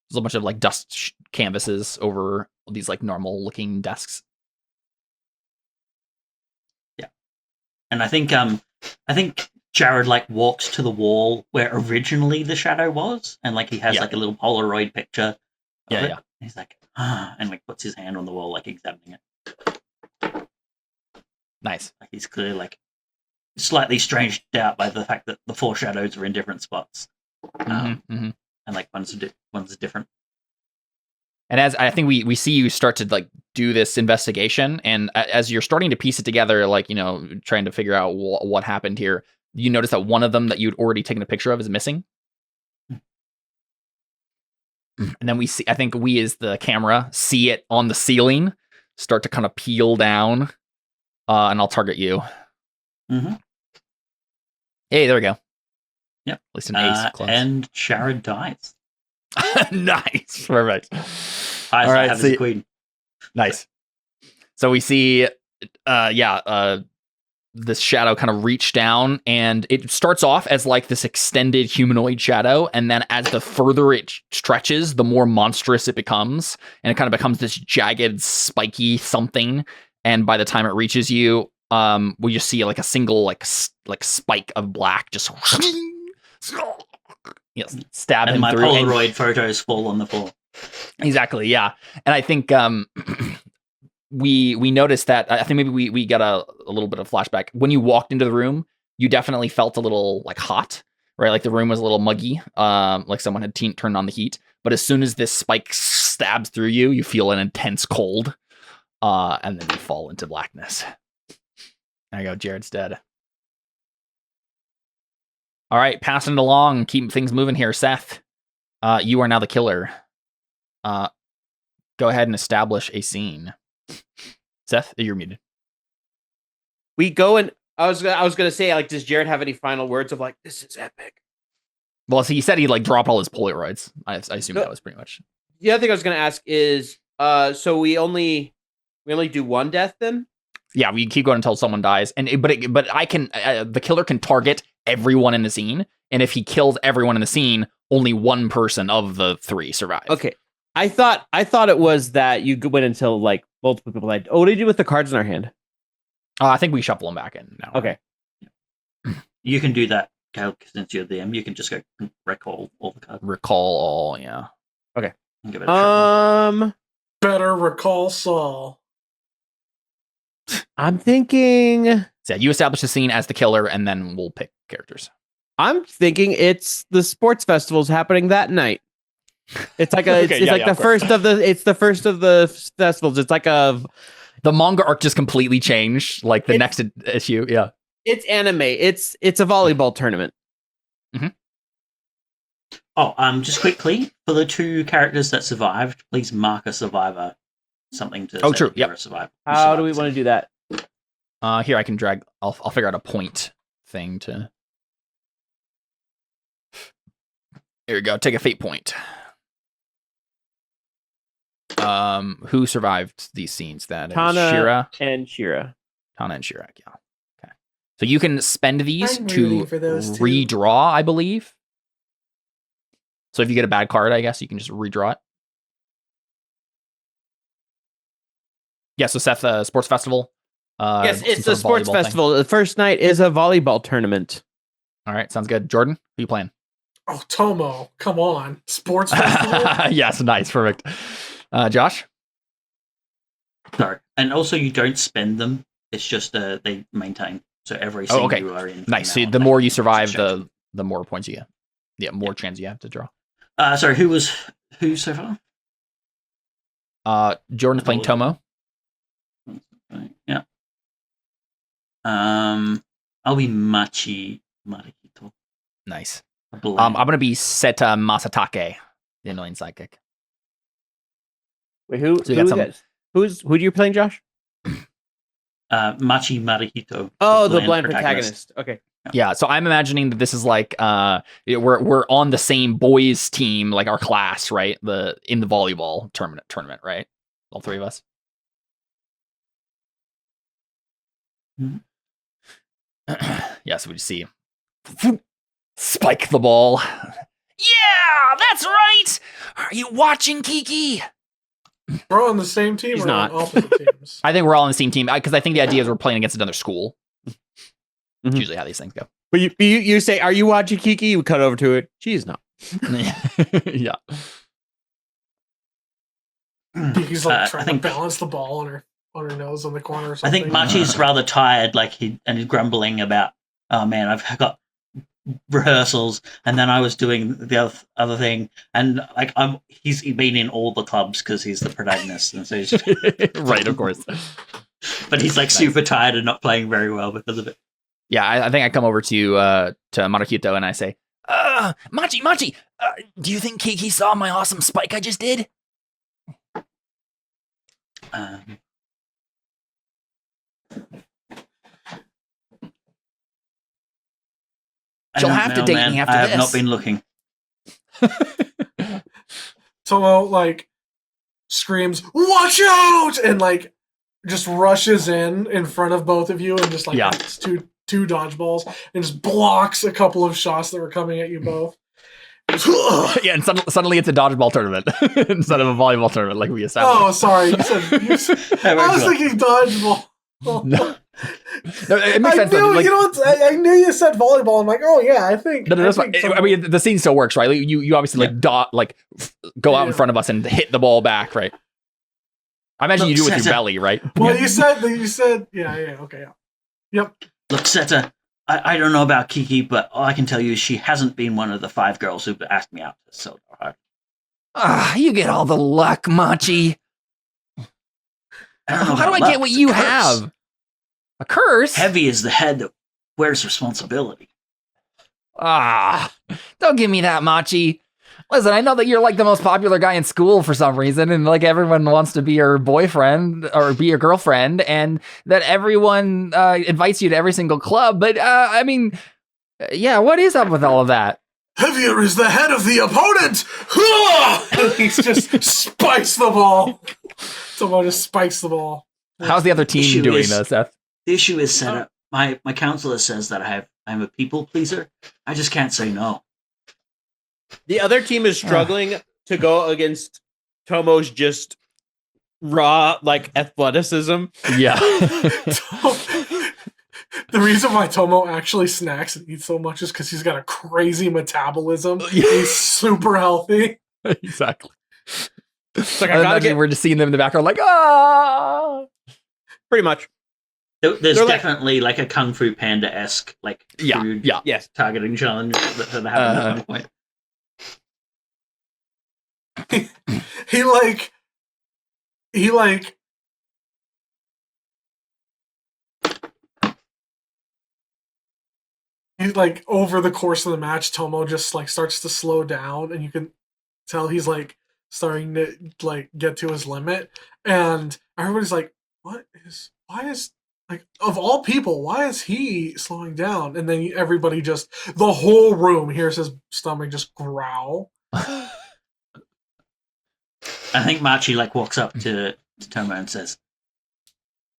There's a bunch of like dust canvases over these like normal looking desks. Yeah, and I think Jared like walks to the wall where originally the shadow was, and like he has like a little Polaroid picture. Of it. He's like, and like puts his hand on the wall, like examining it. Nice. Like he's clearly like slightly stranged out by the fact that the four shadows are in different spots, and like one's different. And as I think we see you start to like do this investigation, and as you're starting to piece it together, like trying to figure out what happened here, you notice that one of them that you'd already taken a picture of is missing. And then I think we as the camera see it on the ceiling start to kind of peel down. And I'll target you. Hey, there we go. Yep. At least an ace close. And Jared dies. Nice. Perfect. All right. Have his queen. Nice. So we see, this shadow kind of reach down, and it starts off as like this extended humanoid shadow, and then as the further it stretches, the more monstrous it becomes, and it kind of becomes this jagged, spiky something. And by the time it reaches you, we just see like a single like spike of black just stab him my through. Polaroid photos fall on the floor. Exactly, yeah. And I think we noticed that. I think maybe we got a little bit of flashback. When you walked into the room, you definitely felt a little like hot, right? Like the room was a little muggy, like someone had turned on the heat. But as soon as this spike stabs through you, you feel an intense cold. And then you fall into blackness. There you go. Jared's dead. All right, passing it along. Keep things moving here. Seth, you are now the killer. Go ahead and establish a scene. Seth, you're muted. We go and I was gonna say, like, does Jared have any final words of like, this is epic? Well, so he said he like dropped all his Polaroids. I assume that was pretty much. the other thing I was going to ask is, so we only do one death then? Yeah, we keep going until someone dies, but I can the killer can target everyone in the scene, and if he kills everyone in the scene, only one person of the 3 survive. Okay, I thought it was that you went until like multiple people died. Oh, what do you do with the cards in our hand? I think we shuffle them back in now. Okay, You can do that, Kyle, since you're the DM. You can just go recall all the cards. Recall all, yeah. Okay. And give it a shuffle. Better recall Saul. I'm thinking So yeah, you establish the scene as the killer, and then we'll pick characters. it's the sports festival's happening that night. It's like a Okay, it's yeah, like yeah, the first of the festivals. It's like The manga arc just completely changed, like the next issue. Yeah. it's anime. It's a volleyball tournament. Oh, just quickly, for the 2 characters that survived, please mark a survivor. Something to Oh, say true. that you're Yep. a survivor. How do we want to do that? Here I can drag. I'll figure out a point thing to. Here we go. Take a fate point. Who survived these scenes? That Tana Shira and Shira. Tana and Shira. Yeah. Okay. So you can spend these I'm to rooting for those 2. redraw, I believe. So if you get a bad card, I guess you can just redraw it. Yeah. So Seth, sports festival. Yes, some it's sort a of sports volleyball thing. festival. The first night is a volleyball tournament. All right, sounds good. Jordan, who you playing? Oh, Tomo, come on. Sports festival? Yes, nice, perfect. Josh? Sorry. And also, you don't spend them. It's just they maintain. So every scene okay. you are in. Nice. now, So the more you survive, change. the more points you get. Yeah, more chance you have to draw. Sorry, who so far? Jordan's playing Tomo. Yeah. I'll be Machi Marihito. Nice. I believe. I'm gonna be Seta Masatake, the annoying sidekick. Wait, who So you got some- who are you playing, Josh? Machi Marihito. Oh, the blind protagonist. Okay. Yeah, so I'm imagining that this is like we're on the same boys team, like our class, right? In the volleyball tournament, right? All 3 of us. Mhm. Yeah, so we just see spike the ball. Yeah, that's right. Are you watching, Kiki? We're on the same team He's or not. on opposite teams? I think we're all on the same team because I think the idea is we're playing against another school. That's Mhm. usually how these things go. But you say, "Are you watching Kiki?" You cut over to it. She's not. Yeah. He's like trying I think to balance the ball on her nose on the corner or I something. think Machi's rather tired, like he's grumbling about, oh man, I've got rehearsals, and then I was doing the other thing, and like he's been in all the clubs because he's the protagonist, and so he's Right, of course. but he's like super tired and not playing very well because of it. Yeah, I think I come over to Marihito and I say, Machi, do you think Kiki saw my awesome spike I just did? She'll have to date me after I this. have not been looking. Tomo like screams, "Watch out!" and like just rushes in front of both of you and just like Yeah. hits two dodgeballs and just blocks a couple of shots that were coming at you both. Yeah, and suddenly it's a dodgeball tournament instead of a volleyball tournament like we Oh, established. sorry. I was thinking dodgeball. No, it makes sense. I knew, Like, you know what? I knew you said volleyball. I'm like, oh yeah, I think. no, that's fine. think I mean, the scene still works, right? Like, you obviously go out in Yeah. front of us and hit the ball back, right? I imagine you do it with your belly, right? Well, you said, yeah, okay, yeah. Yep. Look, Seta, I don't know about Kiki, but all I can tell you is she hasn't been one of the 5 girls who've asked me out to so hard. You get all the luck, Machi. I don't know How do about I get luck, what it's a you curse. have? A curse? Heavy is the head that wears responsibility. Don't give me that, Machi. Listen, I know that you're like the most popular guy in school for some reason, and like everyone wants to be your boyfriend or be your girlfriend, and that everyone invites you to every single club. But I mean, yeah, what is up with all of that? Heavier is the head of the opponent. He's just spikes the ball. Tomo just spikes the ball. How's the other team Issue doing is- though, Seth? The issue is set up. My counselor says that I'm a people pleaser. I just can't say no. The other team is struggling to go against Tomo's just raw like athleticism. Yeah. The reason why Tomo actually snacks and eats so much is because he's got a crazy metabolism. He's super healthy. Exactly. It's like, I imagine we're just seeing them in the background like, pretty much. There's They're definitely like a Kung Fu Panda-esque like food Yes. targeting challenge that they're having at one point. He over the course of the match, Tomo just like starts to slow down, and you can tell he's like starting to like get to his limit, and everybody's like, why is like, of all people, why is he slowing down? And then everybody just, the whole room hears his stomach just growl. I think Machi like walks up to Tomo and says,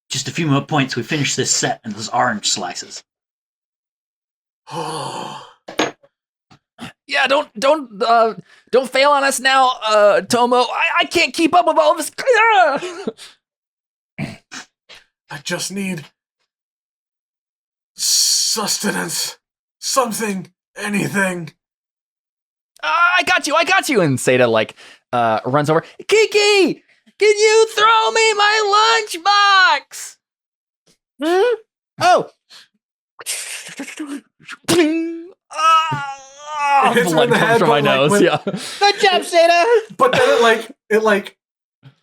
"Just a few more points, we finish this set and those orange slices." yeah, don't fail on us now, Tomo. I can't keep up with all this. I just need sustenance. Something. Anything. I got you. And Seda like runs over. Kiki, can you throw me my lunchbox? Oh, It hits him blood in the comes head, from my but, like, nose. when- Yeah, good job, Seda. But then it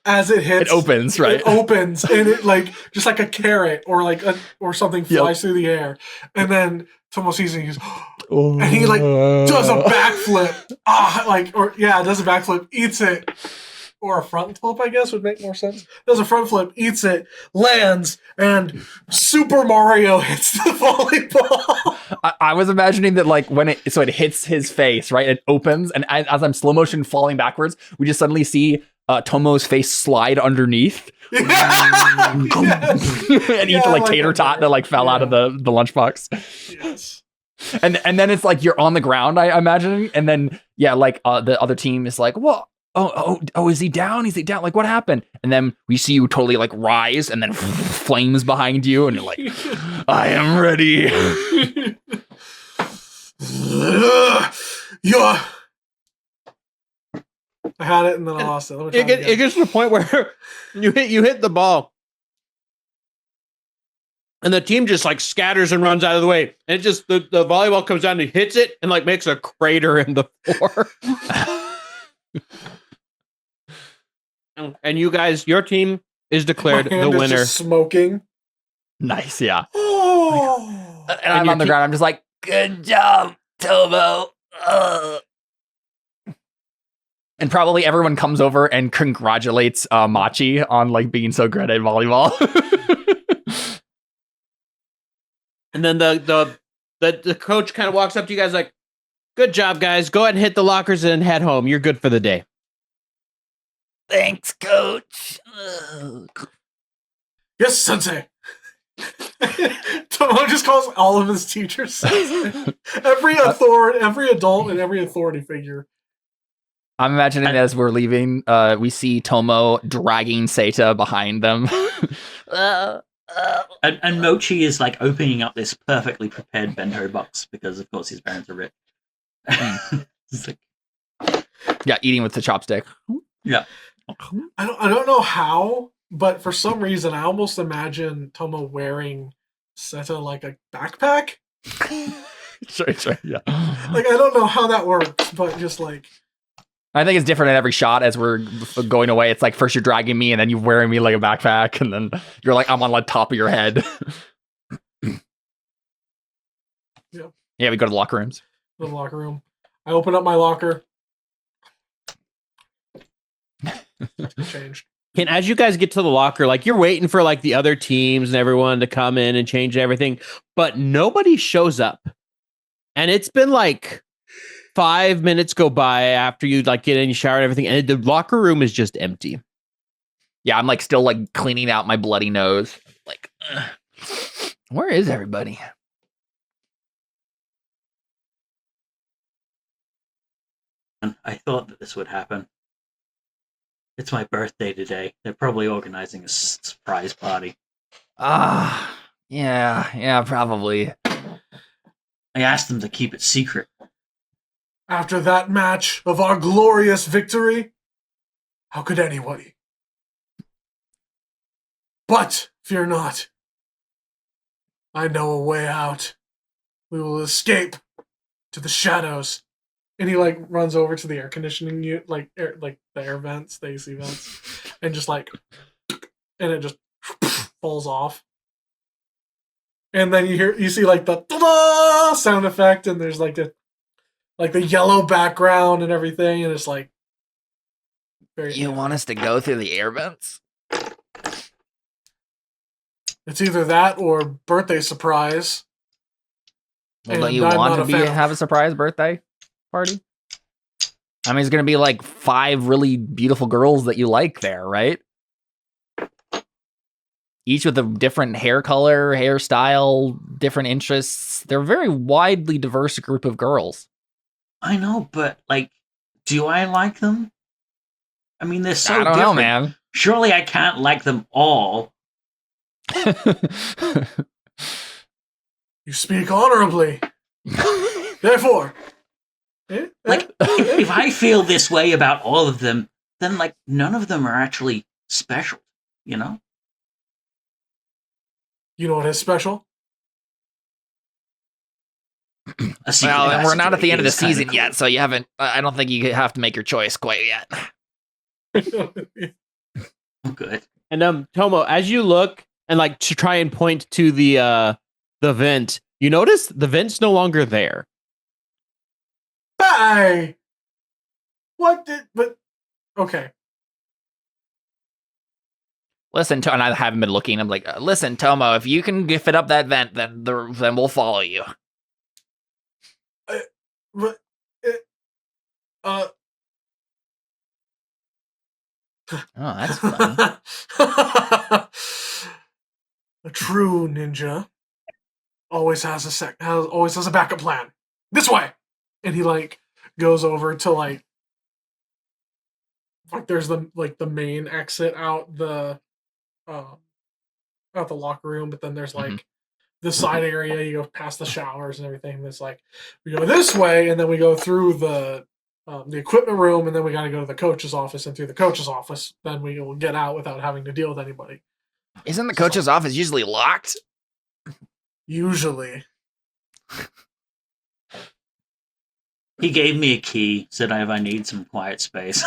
as it hits, it opens, right? It opens, and it like just like a carrot or something flies through the air, and then Tomo sees it, and he's and he like does a backflip. Does a backflip, eats it, or a front flip, I guess would make more sense. Does a front flip, eats it, lands, and Super Mario hits the volleyball. I was imagining that like when it hits his face, right? It opens, and as I'm slow motion falling backwards, we just suddenly see Tomo's face slide underneath. And eat the tater tot that like fell out of the lunchbox. Yes. And then it's like you're on the ground, I imagine, and then the other team is like, "What? Oh, is he down? Is he down? Like, what happened?" And then we see you totally like rise, and then flames behind you, and you're like, "I am ready." Yeah. I had it and then I lost it. Let me try It gets to the point where you hit the ball, and the team just like scatters and runs out of the way, and it just the volleyball comes down and hits it and like makes a crater in the floor. And you guys, your team is declared My the hand is winner. just smoking. Nice, yeah. Oh. And I'm on the ground. I'm just like, "Good job, Tomo." And probably everyone comes over and congratulates Machi on like being so good at volleyball. And then the coach kind of walks up to you guys like, "Good job, guys. Go ahead and hit the lockers and head home. You're good for the day." Thanks, coach. Yes, sensei. Tomo just calls all of his teachers sensei. Every adult and every authority figure. I'm imagining as we're leaving, we see Tomo dragging Seita behind them. And Mochi is like opening up this perfectly prepared bento box because, of course, his parents are rich. It's like, Yeah, eating with the chopstick. yeah. I don't know how, but for some reason I almost imagine Tomo wearing Seta like a backpack. Sure, yeah. Like, I don't know how that works, but just like, I think it's different in every shot as we're going away. It's like first you're dragging me and then you're wearing me like a backpack and then you're like, I'm on the top of your head. Yep. Yeah, we go to the locker rooms. the locker room. I open up my locker. Changed. And as you guys get to the locker, like you're waiting for like the other teams and everyone to come in and change everything, but nobody shows up. And it's been like 5 minutes go by after you like get in, you shower and everything, and the locker room is just empty. Yeah, I'm like still like cleaning out my bloody nose. Like, Where is everybody? I thought that this would happen. It's my birthday today. They're probably organizing a surprise party. Yeah, probably. I asked them to keep it secret. After that match of our glorious victory, how could anybody? But fear not. I know a way out. We will escape to the shadows. And he like runs over to the air conditioning unit, like the air vents, the AC vents, and just like, and it just falls off. And then you see like the ta-da! Sound effect, and there's like the yellow background and everything, and it's like very. You want us to go through the air vents? It's either that or birthday surprise. well, don't And you I'm want not to a be fan of- have a surprise birthday party? I mean, it's gonna be like 5 really beautiful girls that you like there, right? Each with a different hair color, hairstyle, different interests. They're a very widely diverse group of girls. I know, but like, do I like them? I mean, they're so I don't different. know, man. Surely I can't like them all. You speak honorably. Therefore, Like, if I feel this way about all of them, then like none of them are actually special, you know? you know what is special? A secret Well, and we're passageway not at the end of the is kinda season cool. yet, so you haven't. I don't think you have to make your choice quite yet. Oh, good. And Tomo, as you look and like to try and point to the vent, you notice the vent's no longer there. Hey! What did? But okay. Listen, and I haven't been looking. I'm like, listen, Tomo, if you can fit up that vent, then we'll follow you. But, Oh, that's funny. a true ninja always has a backup plan. This way, and he like goes over to like there's the main exit out the locker room, but then there's like the side area. You go past the showers and everything. That's like we go this way, and then we go through the equipment room, and then we got to go to the coach's office, and through the coach's office, then we will get out without having to deal with anybody. Isn't the coach's office usually locked? Usually. He gave me a key, said if I need some quiet space.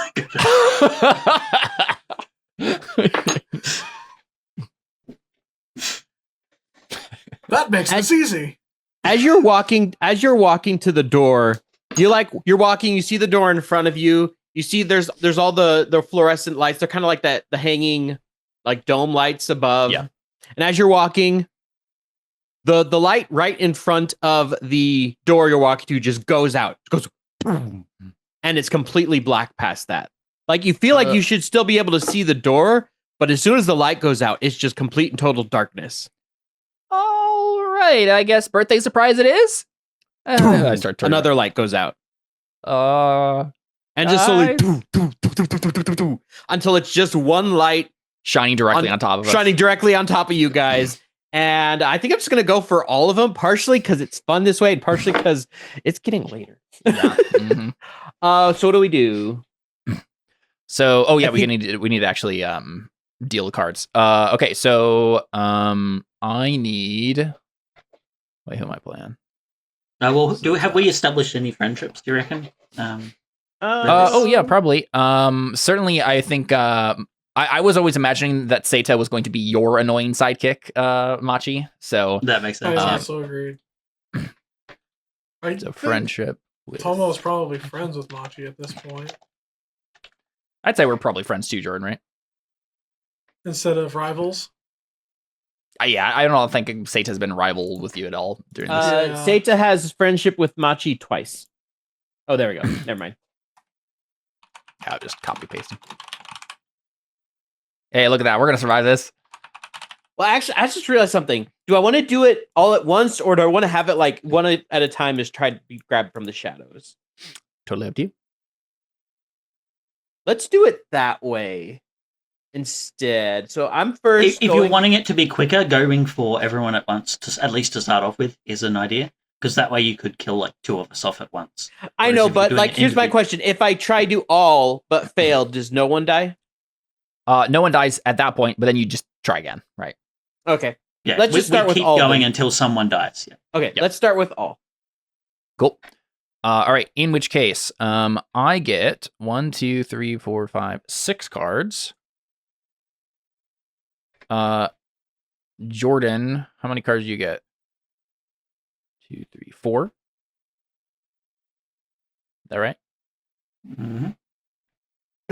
That makes this easy. As you're walking to the door, you're walking, you see the door in front of you. You see there's all the fluorescent lights. They're kind of like the hanging like dome lights above. Yeah. And as you're walking, the light right in front of the door you're walking to just goes out. It goes boom, and it's completely black past that. Like you feel like you should still be able to see the door, but as soon as the light goes out, it's just complete and total darkness. All right, I guess birthday surprise it is. I start turning. Another light goes out. And just Guys? slowly until it's just one light shining directly on top of us. shining directly on top of you guys. And I think I'm just gonna go for all of them, partially because it's fun this way, and partially because it's getting later. Yeah. Mhm. So what do we do? So, we need to actually deal the cards. Okay, so I need. Wait, who am I playing? Well, have we established any friendships? Do you reckon? Probably. Certainly, I think. I was always imagining that Seita was going to be your annoying sidekick, Machi. So That makes I sense. also agreed. it's a friendship. With... Tomo's probably friends with Machi at this point. I'd say we're probably friends too, Jordan, right? Instead of rivals. Yeah, I don't think Seita's been rival with you at all during this. Yeah. Seita has friendship with Machi twice. Oh, there we go. Never mind. Yeah, I'll just copy paste them. Hey, look at that. We're going to survive this. Well, actually, I just realized something. Do I want to do it all at once, or do I want to have it like one at a time? Is try to be grabbed from the shadows. Totally up to you. Let's do it that way instead. So I'm first. If you're wanting it to be quicker, going for everyone at once, at least to start off with, is an idea. Because that way you could kill like 2 of us off at once. I know, but like, here's my question: if I try do all but fail, does no one die? No one dies at that point, but then you just try again, right? Okay. Yeah, let's just start with keep all. Going until someone dies. Yeah. Okay, let's start with all. Cool. All right. In which case, I get 1, 2, 3, 4, 5, 6 cards. Jordan, how many cards do you get? 2, 3, 4. Is that right? Mm-hmm.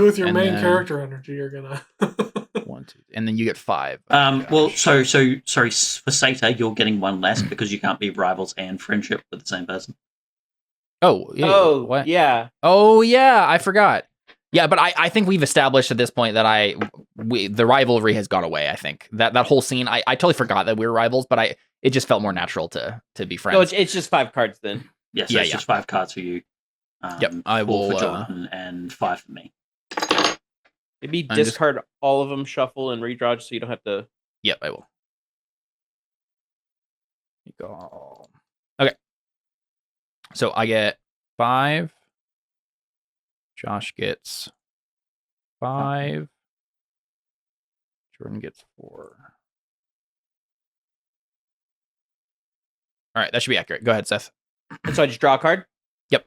With your And main then- character energy, you're gonna. 1, 2, and then you get 5. Well, so sorry for Sata, you're getting 1 less because you can't be rivals and friendship with the same person. Oh, yeah. Oh, What? yeah. Oh, yeah. I forgot. Yeah, but I think we've established at this point that the rivalry has gone away. I think that whole scene, I totally forgot that we were rivals, but it just felt more natural to be friends. No, it's just 5 cards then. Yeah, so it's just 5 cards for you. Yep, I 4 will. for Jordan and 5 for me. Maybe I'm discard all of them, shuffle, and redraw just so you don't have to. Yep, I will. Go. Okay. So I get 5. Josh gets 5. Jordan gets 4. All right, that should be accurate. Go ahead, Seth. And so I just draw a card? Yep.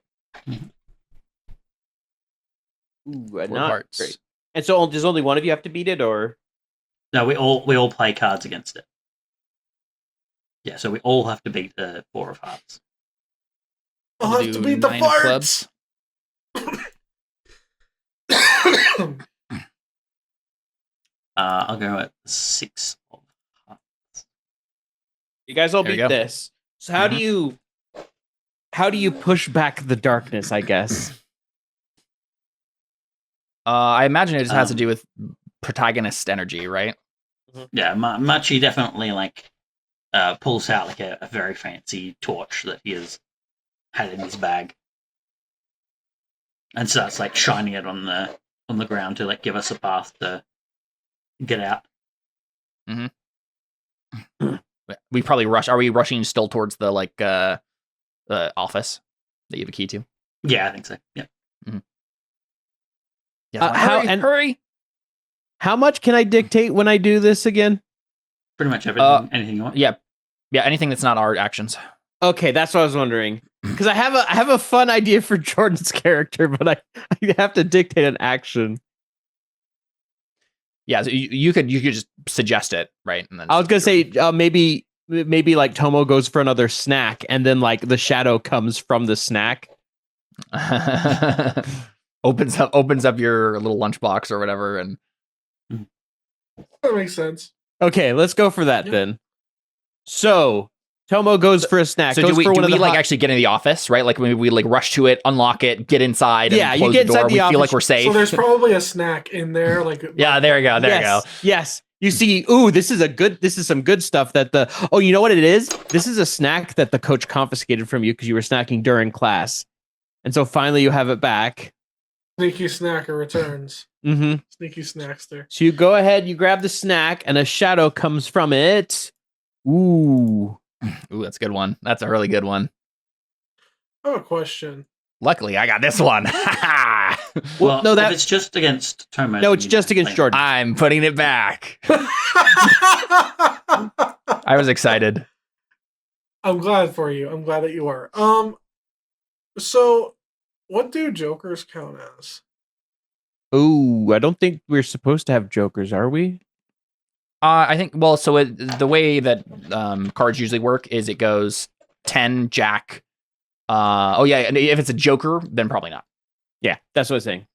Ooh, 4 not hearts. great. And so does only one of you have to beat it, or? No, we all play cards against it. Yeah, so we all have to beat 4 of hearts. I'll We'll have to do beat the 9 of farts. I'll go at 6 of hearts. You guys all There we beat go. this. So how do you push back the darkness, I guess? I imagine it just has to do with protagonist energy, right? Yeah, Machi definitely pulls out like a very fancy torch that he has had in his bag, and starts like shining it on the ground to like give us a path to get out. We probably rush. Are we rushing still towards the office that you have a key to? Yeah, I think so. Yeah. Yeah. Hurry! How much can I dictate when I do this again? Pretty much everything. Anything you want. Yeah. Anything that's not our actions. Okay, that's what I was wondering. Because I have a fun idea for Jordan's character, but I have to dictate an action. Yeah, so you could just suggest it, right? And then I was gonna say maybe like Tomo goes for another snack, and then like the shadow comes from the snack. opens up your little lunchbox or whatever, and That makes sense. Okay, let's go for that then. So Tomo goes for a snack. so goes do we for one of the like hot- actually get in the office, right? Like we like rush to it, unlock it, get inside, Yeah, and you close get the door. inside the We feel office. like we're safe. So there's probably a snack in there, like Yeah, there you go. There you go. Yes. You see, this is some good stuff you know what it is? This is a snack that the coach confiscated from you because you were snacking during class. And so finally you have it back. Sneaky snacker returns. Mm-hmm. Sneaky snackster. So you go ahead, you grab the snack, and a shadow comes from it. Ooh. Ooh, that's a good one. That's a really good one. I have a question. Luckily, I got this one. Well, no, if it's just against Tomo. No, it's just against Jordan. I'm putting it back. I was excited. I'm glad for you. I'm glad that you are. So what do jokers count as? Ooh, I don't think we're supposed to have jokers, are we? I think, well, so the way that cards usually work is it goes 10, Jack. Oh, yeah, and if it's a joker, then probably not. Yeah, that's what I was saying.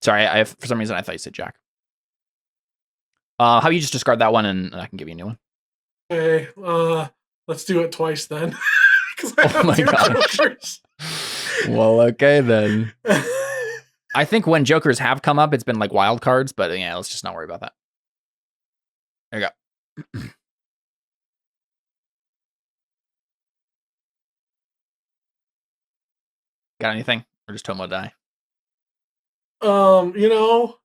Sorry, for some reason I thought you said Jack. How about you just discard that one and I can give you a new one? Okay, let's do it twice then. 'Cause I Oh have my two gosh. jokers. Well, okay then. I think when jokers have come up, it's been like wild cards, but yeah, let's just not worry about that. There you go. Got anything? Or just Tomo die? You know,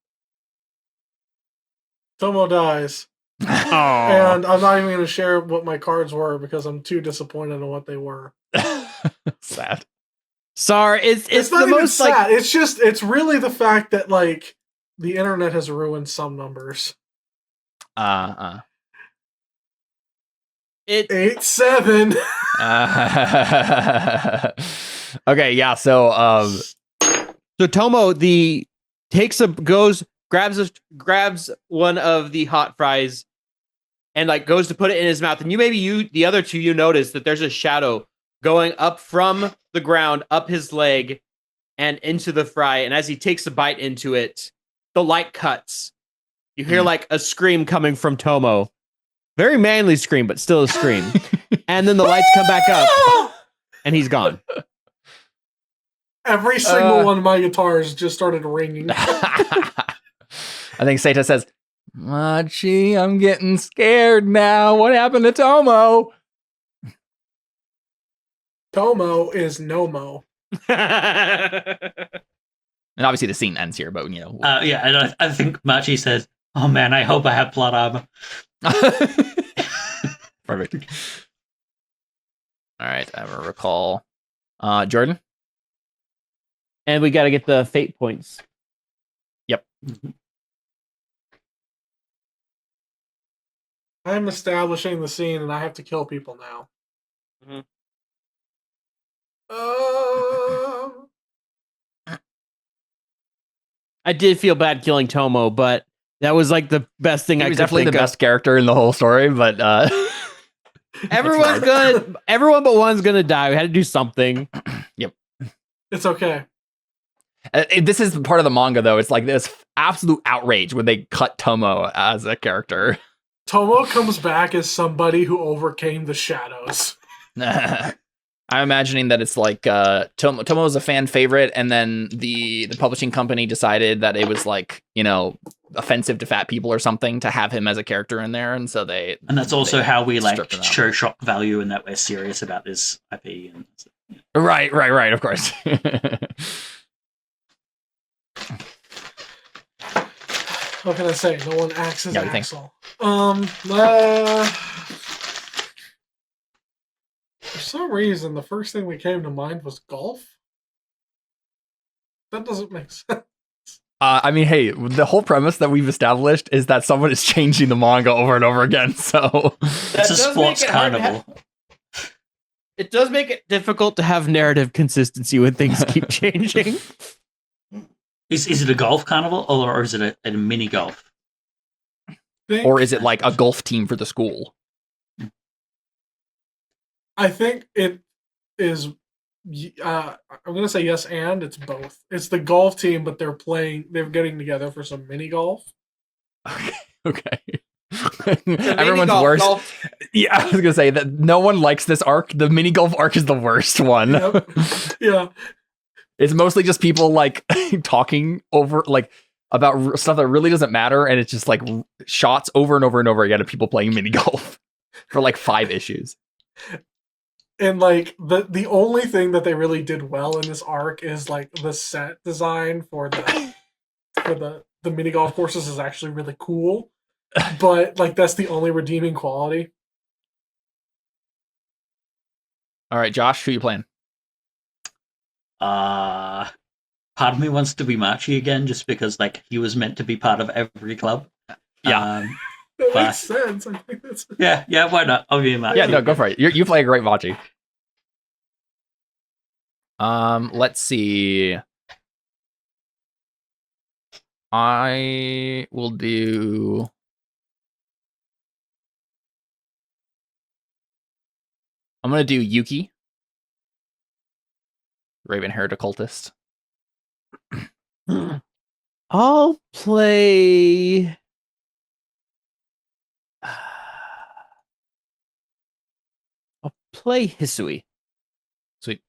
Tomo dies. And I'm not even going to share what my cards were because I'm too disappointed in what they were. Sad. Sorry, it's not the even most sad. like It's really the fact that like the internet has ruined some numbers. it 8-7. Okay, yeah. So Tomo grabs one of the hot fries and like goes to put it in his mouth, and the other two, you notice that there's a shadow going up from the ground, up his leg, and into the fry. And as he takes a bite into it, the light cuts. You hear like a scream coming from Tomo. Very manly scream, but still a scream. And then the lights come back up, and he's gone. Every single one of my guitars just started ringing. I think Seita says, Machi, I'm getting scared now. What happened to Tomo? Tomo is Nomo. And obviously the scene ends here, but you know. Yeah, and I think Machi says, "Oh man, I hope I have plot armor." Perfect. All right, I have a recall. Jordan? And we got to get the fate points. Yep. I'm establishing the scene and I have to kill people now. Mm-hmm. I did feel bad killing Tomo, but that was like the best thing I could think of. Definitely the best character in the whole story, but everyone but one's gonna die. We had to do something. Yep. It's okay. This is part of the manga, though. It's like this absolute outrage when they cut Tomo as a character. Tomo comes back as somebody who overcame the shadows. I'm imagining that it's like Tomo is a fan favorite, and then the publishing company decided that it was like, you know, offensive to fat people or something to have him as a character in there, and so they. And that's also how we like stripped it out. show shock value and that we're serious about this IP. And yeah. Right. Of course. What can I say? No one acts as Yeah, what do you Axel. For some reason, the first thing that came to mind was golf. That doesn't make sense. I mean, hey, the whole premise that we've established is that someone is changing the manga over and over again. So It's a sports carnival. It does make it difficult to have narrative consistency when things keep changing. Is it a golf carnival or is it a mini golf? Or is it like a golf team for the school? I think it is. I'm gonna say yes, and it's both. It's the golf team, but they're getting together for some mini golf. Okay. Everyone's worst. Golf. Yeah, I was gonna say that no one likes this arc. The mini golf arc is the worst one. Yep. Yeah. It's mostly just people like talking over like about stuff that really doesn't matter, and it's just like shots over and over and over again of people playing mini golf for like 5 issues. And like the only thing that they really did well in this arc is like the set design for the mini golf courses is actually really cool. But like that's the only redeeming quality. All right, Josh, who you playing? Part of me wants to be Machi again, just because like he was meant to be part of every club. Yeah, that makes sense. I think that's yeah. Why not? I'll be Machi. Yeah, no, go for it. You play a great Machi. Let's see. I will do. I'm gonna do Yuki, Raven-haired occultist. I'll play. I'll play Hisui. Sweet.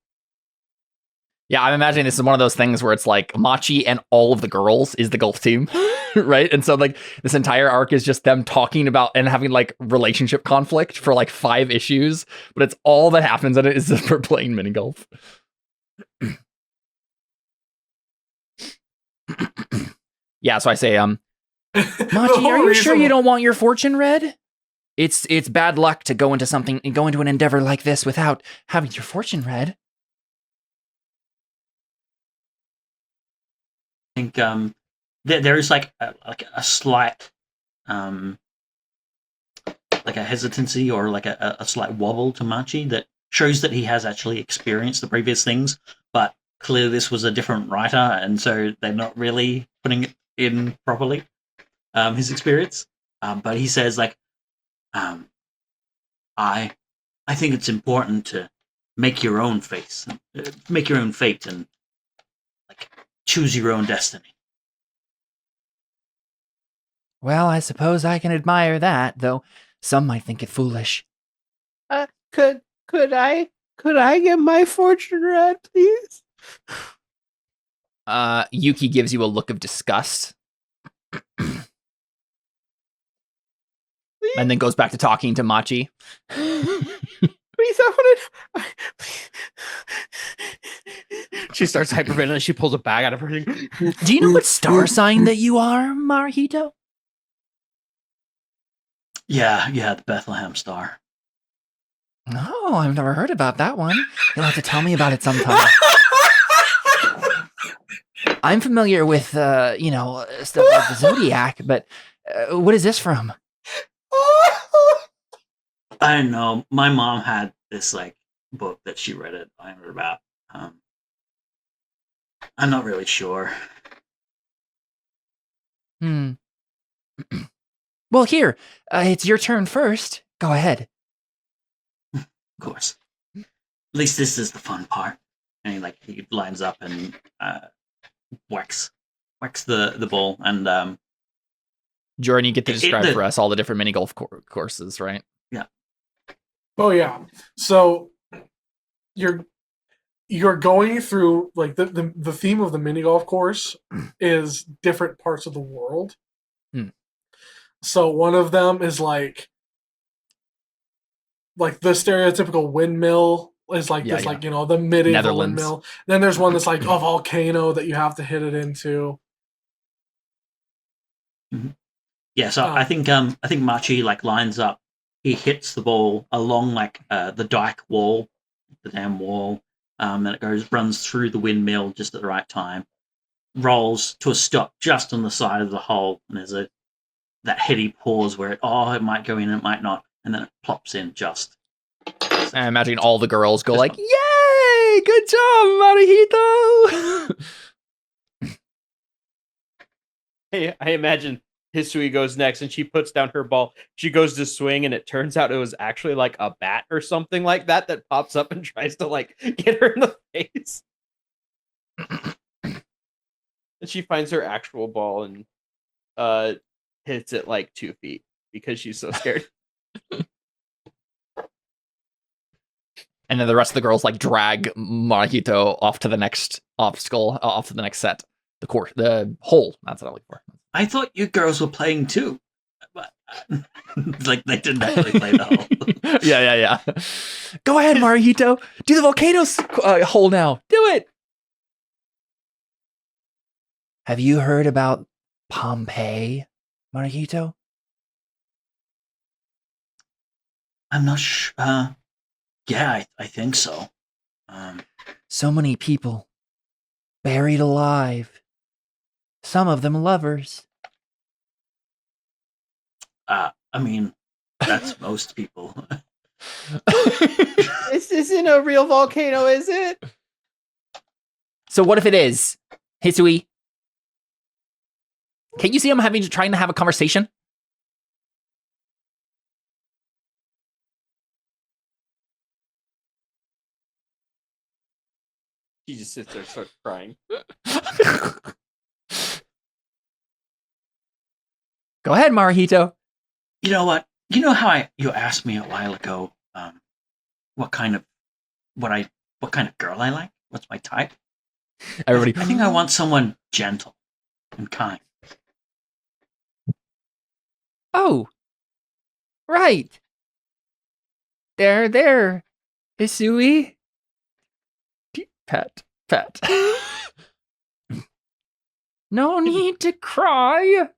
Yeah, I'm imagining this is one of those things where it's like Machi and all of the girls is the golf team, right? And so like this entire arc is just them talking about and having like relationship conflict for like 5 issues, but it's all that happens in it is for playing mini golf. Yeah, so I say, Machi, are you sure you don't want your fortune read? It's bad luck to go into an endeavor like this without having your fortune read. I think there is like a slight like a hesitancy or like a slight wobble to Machi that shows that he has actually experienced the previous things, but clearly this was a different writer, and so they're not really putting it in properly, his experience. But he says like, I think it's important to make your own fate, and like choose your own destiny. Well, I suppose I can admire that, though some might think it foolish. Could I get my fortune read, please? Yuki gives you a look of disgust. And then goes back to talking to Machi. Please, I want to. She starts hyperventilating. She pulls a bag out of her thing. Do you know what star sign that you are, Marahito? Yeah, the Bethlehem Star. Oh, I've never heard about that one. You'll have to tell me about it sometime. I'm familiar with, stuff like the Zodiac, but what is this from? I don't know. My mom had this like book that she read it. I remember about. I'm not really sure. Well, here, it's your turn first. Go ahead. Of course. At least this is the fun part. And he lines up and whacks the ball, and Jordan, you get to describe for us all the different mini golf courses, right? Yeah. Oh yeah. So you're going through like the theme of the mini golf course is different parts of the world. So one of them is like the stereotypical windmill is like this, like, the medieval windmill. Then there's one that's like a volcano that you have to hit it into. Mm-hmm. Yeah, so I think Machi lines up. He hits the ball along the dike wall, the dam wall, and it runs through the windmill just at the right time, rolls to a stop just on the side of the hole, and there's that heady pause where it might go in, it might not, and then it plops in just. I imagine all the girls go like, "Yay! Good job, Marahito!" Hey, I imagine Hisui goes next, and she puts down her ball. She goes to swing, and it turns out it was actually like a bat or something like that pops up and tries to get her in the face. And she finds her actual ball and hits it 2 feet because she's so scared. And then the rest of the girls drag Marahito off to the next obstacle, off to the next set. The hole. That's what I'm looking for. I thought you girls were playing too. But they didn't actually play the hole. Yeah. Go ahead, Marahito. Do the volcano hole now. Do it. Have you heard about Pompeii, Marahito? I'm not sure. Yeah, I think so. So many people buried alive. Some of them lovers. I mean, that's most people. This isn't a real volcano, is it? So what if it is? Hisui? Can't you see I'm trying to have a conversation? She just sits there and starts crying. Go ahead, Marahito. You know what? You know how you asked me a while ago what kind of girl I like? What's my type? Everybody. I think I want someone gentle and kind. Oh, right. There. Hisui. Pet. No need to cry.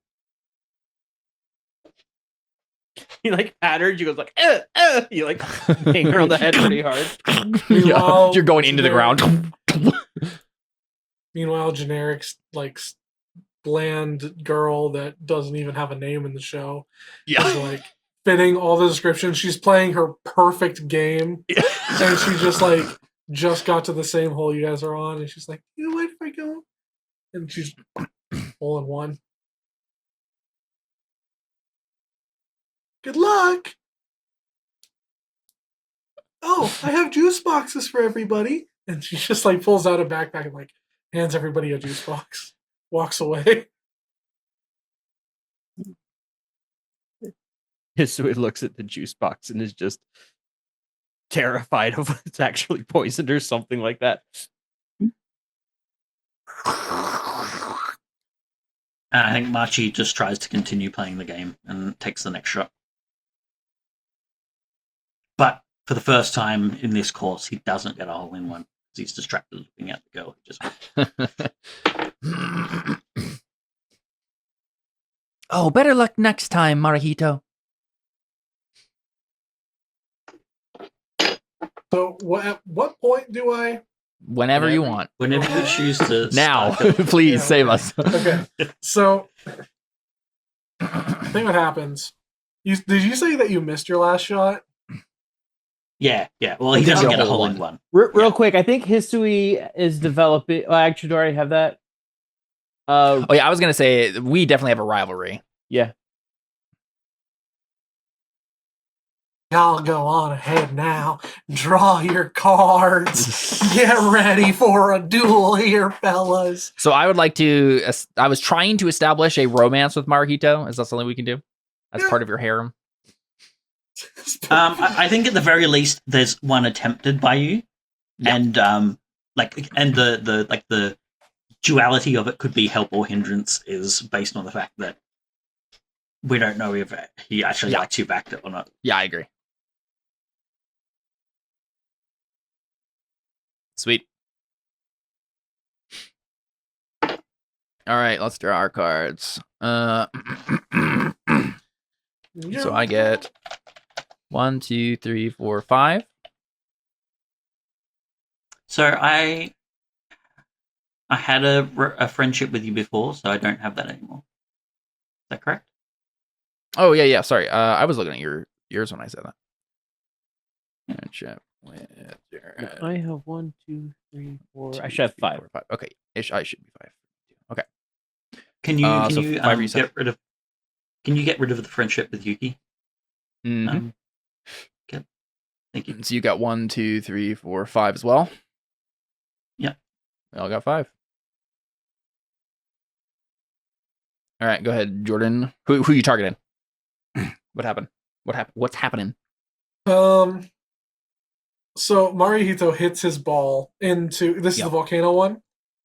He like pattered. You goes like, you like hang her on the head pretty hard. Yeah, you're going into the ground. Meanwhile, generic, like, bland girl that doesn't even have a name in the show is, like, fitting all the descriptions. She's playing her perfect game, and she just got to the same hole you guys are on, and she's like, you know what, if I go? And she's hole in one. Good luck! Oh, I have juice boxes for everybody. And she just, like, pulls out a backpack and, like, hands everybody a juice box. Walks away. Hisui looks at the juice box and is just terrified of it's actually poisoned or something like that. And I think Machi just tries to continue playing the game and takes the next shot. But for the first time in this course, he doesn't get a hole in one because he's distracted looking at the girl. Oh, better luck next time, Marahito. So at what point do I... Whenever you want. Whenever you choose to Now, start it. please save us. Okay, so I think what happens... Did you say that you missed your last shot? Yeah. Well, he doesn't get a hole in one. Real quick, I think Hisui is developing. Actually, do I already have that? Oh yeah, I was gonna say we definitely have a rivalry. Yeah. Y'all go on ahead now. Draw your cards. Get ready for a duel here, fellas. So I would like to. I was trying to establish a romance with Marahito. Is that something we can do? As part of your harem. I think at the very least, there's one attempted by you, and the duality of it could be help or hindrance is based on the fact that we don't know if he actually likes you back or not. Yeah, I agree. Sweet. All right, let's draw our cards. So I get 1, 2, 3, 4, 5. So I had a friendship with you before, so I don't have that anymore. Is that correct? Oh yeah. Sorry, I was looking at yours when I said that. Friendship with I have 1, 2, 3, 4. I should have 5. 4, 5. Okay, I should be 5. Okay. Can you so 5 you said? get rid of? Can you get rid of the friendship with Yuki? Mm-hmm. Okay. Thank you. So you got 1, 2, 3, 4, 5 as well. Yeah. We all got 5. All right, go ahead, Jordan. Who you targeting? What happened? What's happening? So Marihito hits his ball into... This is the volcano one?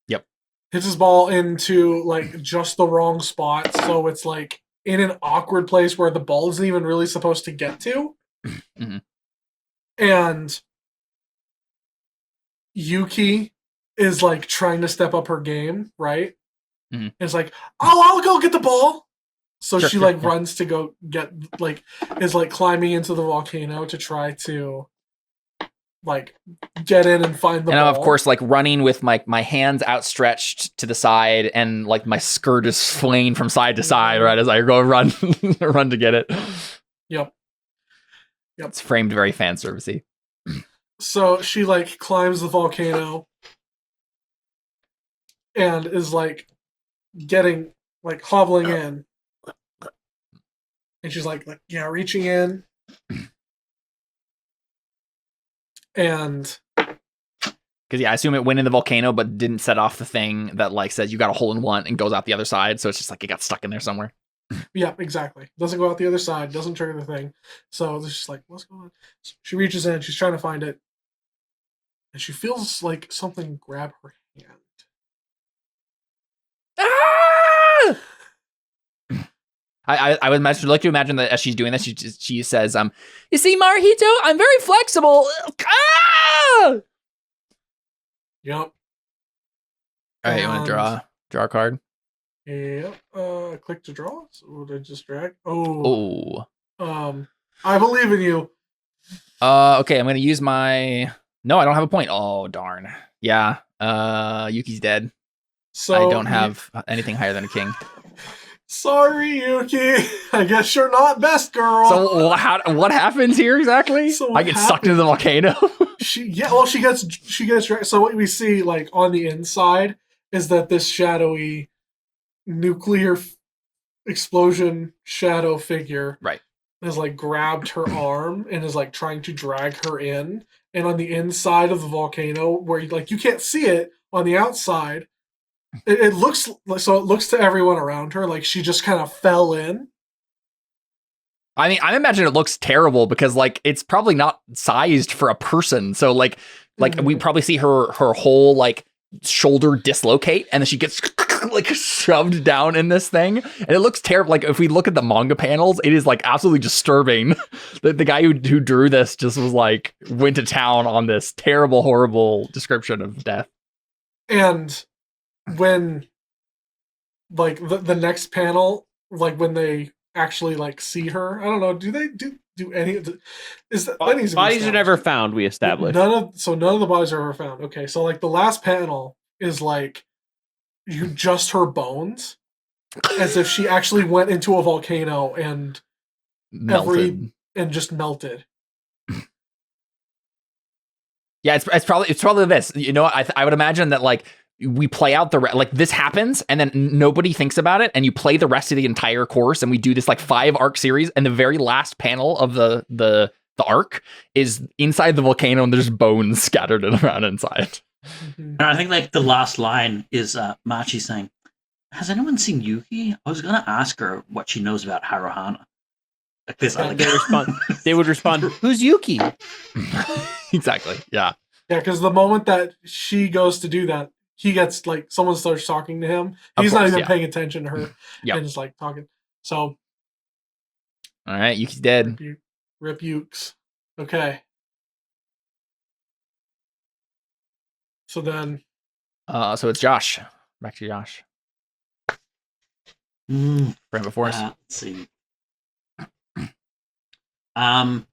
Yep. Hits his ball into, like, just the wrong spot, so it's, like, in an awkward place where the ball isn't even really supposed to get to. Mm-hmm. And Yuki is, like, trying to step up her game, right? Mm-hmm. And it's like, oh, I'll go get the ball! So she runs to go get, like, is, like, climbing into the volcano to try to... like get in and find the ball. And I'm of course like running with my hands outstretched to the side and like my skirt is swaying from side to side right as I go run to get it. Yep. It's framed very fan servicey. So she like climbs the volcano and is like getting like hobbling in. And she's like reaching in. And because I assume it went in the volcano but didn't set off the thing that like says you got a hole in one and goes out the other side, so it's just like it got stuck in there somewhere. Yeah, exactly. Doesn't go out the other side, doesn't trigger the thing. So it's just like, what's going on? So she reaches in, she's trying to find it, and she feels like something grab her hand. Ah! I would like to imagine that as she's doing this, she says, "You see, Marhito, I'm very flexible." Ah! Yep. All right, you want to draw a card? Yep. Click to draw. So would I just drag? Oh. I believe in you. Okay, I'm gonna use my. No, I don't have a point. Oh darn. Yeah. Yuki's dead. So I don't have anything higher than a king. Sorry, Yuki. I guess you're not best girl. So what happens here exactly? So I get sucked into the volcano. She gets so what we see like on the inside is that this shadowy nuclear explosion shadow figure right has like grabbed her arm and is like trying to drag her in, and on the inside of the volcano where you can't see it on the outside, it looks to everyone around her like she just kind of fell in. I mean, I imagine it looks terrible because like it's probably not sized for a person. So like we probably see her whole like shoulder dislocate, and then she gets like shoved down in this thing, and it looks terrible. Like if we look at the manga panels, it is like absolutely disturbing. The guy who drew this just was like went to town on this terrible, horrible description of death. And when like the next panel, like when they actually like see her, I don't know, do they do any of the bodies are never found, we established. None of the bodies are ever found. Okay, so like the last panel is like just her bones, as if she actually went into a volcano and melted. Just melted. Yeah, it's probably this. You know, I would imagine that like we play out like this happens and then nobody thinks about it, and you play the rest of the entire course, and we do this like 5 arc series, and the very last panel of the arc is inside the volcano and there's bones scattered around inside. And I think like the last line is Machi saying, "Has anyone seen Yuki? I was gonna ask her what she knows about Haruhana." Like this, they would respond, "Who's Yuki?" Exactly. Yeah. Yeah, because the moment that she goes to do that, he gets like someone starts talking to him. He's not even paying attention to her, and just like talking. So, all right, Yuki's dead. Rip Ukes. Okay. So then, so it's Josh. Back to Josh. Frame before us. Let's see. I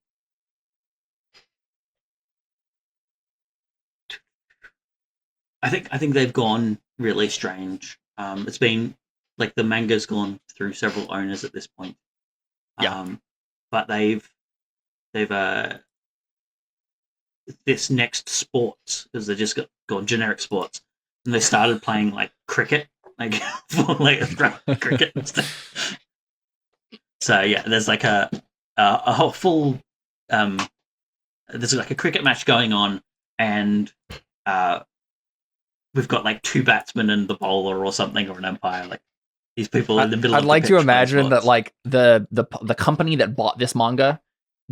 think they've gone really strange. It's been like the manga's gone through several owners at this point. But they've this next sports, because they just got generic sports, and they started playing like cricket, like for like cricket and stuff. So yeah, there's like a whole full there's like a cricket match going on, and we've got like 2 batsmen and the bowler or something, or an umpire. Like these people in the middle. I'd like to imagine that like the company that bought this manga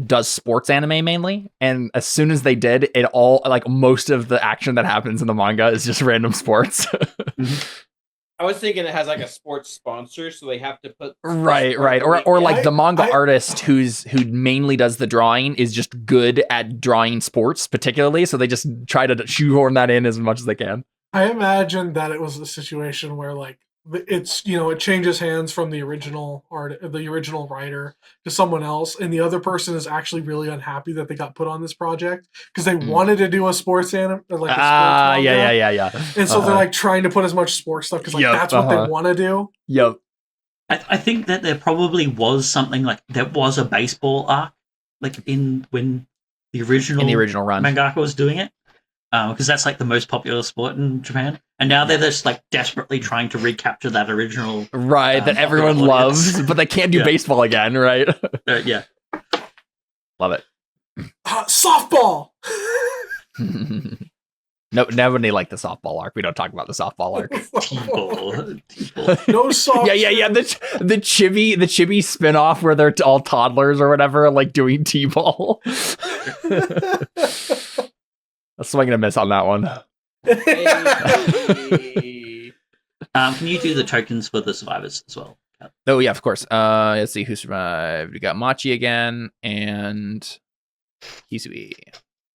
does sports anime mainly, and as soon as they did, it all like most of the action that happens in the manga is just random sports. I was thinking it has like a sports sponsor, so they have to put right, or like the manga artist who mainly does the drawing is just good at drawing sports, particularly, so they just try to shoehorn that in as much as they can. I imagine that it was a situation where like it's it changes hands from the original writer to someone else, and the other person is actually really unhappy that they got put on this project because they wanted to do a sports anime, like a sports manga. Yeah. And so they're like trying to put as much sports stuff because like that's what they want to do. Yep. I think that there probably was something like there was a baseball arc like when the original run mangaka was doing it. Because that's like the most popular sport in Japan, and now they're just like desperately trying to recapture that original that everyone loves, but they can't do baseball again, right? Yeah, love it. Softball. No, nobody liked the softball arc. We don't talk about the softball arc. No soft. Yeah. The chibi spin-off where they're all toddlers or whatever, like doing t-ball. That's what I'm gonna miss on that one. Can you do the tokens for the survivors as well? Oh yeah, of course. Let's see who survived. We got Machi again and Hisui.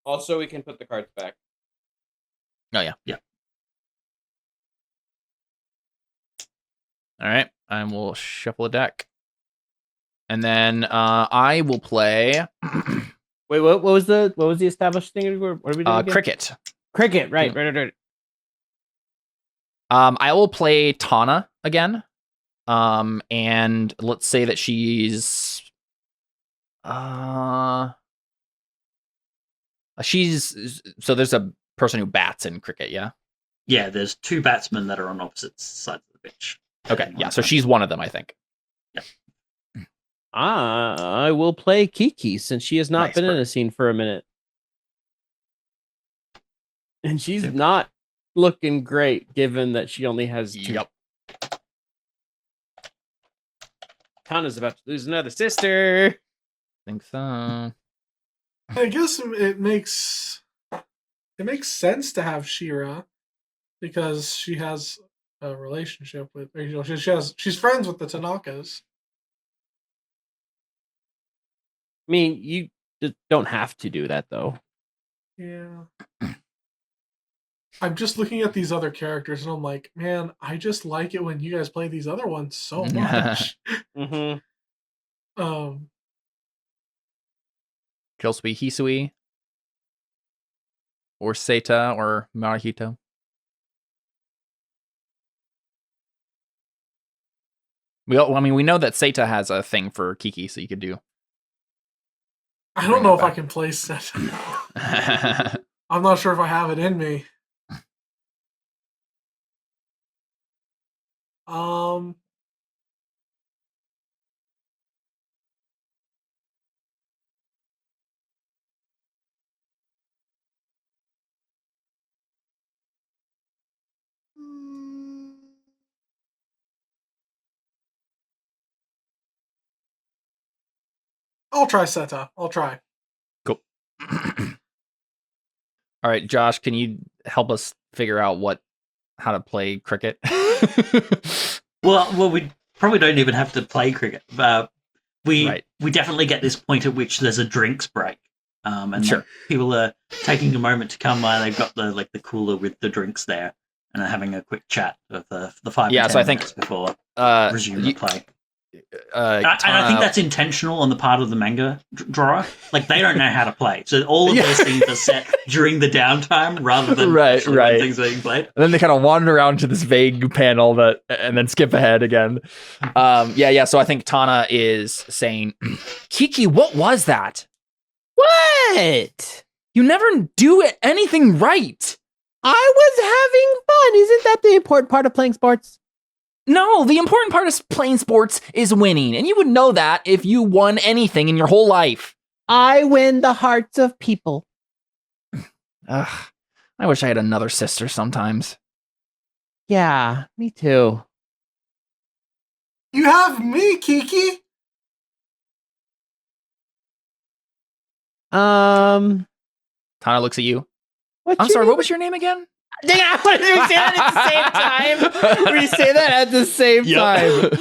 Also, we can put the cards back. Oh yeah. Yeah. All right. I will shuffle a deck. And then I will play Wait, what was the established thing? What are we doing again? Cricket. Cricket, right. I will play Tana again. And let's say that she's so there's a person who bats in cricket, yeah? Yeah, there's 2 batsmen that are on opposite sides of the pitch. Okay, yeah, so she's one of them, I think. Yeah. I will play Kiki since she has not been in a scene for a minute. And she's not looking great given that she only has 2. Yep. Tana's about to lose another sister. Think so. I guess it makes sense to have Shira because she has a relationship with, she's friends with the Tanakas. I mean, you just don't have to do that though. Yeah. I'm just looking at these other characters and I'm like, man, I just like it when you guys play these other ones so much. Mm-hmm. Could also be Hisui or Seita or Marahito. We know that Seita has a thing for Kiki, so you could do. I don't know if I can place that. I'm not sure if I have it in me. I'll try Seta. I'll try. Cool. All right, Josh, can you help us figure out how to play cricket? Well, we probably don't even have to play cricket. We definitely get this point at which there's a drinks break, and sure. People are taking a moment to come by. They've got the cooler with the drinks there, and are having a quick chat of the 5 to 10 so I think minutes before resume the play. And I think that's intentional on the part of the manga drawer. Like, they don't know how to play, so all of their scenes are set during the downtime rather than right. when things are being played. And then they kind of wander around to this vague panel and then skip ahead again. So I think Tana is saying, Kiki, what was that? What? You never do anything right. I was having fun. Isn't that the important part of playing sports? No, the important part of playing sports is winning, and you would know that if you won anything in your whole life. I win the hearts of people. Ugh, I wish I had another sister sometimes. Yeah, me too. You have me, Kiki. Tana looks at you. I'm sorry, what was your name again? Dang, I wanted to say that at the same time. We say that at the same time.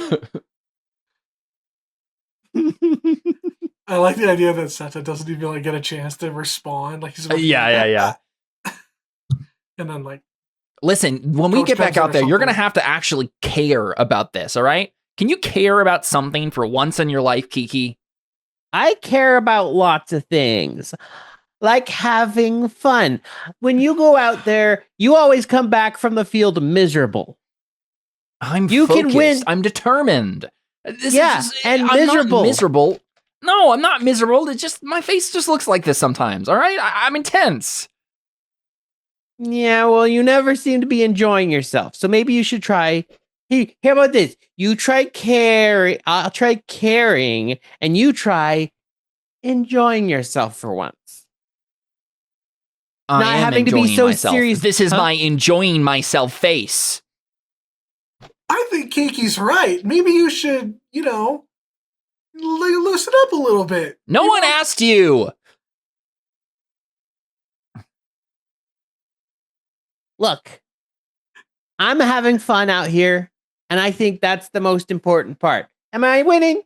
I like the idea that Seta doesn't even get a chance to respond. Like he's yeah. And then listen, when we get back out there, you're gonna have to actually care about this. All right? Can you care about something for once in your life, Kiki? I care about lots of things. Like having fun. When you go out there, you always come back from the field miserable. I'm focused. I'm determined. And I'm miserable. Not miserable. No, I'm not miserable. It's just my face just looks like this sometimes. All right, I'm intense. Yeah, well, you never seem to be enjoying yourself. So maybe you should try. Hey, how about this? You try caring. I'll try caring, and you try enjoying yourself for once. Not having to be so serious. This is my enjoying myself face. I think Kiki's right. Maybe you should, loosen up a little bit. No one asked you. Look, I'm having fun out here, and I think that's the most important part. Am I winning?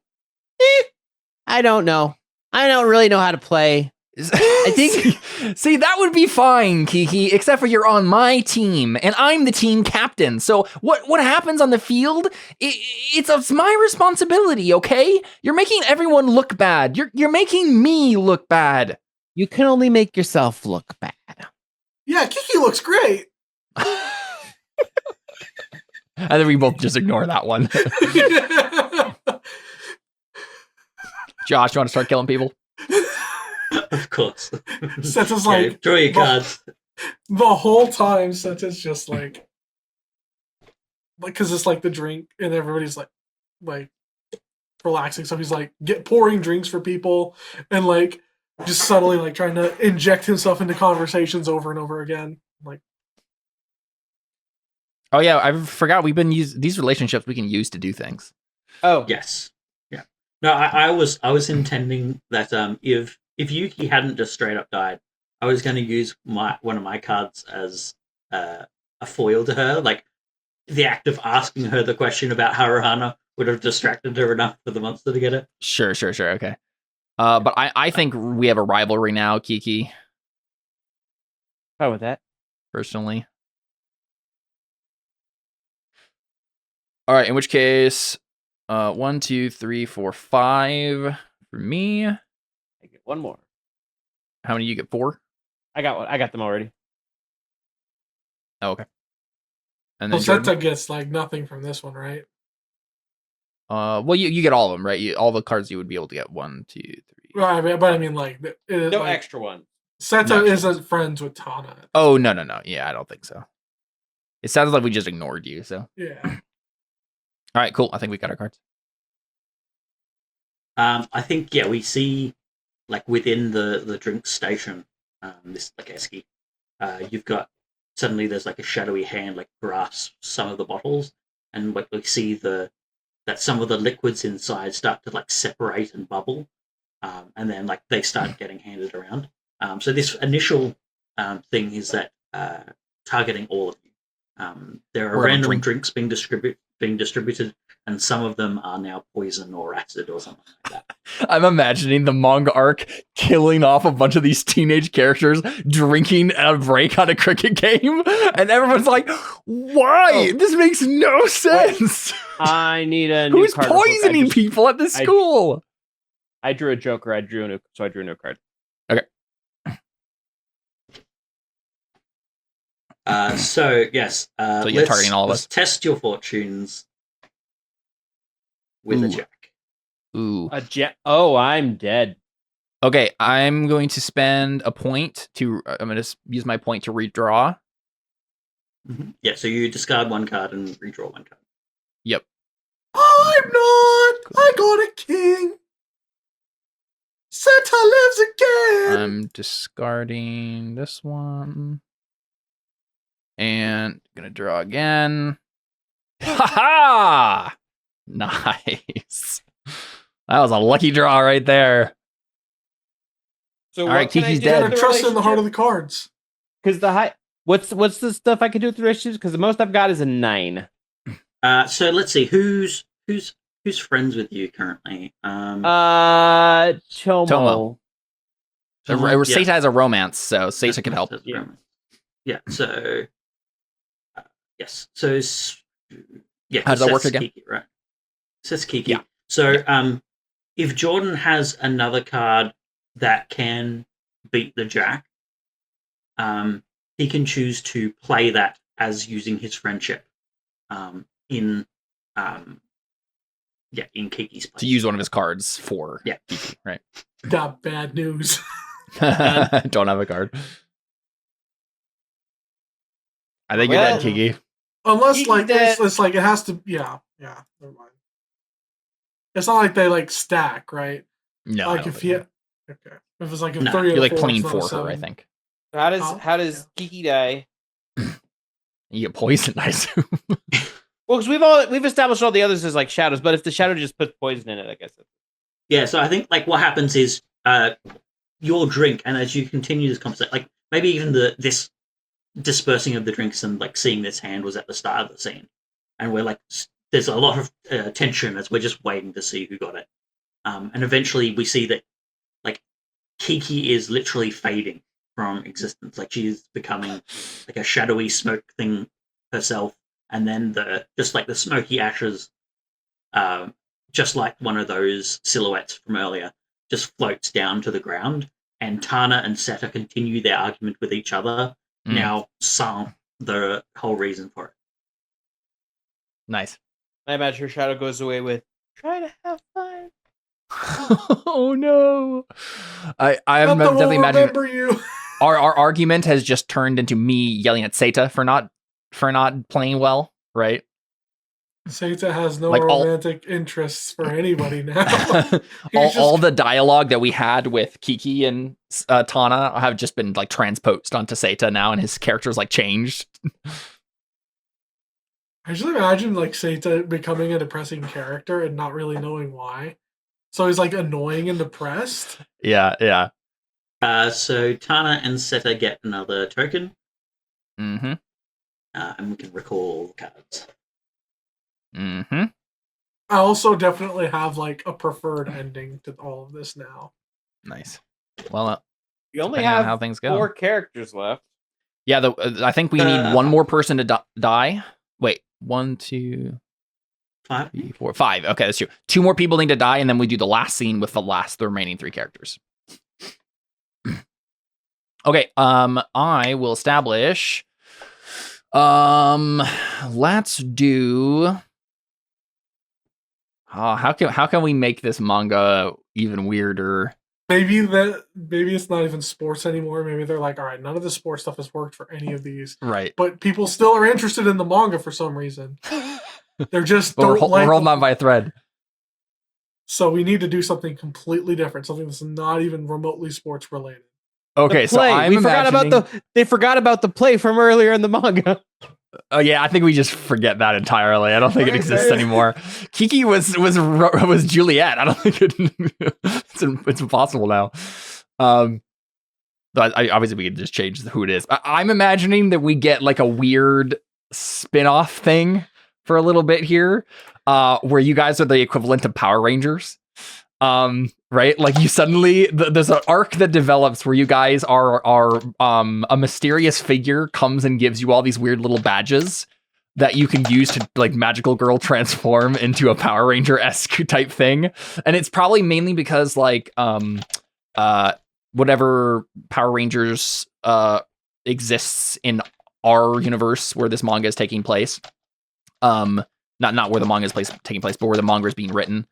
I don't know. I don't really know how to play. I think. See, that would be fine, Kiki, except for you're on my team, and I'm the team captain. So what happens on the field? It's my responsibility. Okay, you're making everyone look bad. You're making me look bad. You can only make yourself look bad. Yeah, Kiki looks great. I think we both just ignore that one. Josh, you want to start killing people? Of course. Seth is Okay, like, draw your cards. the whole time, Seth is just like, because it's like the drink, and everybody's like relaxing. So he's like pouring drinks for people, and like just subtly like trying to inject himself into conversations over and over again. Like, Oh yeah, I forgot we've been these relationships we can use to do things. Oh, Yes. Yeah. No, I was intending that if Yuki hadn't just straight up died, I was going to use one of my cards as a foil to her. Like the act of asking her the question about Haruhana would have distracted her enough for the monster to get it. Sure, okay. But I think we have a rivalry now, Kiki, how with that? personally. All right, in which case, 1, 2, 3, 4, 5 for me. I get one more. How many you get? 4? I got one. I got them already. Oh, okay. And well, then Seth Jordan? gets like nothing from this one, right? Well, you get all of them, right? All the cards you would be able to get 1, 2, 3. Right, but I mean, like, No like, extra one. Seth No extra isn't friends with Tana. Oh no. Yeah, I don't think so. It sounds like we just ignored you. So Yeah. all right, cool. I think we got our cards. I think we see like within the drink station, this like Eski, you've got suddenly there's like a shadowy hand like grasps some of the bottles, and like we see that some of the liquids inside start to like separate and bubble, and then like they start getting handed around. So this initial thing is that targeting all of you. There are We're gonna random drink. drinks being distributed, and some of them are now poison or acid or something like that. I'm imagining the manga arc killing off a bunch of these teenage characters drinking a break on a cricket game, and everyone's like, "Why? This makes no sense. I need a new Who's card. real quick. poisoning people at this school?" I drew a Joker. I drew a new card. So yes, So you're targeting all of let's us? test your fortunes with a Ooh. jack. Ooh. A jet. Oh, I'm dead. Okay, I'm going to spend a point to. I'm going to use my point to redraw. Yeah, so you discard one card and redraw one card. Yep. I'm not. I got a king. Santa lives again. I'm discarding this one. And gonna draw again. Ha ha! Nice. That was a lucky draw right there. So All right, Kiki's You dead. gotta trust in the heart of the cards. Because the high. What's the stuff I can do with the relationships? Because the most I've got is a 9. So let's see who's friends with you currently. Chomo. Tomo. Yeah. Seta has a romance, so Seta can help. Yeah. So yes. So yeah. How does that work Seth's again? Kiki, right. Says Kiki. Yeah. So if Jordan has another card that can beat the jack, he can choose to play that as using his friendship in Kiki's place. To use one of his cards for Yeah. Kiki, right? Got bad news. Don't have a card. I think you're Well- dead, Kiki. Unless He's like dead. it's like it has to. Yeah. Never mind. It's not like they like stack, right? No, I Like don't if think so. okay. If it's like a No, 3 or You're like 4, playing it's not a for her, I 7. think. How does Oh, Kiki die? You get poisoned, I assume. Well, because we've established all the others as like shadows, but if the shadow just puts poison in it, I guess. Yeah, so I think like what happens is your drink, and as you continue this conversation, like maybe even this dispersing of the drinks and like seeing this hand was at the start of the scene, and we're like, there's a lot of tension as we're just waiting to see who got it, and eventually we see that like Kiki is literally fading from existence, like she's becoming like a shadowy smoke thing herself, and then just like the smoky ashes, just like one of those silhouettes from earlier, just floats down to the ground, and Tana and Seta continue their argument with each other. Now, sans the whole reason for it. Nice. I imagine her shadow goes away with try to have fun. Oh no! I'm Not the definitely one imagining remember you. our argument has just turned into me yelling at Seta for not playing well, right? Seta has no Like romantic interests for anybody now. all the dialogue that we had with Kiki and Tana have just been like transposed onto Seta now, and his character's like changed. I just imagine like Seta becoming a depressing character and not really knowing why. So he's like annoying and depressed. Yeah. So Tana and Seta get another token. Mm-hmm. And we can recall the cards. Mm-hmm. I also definitely have like a preferred ending to all of this now. Nice. Well, You only depending on have how things go. 4 characters left. Yeah, I think we need one more person to die. Wait, 1, 2, 5. 3, 4, 5. Okay, that's true. 2 more people need to die, and then we do the last scene with the remaining 3 characters. Okay, I will establish. Let's do. How can we make this manga even weirder? Maybe it's not even sports anymore. Maybe they're like, all right, none of the sports stuff has worked for any of these. Right. But people still are interested in the manga for some reason. They're just But we're holding on by a thread. So we need to do something completely different, something that's not even remotely sports related. Okay, so They forgot about the play from earlier in the manga. Oh yeah, I think we just forget that entirely. I don't think it exists anymore. Kiki was Juliet. I don't think it's impossible now. But obviously we can just change who it is. I'm imagining that we get like a weird spin-off thing for a little bit here, where you guys are the equivalent of Power Rangers. Right? Like you suddenly there's an arc that develops where you guys are a mysterious figure comes and gives you all these weird little badges that you can use to like magical girl transform into a Power Ranger-esque type thing. And it's probably mainly because like whatever Power Rangers exists in our universe where this manga is taking place. Not where the manga is taking place, but where the manga is being written.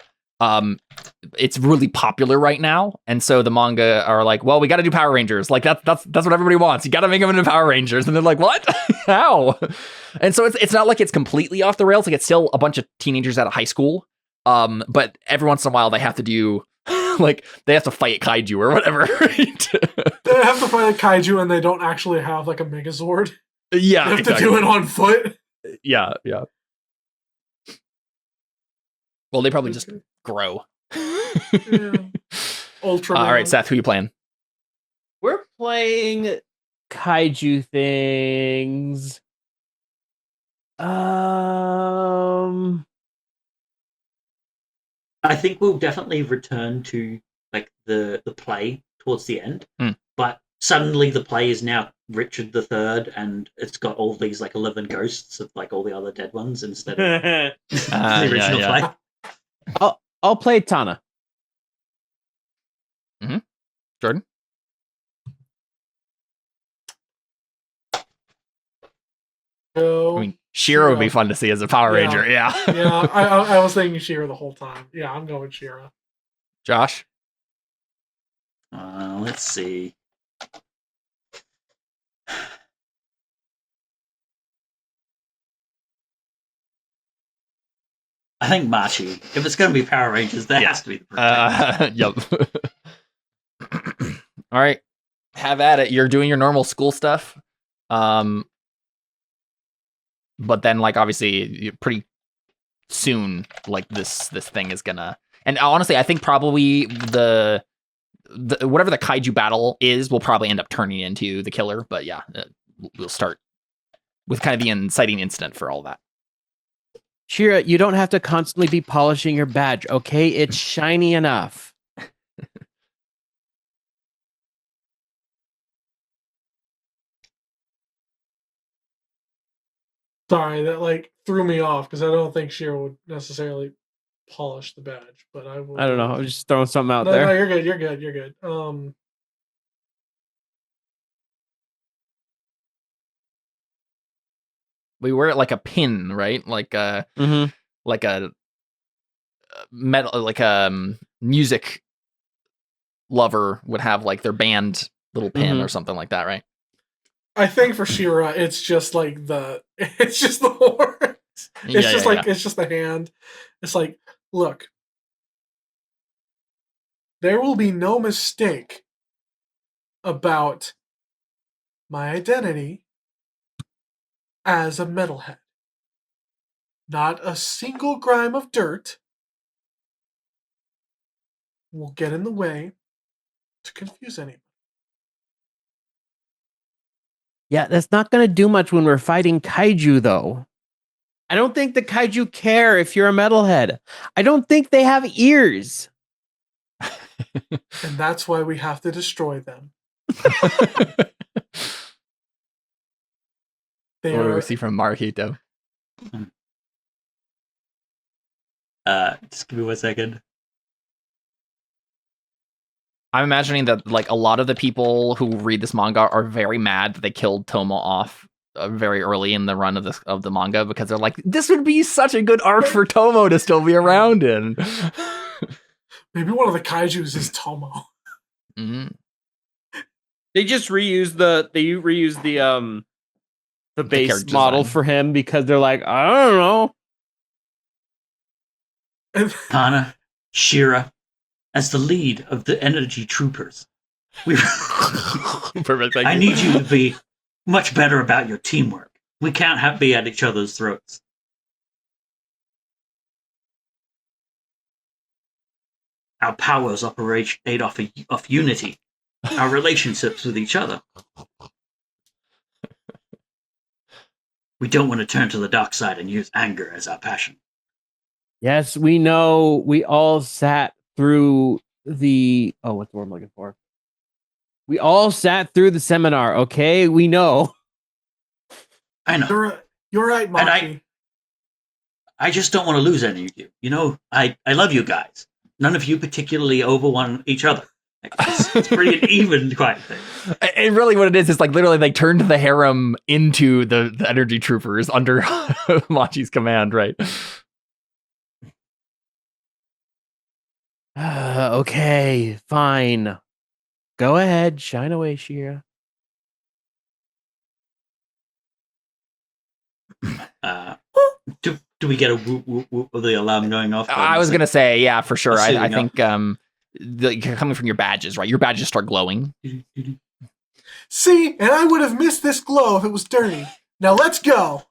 It's really popular right now, and so the manga are like, well, we got to do Power Rangers. Like that's what everybody wants. You got to make them into Power Rangers, and they're like, what? How? And so it's not like it's completely off the rails. Like it's still a bunch of teenagers out of high school. But every once in a while they have to do like they have to fight kaiju or whatever. Right? They have to fight a kaiju, and they don't actually have like a Megazord. Yeah, they have to do it on foot. Yeah. Well, they probably just grow. Yeah. Ultra. All right, Seth, who you playing? We're playing kaiju things. I think we'll definitely return to like the play towards the end, but suddenly the play is now Richard III, and it's got all these like 11 ghosts of like all the other dead ones instead of the original play. I'll play Tana. Mm-hmm. Jordan? So, I mean, Shira would be fun to see as a Power Ranger. Yeah. Yeah, I was thinking Shira the whole time. Yeah, I'm going Shira. Josh? Let's see. I think Machi. If it's going to be Power Rangers, that has to be the protector. Yep. All right. Have at it. You're doing your normal school stuff. But then, like, obviously, pretty soon, like, this thing is gonna... And honestly, I think probably the whatever the kaiju battle is will probably end up turning into the killer. But yeah, we'll start with kind of the inciting incident for all that. Shira, you don't have to constantly be polishing your badge, okay? It's shiny enough. Sorry, that like threw me off because I don't think Shira would necessarily polish the badge, but I will. I don't know. I'm just throwing something out No, there. no, you're good. You're good. You're good. We wear it like a pin, right? Like a like a metal, like a music lover would have like their band little pin or something like that, right? I think for Shira, it's just like it's just the horns. It's just the hand. It's like, look, there will be no mistake about my identity as a metalhead. Not a single grime of dirt will get in the way to confuse anyone. Yeah, that's not going to do much when we're fighting kaiju, though. I don't think the kaiju care if you're a metalhead. I don't think they have ears. And that's why we have to destroy them. They What do are we see from Marquito? Just give me 1 second. I'm imagining that like a lot of the people who read this manga are very mad that they killed Tomo off very early in the run of the manga because they're like, this would be such a good arc for Tomo to still be around in. maybe one of the kaijus is Tomo. Mm-hmm. They just reuse the base character model design for him because they're like, I don't know. Hana, Shira, as the lead of the energy troopers. Perfect. Thank I you. need you to be much better about your teamwork. We can't be at each other's throats. Our powers operate off unity, our relationships with each other. We don't want to turn to the dark side and use anger as our passion. Yes, we know. We all sat through the... Oh, what's the word I'm looking for? We all sat through the seminar, okay? We know. I know. You're right, And Maki. I just don't want to lose any of you. You know, I love you guys. None of you particularly over one each other. It's pretty an even kind of thing. And really what it is like literally they turned the harem into the energy troopers under Machi's command, right? Okay, fine. Go ahead, shine away, Shira. Do we get a whoop whoop whoop of the alarm going off? I was gonna say, yeah, for sure. I think up. Coming from your badges, right? Your badges start glowing. See, and I would have missed this glow if it was dirty. Now let's go.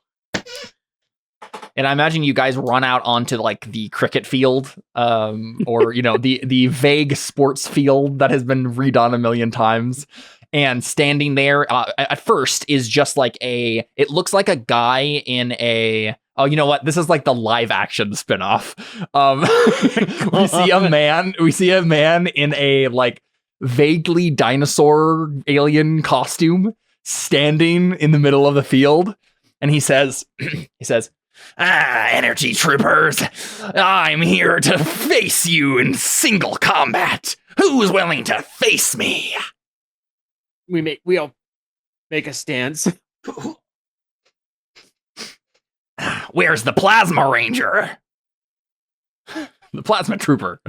And I imagine you guys run out onto like the cricket field, or you know, the vague sports field that has been redone a million times. And standing there at first is just like it looks like a guy in a, oh, you know what? This is like the live action spinoff. We see a man in a like vaguely dinosaur alien costume standing in the middle of the field. And he says, energy troopers, I'm here to face you in single combat. Who's willing to face me? We all make a stance. Where's the plasma ranger? The plasma trooper.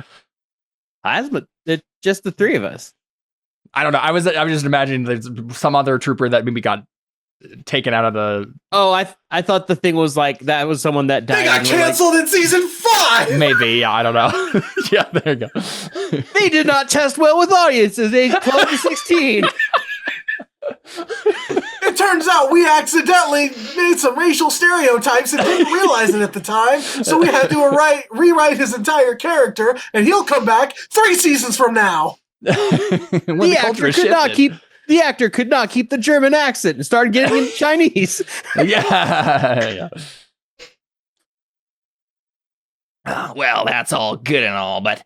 Plasma? It's just the three of us. I don't know. I was just imagining there's some other trooper that maybe got taken out of the... Oh, I thought the thing was like that was someone that died. They got canceled in season 5. Maybe, yeah, I don't know. Yeah, there you go. They did not test well with audiences age 12 to 16. It turns out we accidentally made some racial stereotypes and didn't realize it at the time, so we had to rewrite his entire character, and he'll come back 3 seasons from now. The actor could not keep The actor could not keep the German accent and started getting into Chinese. Yeah. Well, that's all good and all, but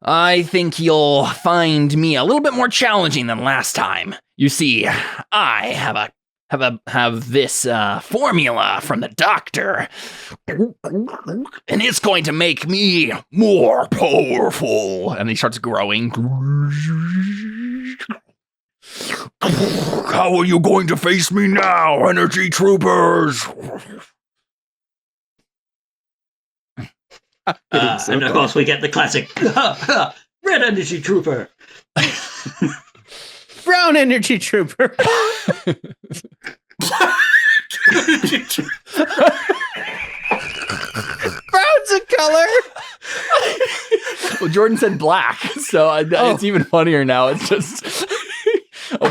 I think you'll find me a little bit more challenging than last time. You see, I have this formula from the doctor, and it's going to make me more powerful. And he starts growing. How are you going to face me now, energy troopers? And of course, we get the classic red energy trooper, Brown energy trooper. Brown's a color. Well, Jordan said black, so it's even funnier now. It's just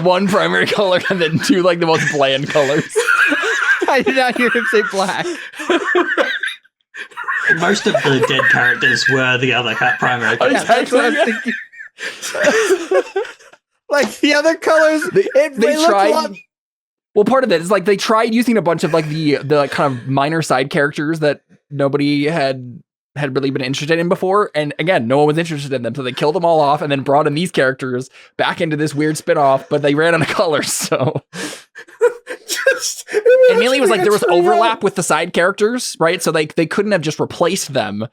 one primary color and then two like the most bland colors. I did not hear him say black. Most of the dead characters were the other primary colors. Yeah, that's what I'm thinking. Like the other colors, they look tried. a lot. Well, part of that is like they tried using a bunch of like the kind of minor side characters that nobody had really been interested in before, and again, no one was interested in them, so they killed them all off and then brought in these characters back into this weird spin-off, but they ran out of colors, so. And mainly it was like there was overlap with the side characters, right? So they couldn't have just replaced them,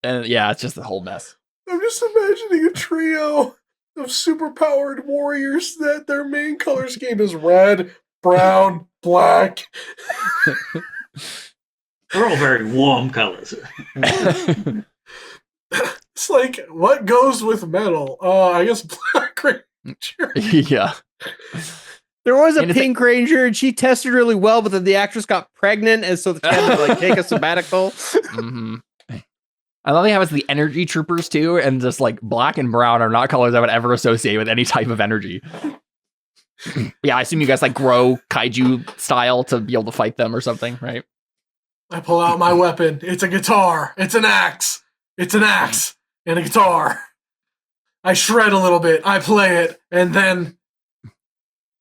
and yeah, it's just a whole mess. I'm just imagining a trio of superpowered warriors that their main color scheme is red, brown, black. They're all very warm colors. It's like, what goes with metal? I guess Black Ranger. Yeah. There was a Pink Ranger, and she tested really well, but then the actress got pregnant, and so they had to like take a sabbatical. Mm-hmm. I love they have the energy troopers too, and just like black and brown are not colors I would ever associate with any type of energy. Yeah, I assume you guys like grow kaiju style to be able to fight them or something, right? I pull out my weapon. It's a guitar. It's an axe. It's an axe and a guitar. I shred a little bit. I play it, and then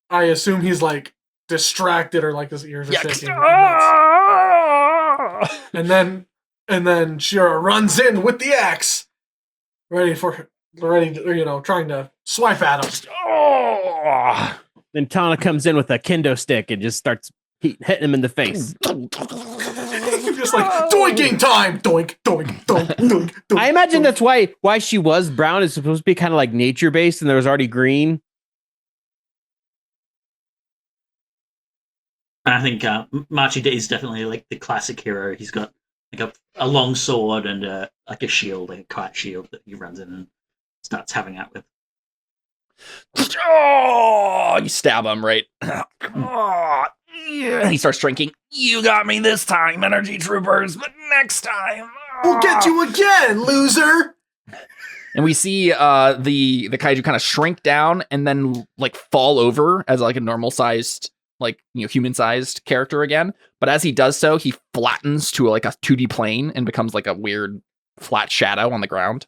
I assume he's like distracted or like his ears are shaking. And then Shira runs in with the axe, ready to, trying to swipe at him. Then Tana comes in with a kendo stick and just starts hitting him in the face. Just like doinking time, doink, doink, doink, doink, doink. I imagine that's why she was brown. Is supposed to be kind of like nature based, and there was already green. I think Marchie Day is definitely like the classic hero. He's got like a long sword and like a shield, like a kite shield that he runs in and starts having out with. Oh, you stab him, right? Oh, yeah. He starts drinking. You got me this time, energy troopers, but next time we'll get you again, loser. And we see the kaiju kind of shrink down and then like fall over as like a normal sized, like, human sized character again. But as he does so, he flattens to like a 2D plane and becomes like a weird flat shadow on the ground.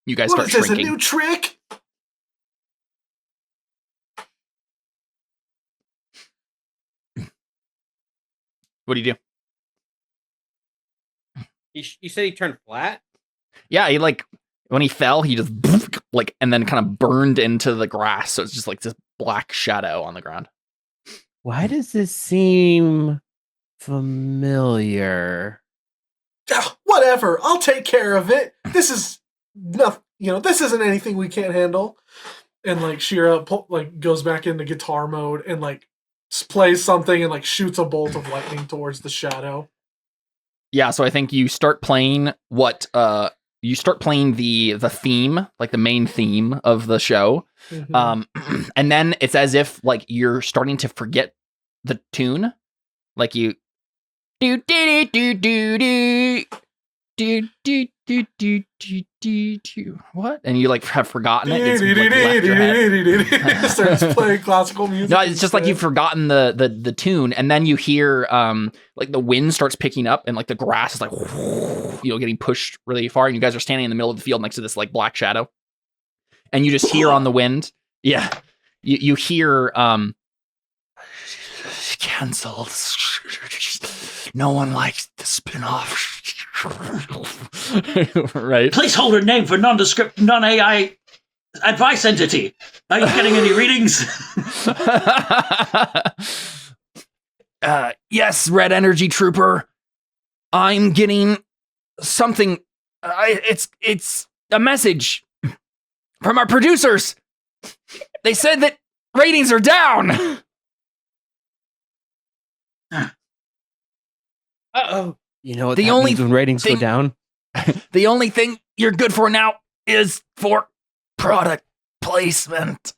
You guys start shrinking. What is this, a new trick? What do you do? You said he turned flat? Yeah, he like, when he fell, he just like, and then kind of burned into the grass. So it's just like this black shadow on the ground. Why does this seem familiar? Whatever, I'll take care of it. This is nothing, this isn't anything we can't handle. And like Shira goes back into guitar mode and like plays something and like shoots a bolt of lightning towards the shadow. Yeah, so I think you start playing the theme, like the main theme of the show. Mm-hmm. And then it's as if like you're starting to forget the tune. Like you do do do do do do do What? And you like have forgotten it. It's like left your head. Starts playing classical music. No, it's just like you've forgotten the tune, and then you hear like the wind starts picking up, and like the grass is like getting pushed really far, and you guys are standing in the middle of the field next to this like black shadow, and you just hear on the wind, you hear canceled. No one likes the spin-off. Right? Placeholder name for nondescript, non-AI advice entity. Are you getting any readings? Yes, Red Energy Trooper. I'm getting something. It's a message from our producers. They said that ratings are down. Uh-oh. You know what The that only means when ratings go thing- down? The only thing you're good for now is for product placement.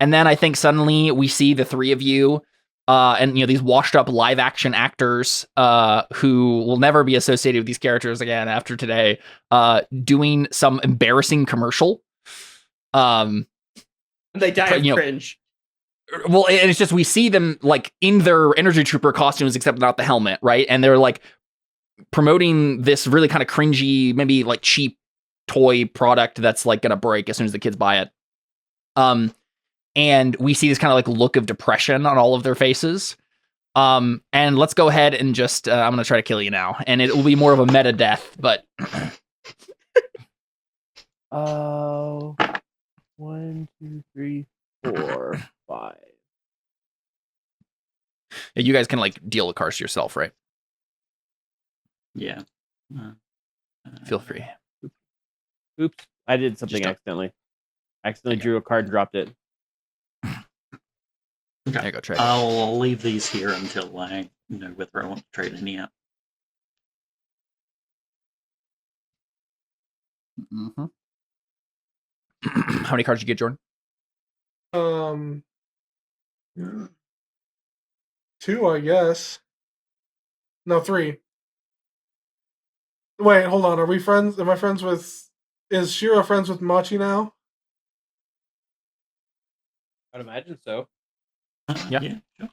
And then I think suddenly we see the three of you, and these washed up live action actors who will never be associated with these characters again after today, doing some embarrassing commercial. They die of you know, cringe. Well, and it's just we see them like in their energy trooper costumes, except not the helmet, right? And they're like promoting this really kind of cringy, maybe like cheap toy product that's like gonna break as soon as the kids buy it. And we see this kind of like look of depression on all of their faces. And let's go ahead and just I'm gonna try to kill you now, and it will be more of a meta death, but Oh, 1, 2, 3, 4, 5. you guys can like deal with cards yourself, right? Yeah. Feel free. Oops, I did something Just accidentally. Accidentally drew a card and dropped it. There you go, Trey. I'll leave these here until I know whether I want to trade any out. Mm-hmm. How many cards did you get, Jordan? 2, I guess. No, 3. Wait, hold on. Are we friends? Am I friends with? Is Shira friends with Machi now? I'd imagine so. Yeah. Sure.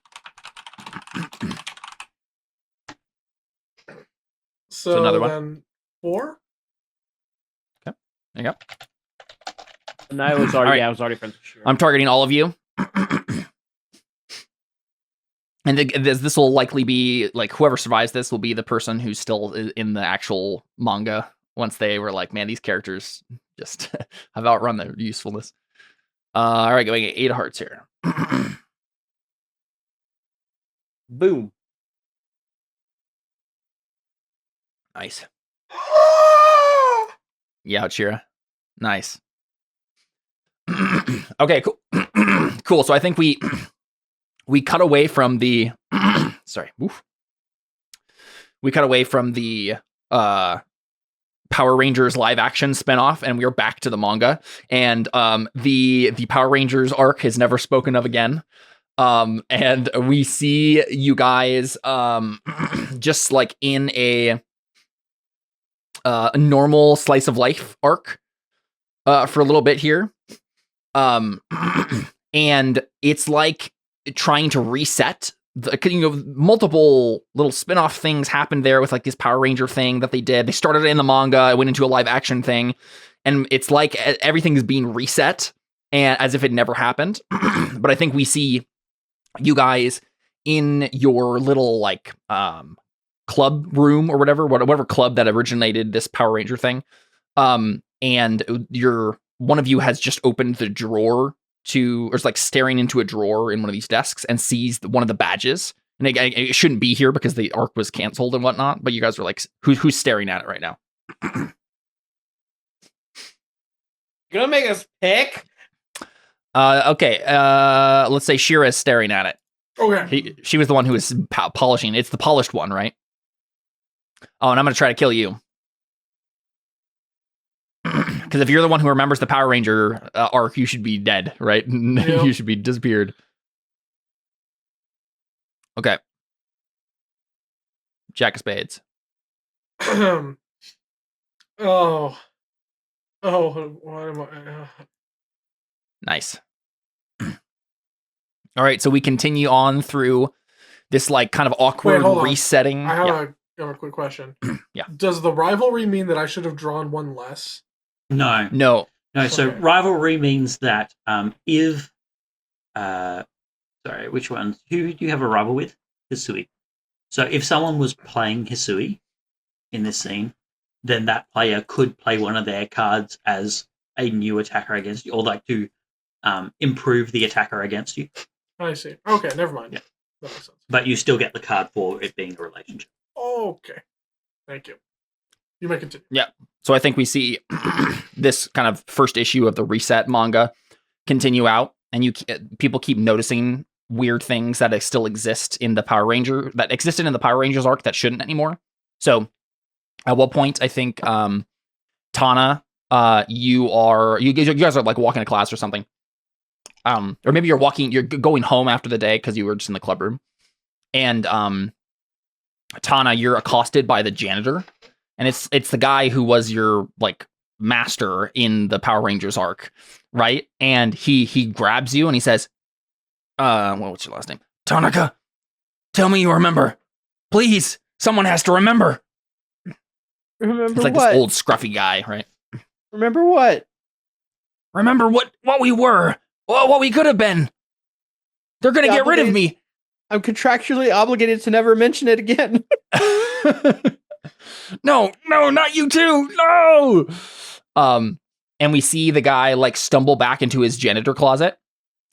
So another one? then 4. There you go. And I was already, All right. I was already friends with Shira. I'm targeting all of you. And this will likely be like whoever survives this will be the person who's still in the actual manga once they were like, man, these characters just have outrun their usefulness. All right, going at 8 hearts here. Boom. Nice. Yeah, Chira. Nice. Okay, cool. Cool. So I think we cut away from the sorry. Oof. We cut away from the Power Rangers live action spinoff, and we are back to the manga. And the Power Rangers arc is never spoken of again. And we see you guys just like in a normal slice of life arc for a little bit here. And it's like trying to reset multiple little spin-off things happened there with like this Power Ranger thing that they did. They started in the manga, it went into a live action thing, and it's like everything is being reset and as if it never happened. But I think we see you guys in your little like club room or whatever club that originated this Power Ranger thing. And one of you has just opened the drawer or is like staring into a drawer in one of these desks and sees one of the badges. And it shouldn't be here because the arc was canceled and whatnot. But you guys are like, who's staring at it right now? Gonna make us pick? Okay. Let's say Shira is staring at it. Okay. She was the one who was polishing. It's the polished one, right? Oh, and I'm gonna try to kill you. Because if you're the one who remembers the Power Ranger arc, you should be dead, right? Yep. You should be disappeared. Okay. Jack of Spades. Oh. Oh, what am I? Nice. All right, so we continue on through this like kind of awkward hold on. resetting. I have a quick question. Yeah. Does the rivalry mean that I should have drawn one less? No. No. So Okay. rivalry means that if sorry, which one? Who do you have a rival with? Hisui. So if someone was playing Hisui in this scene, then that player could play one of their cards as a new attacker against you, or like to improve the attacker against you. I see. Okay, never mind. Yeah. That makes sense. But you still get the card for it being a relationship. Okay. Thank you. You may continue. Yeah. So I think we see this kind of first issue of the reset manga continue out, and people keep noticing weird things that still exist in the Power Ranger that existed in the Power Rangers arc that shouldn't anymore. So at what point I think Tana, you guys are like walking to class or something. Or maybe you're going home after the day because you were just in the club room. And Tana, you're accosted by the janitor. And it's the guy who was your like master in the Power Rangers arc, right? And he grabs you and he says, what's your last name? Tanaka, tell me you remember. Please, someone has to remember. Remember It's like what? this old scruffy guy, right? Remember what? Remember what we were, what we could have been. They're gonna get rid of me. I'm contractually obligated to never mention it again. No, not you too. No. And we see the guy like stumble back into his janitor closet,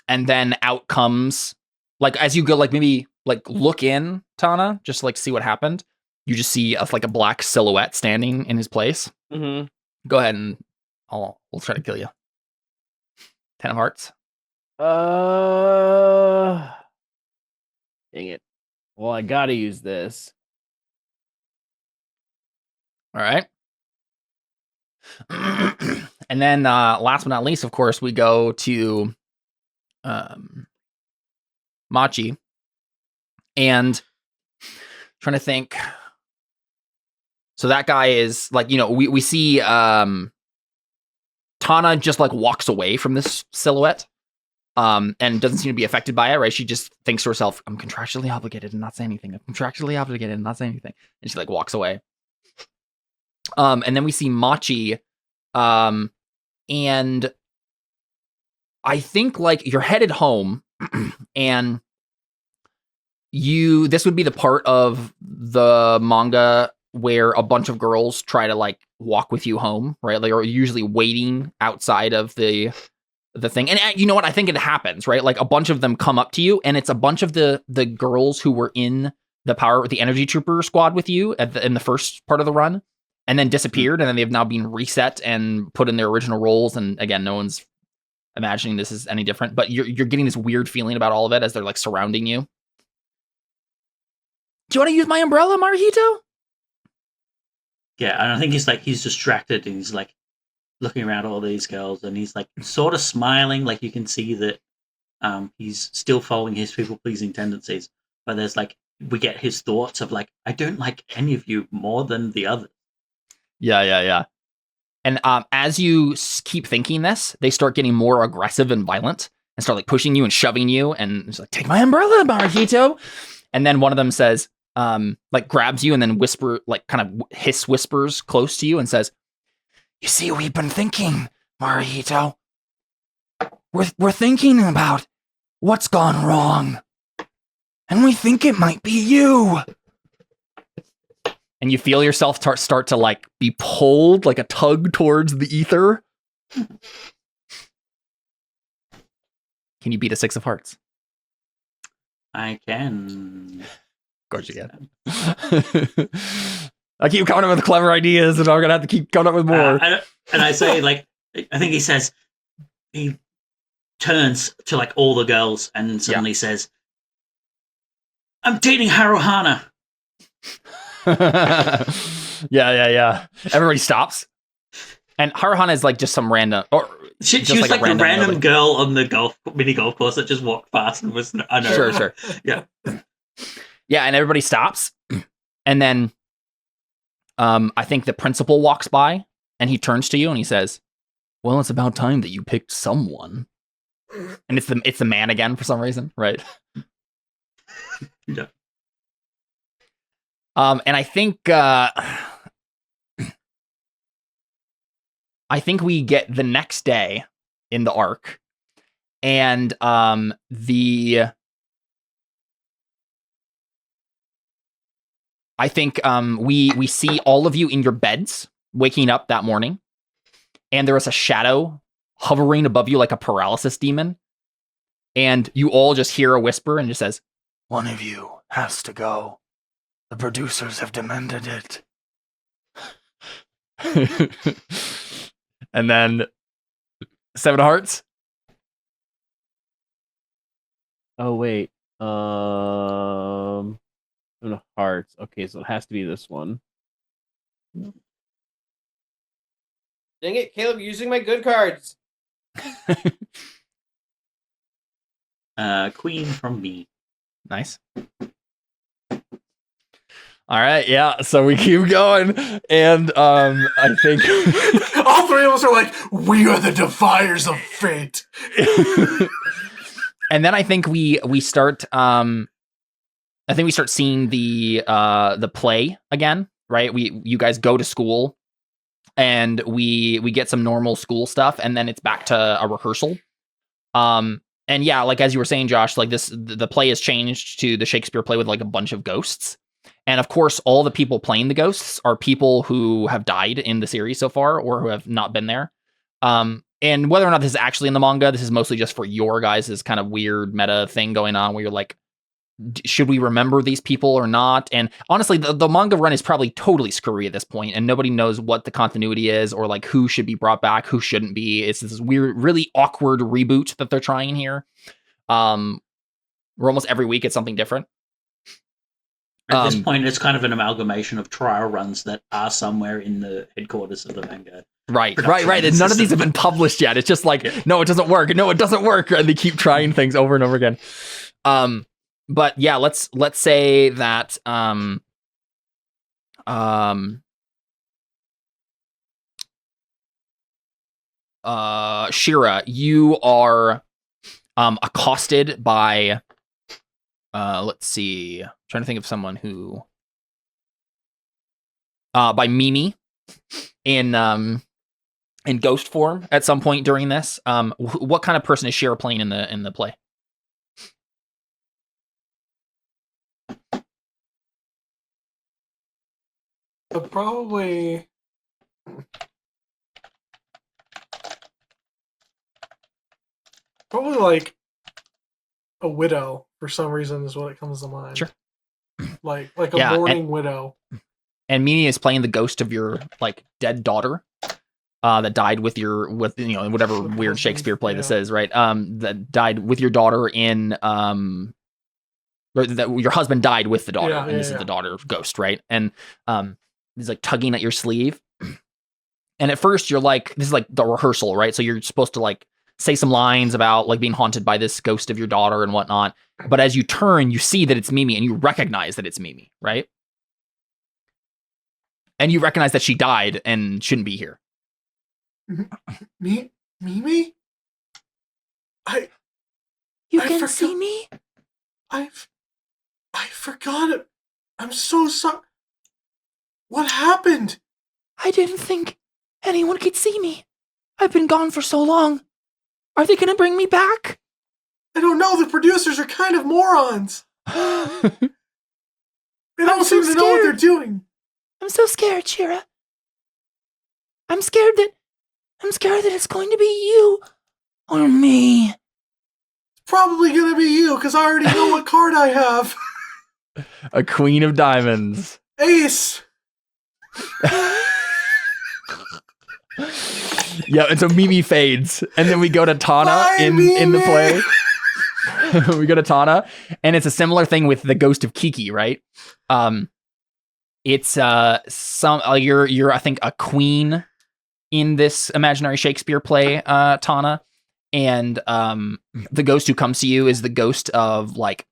and then out comes like as you go like maybe like look in Tana, just like see what happened. You just see like a black silhouette standing in his place. Mm-hmm. Go ahead and we'll try to kill you. 10 of hearts. Dang it. Well, I gotta use this. All right. And then last but not least, of course, we go to Machi. And trying to think. So that guy is like, we see Tana just like walks away from this silhouette and doesn't seem to be affected by it, right? She just thinks to herself, I'm contractually obligated and not say anything. I'm contractually obligated and not say anything. And she like walks away. And then we see Machi, and I think like you're headed home, and this would be the part of the manga where a bunch of girls try to like walk with you home, right? Like, are usually waiting outside of the thing. And you know what? I think it happens, right? Like a bunch of them come up to you, and it's a bunch of the girls who were in the Energy Trooper squad with you in the first part of the run, and then disappeared, and then they've now been reset and put in their original roles. And again, no one's imagining this is any different, but you're getting this weird feeling about all of it as they're like surrounding you. Do you want to use my umbrella, Marihito? Yeah, and I think he's distracted and he's like looking around all these girls, and he's like sort of smiling, like you can see that he's still following his people-pleasing tendencies. But there's like we get his thoughts of like, I don't like any of you more than the others. Yeah. And as you keep thinking this, they start getting more aggressive and violent and start like pushing you and shoving you, and it's like, take my umbrella, Marihito. And then one of them says, like grabs you and then whispers close to you and says, you see, we've been thinking, Marihito. We're thinking about what's gone wrong. And we think it might be you. And you feel yourself start to like be pulled like a tug towards the ether. Can you beat a 6 of hearts? I can. Of course you can. I keep coming up with clever ideas, and I'm gonna have to keep coming up with more. And I say, like, I think he says, he turns to like all the girls and suddenly says, I'm dating Haruhana. Yeah. Everybody stops. And Haruhana is like just some random, or she was like the random girl on the mini golf course that just walked past and was. I know. Sure. Yeah. Yeah, and everybody stops, and then I think the principal walks by, and he turns to you and he says, "Well, it's about time that you picked someone." And it's the man again for some reason, right? Yeah. And I think we get the next day in the arc, and we see all of you in your beds waking up that morning, and there was a shadow hovering above you like a paralysis demon, and you all just hear a whisper, and it says, "One of you has to go. The producers have demanded it." and then 7 hearts. Oh wait. Hearts. Okay, so it has to be this one. Dang it, Caleb, using my good cards. Queen from me. Nice. All right, yeah. So we keep going, and I think all three of us are like, we are the defiers of fate. And then I think we start. I think we start seeing the play again, right? You guys go to school, and we get some normal school stuff, and then it's back to a rehearsal. And yeah, like as you were saying, Josh, like the play has changed to the Shakespeare play with like a bunch of ghosts. And of course, all the people playing the ghosts are people who have died in the series so far or who have not been there. And whether or not this is actually in the manga, this is mostly just for your guys' kind of weird meta thing going on where you're like, should we remember these people or not? And honestly, the manga run is probably totally screwy at this point, and nobody knows what the continuity is or like who should be brought back, who shouldn't be. It's this weird, really awkward reboot that they're trying here. Where almost every week it's something different. At this point, it's kind of an amalgamation of trial runs that are somewhere in the headquarters of the manga. Right. And none of these have been published yet. It's just like, no, it doesn't work. No, it doesn't work. And they keep trying things over and over again. But yeah, let's say that Shira, you are accosted by let's see. I'm trying to think of someone who by Mimi in ghost form at some point during this. What kind of person is Shira playing in the play? Probably like a widow for some reason is what it comes to mind. Sure. Like a mourning widow. And Mimi is playing the ghost of your like dead daughter that died with whatever weird Shakespeare play this is, right? That died with your daughter in or that your husband died with the daughter, and this is the daughter ghost, right? And he's like tugging at your sleeve. And at first you're like, this is like the rehearsal, right? So you're supposed to like say some lines about like being haunted by this ghost of your daughter and whatnot. But as you turn, you see that it's Mimi and you recognize that it's Mimi, right? And you recognize that she died and shouldn't be here. Mimi? You can see me? I forgot it. I'm so sorry. What happened? I didn't think anyone could see me. I've been gone for so long. Are they going to bring me back? I don't know. The producers are kind of morons. They don't seem to know what they're doing. I'm so scared, Shira. I'm scared that it's going to be you or me. It's probably going to be you because I already know what card I have. A queen of diamonds. Ace. Yeah, and so Mimi fades, and then we go to Tana in the play. We go to Tana, and it's a similar thing with the ghost of Kiki, right? It's you're I think a queen in this imaginary Shakespeare play, Tana, and the ghost who comes to you is the ghost of like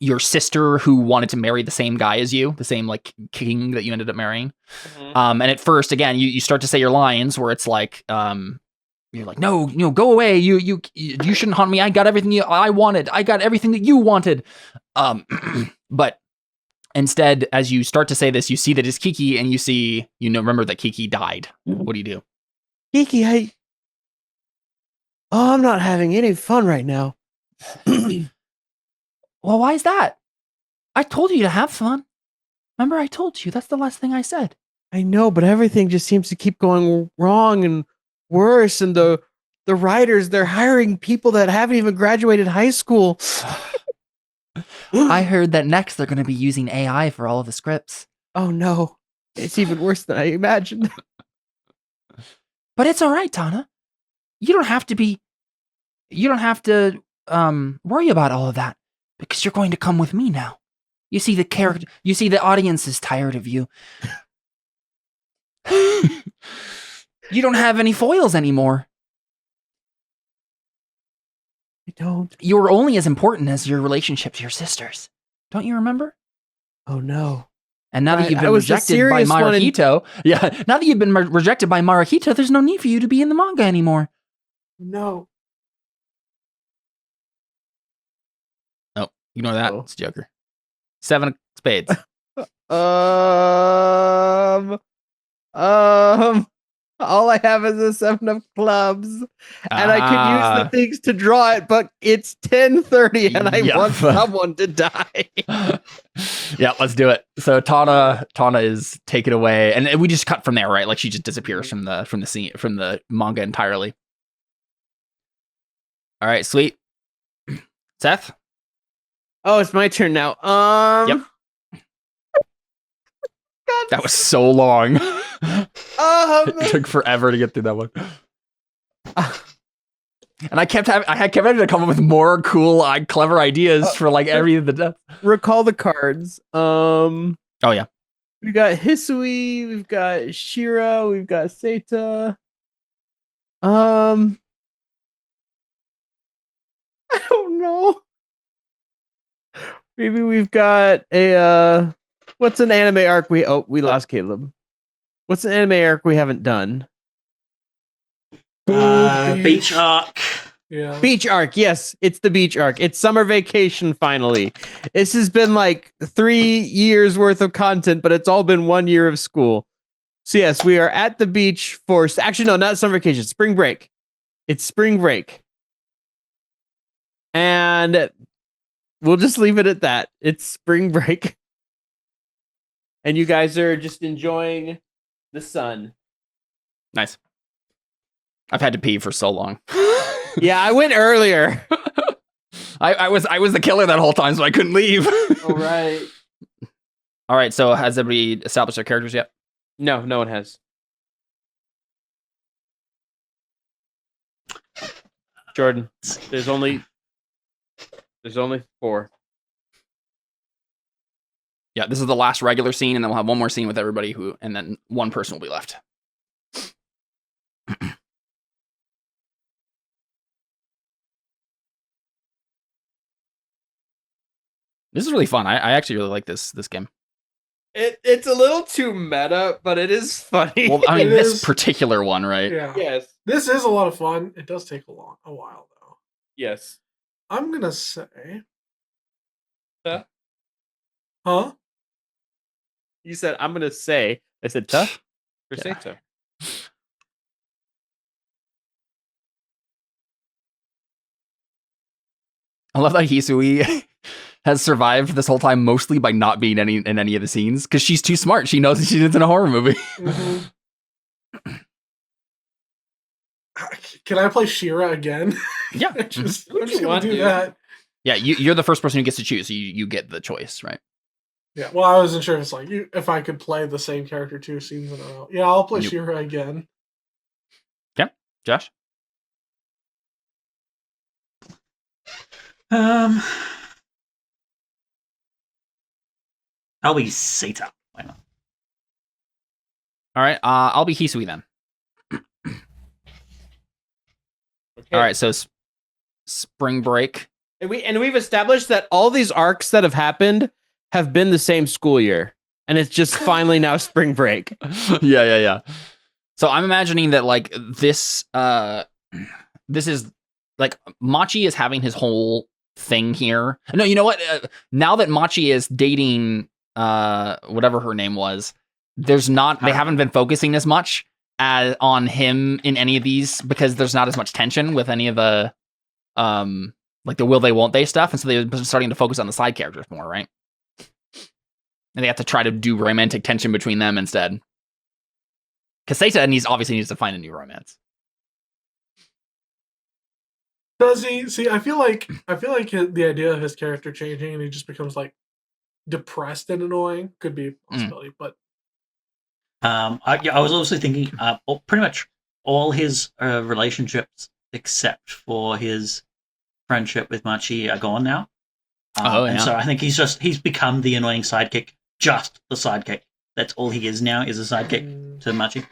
your sister who wanted to marry the same guy as you, the same like king that you ended up marrying. And at first, again, you start to say your lines where it's like, you're like, no, go away. You shouldn't haunt me. I got everything I wanted. I got everything that you wanted. But instead, as you start to say this, you see that it's Kiki, and remember that Kiki died. What do you do? Kiki, I'm not having any fun right now. Well, why is that? I told you to have fun. Remember, I told you. That's the last thing I said. I know, but everything just seems to keep going wrong and worse. And the writers, they're hiring people that haven't even graduated high school. I heard that next they're going to be using AI for all of the scripts. Oh no, it's even worse than I imagined. But it's all right, Tana. You don't have to worry about all of that because you're going to come with me now. You see the audience is tired of you. You don't have any foils anymore. I don't. You're only as important as your relationship to your sisters. Don't you remember? Oh no. And now that you've been rejected by Marahito, now that you've been rejected by Marahito, there's no need for you to be in the manga anymore. No. Oh, ignore that. It's Joker. 7 of spades. All I have is a 7 of clubs, and I could use the things to draw it, but it's 10:30, and I want someone to die. Yeah, let's do it. So Tana is taken away, and we just cut from there, right? Like she just disappears from the scene, from the manga entirely. All right, sweet. Seth? Oh, it's my turn now. Yep. That was so long. It took forever to get through that one. And I kept having to come up with more cool, clever ideas for like every of the death. Recall the cards. Oh yeah. We got Hisui, we've got Shira, we've got Seita. I don't know. Maybe we've got a what's an anime arc we lost Caleb. What's an anime arc we haven't done? Beach arc. Yeah. Beach arc, yes, it's the beach arc. It's summer vacation finally. This has been like 3 years worth of content, but it's all been 1 year of school. So yes, we are at the beach for actually no, not summer vacation, spring break. It's spring break. And we'll just leave it at that. It's spring break. And you guys are just enjoying the sun. Nice. I've had to pee for so long. Yeah, I went earlier. I was the killer that whole time, so I couldn't leave. All right. All right, so has everybody established their characters yet? No one has. Jordan, there's only 4. Yeah, this is the last regular scene, and then we'll have one more scene with everybody and then one person will be left. This is really fun. I actually really like this game. It's a little too meta, but it is funny. Well, I mean, this particular one, right? Yeah. Yes. This is a lot of fun. It does take a while though. Yes. I'm gonna say. Huh? You said I'm gonna say. I said tough. Or say so. I love that Hisui has survived this whole time mostly by not being in any of the scenes because she's too smart. She knows that she's in a horror movie. Mm-hmm. Can I play Shira again? Yeah. I'm just gonna do that. Yeah, you're the first person who gets to choose. So you get the choice, right? Yeah. Well, I wasn't sure if it's like if I could play the same character 2 scenes in a row. Yeah, I'll play Shira again. Yeah, Josh. I'll be Seta. Why not? All right, I'll be Hisui then. Okay. All right, so spring break. And we've established that all these arcs that have happened have been the same school year, and it's just finally now spring break. Yeah. So I'm imagining that like this is like Machi is having his whole thing here. No, you know what? Now that Machi is dating whatever her name was, they haven't been focusing as much on him in any of these because there's not as much tension with any of the like the will they won't they stuff, and so they've been starting to focus on the side characters more, right? And they have to try to do romantic tension between them instead. Because Seita obviously needs to find a new romance. Does he? See, I feel like the idea of his character changing and he just becomes like depressed and annoying could be a possibility, but I was also thinking pretty much all his relationships except for his friendship with Machi are gone now. And so I think he's become the annoying sidekick, just the sidekick. That's all he is now, is a sidekick to Machi.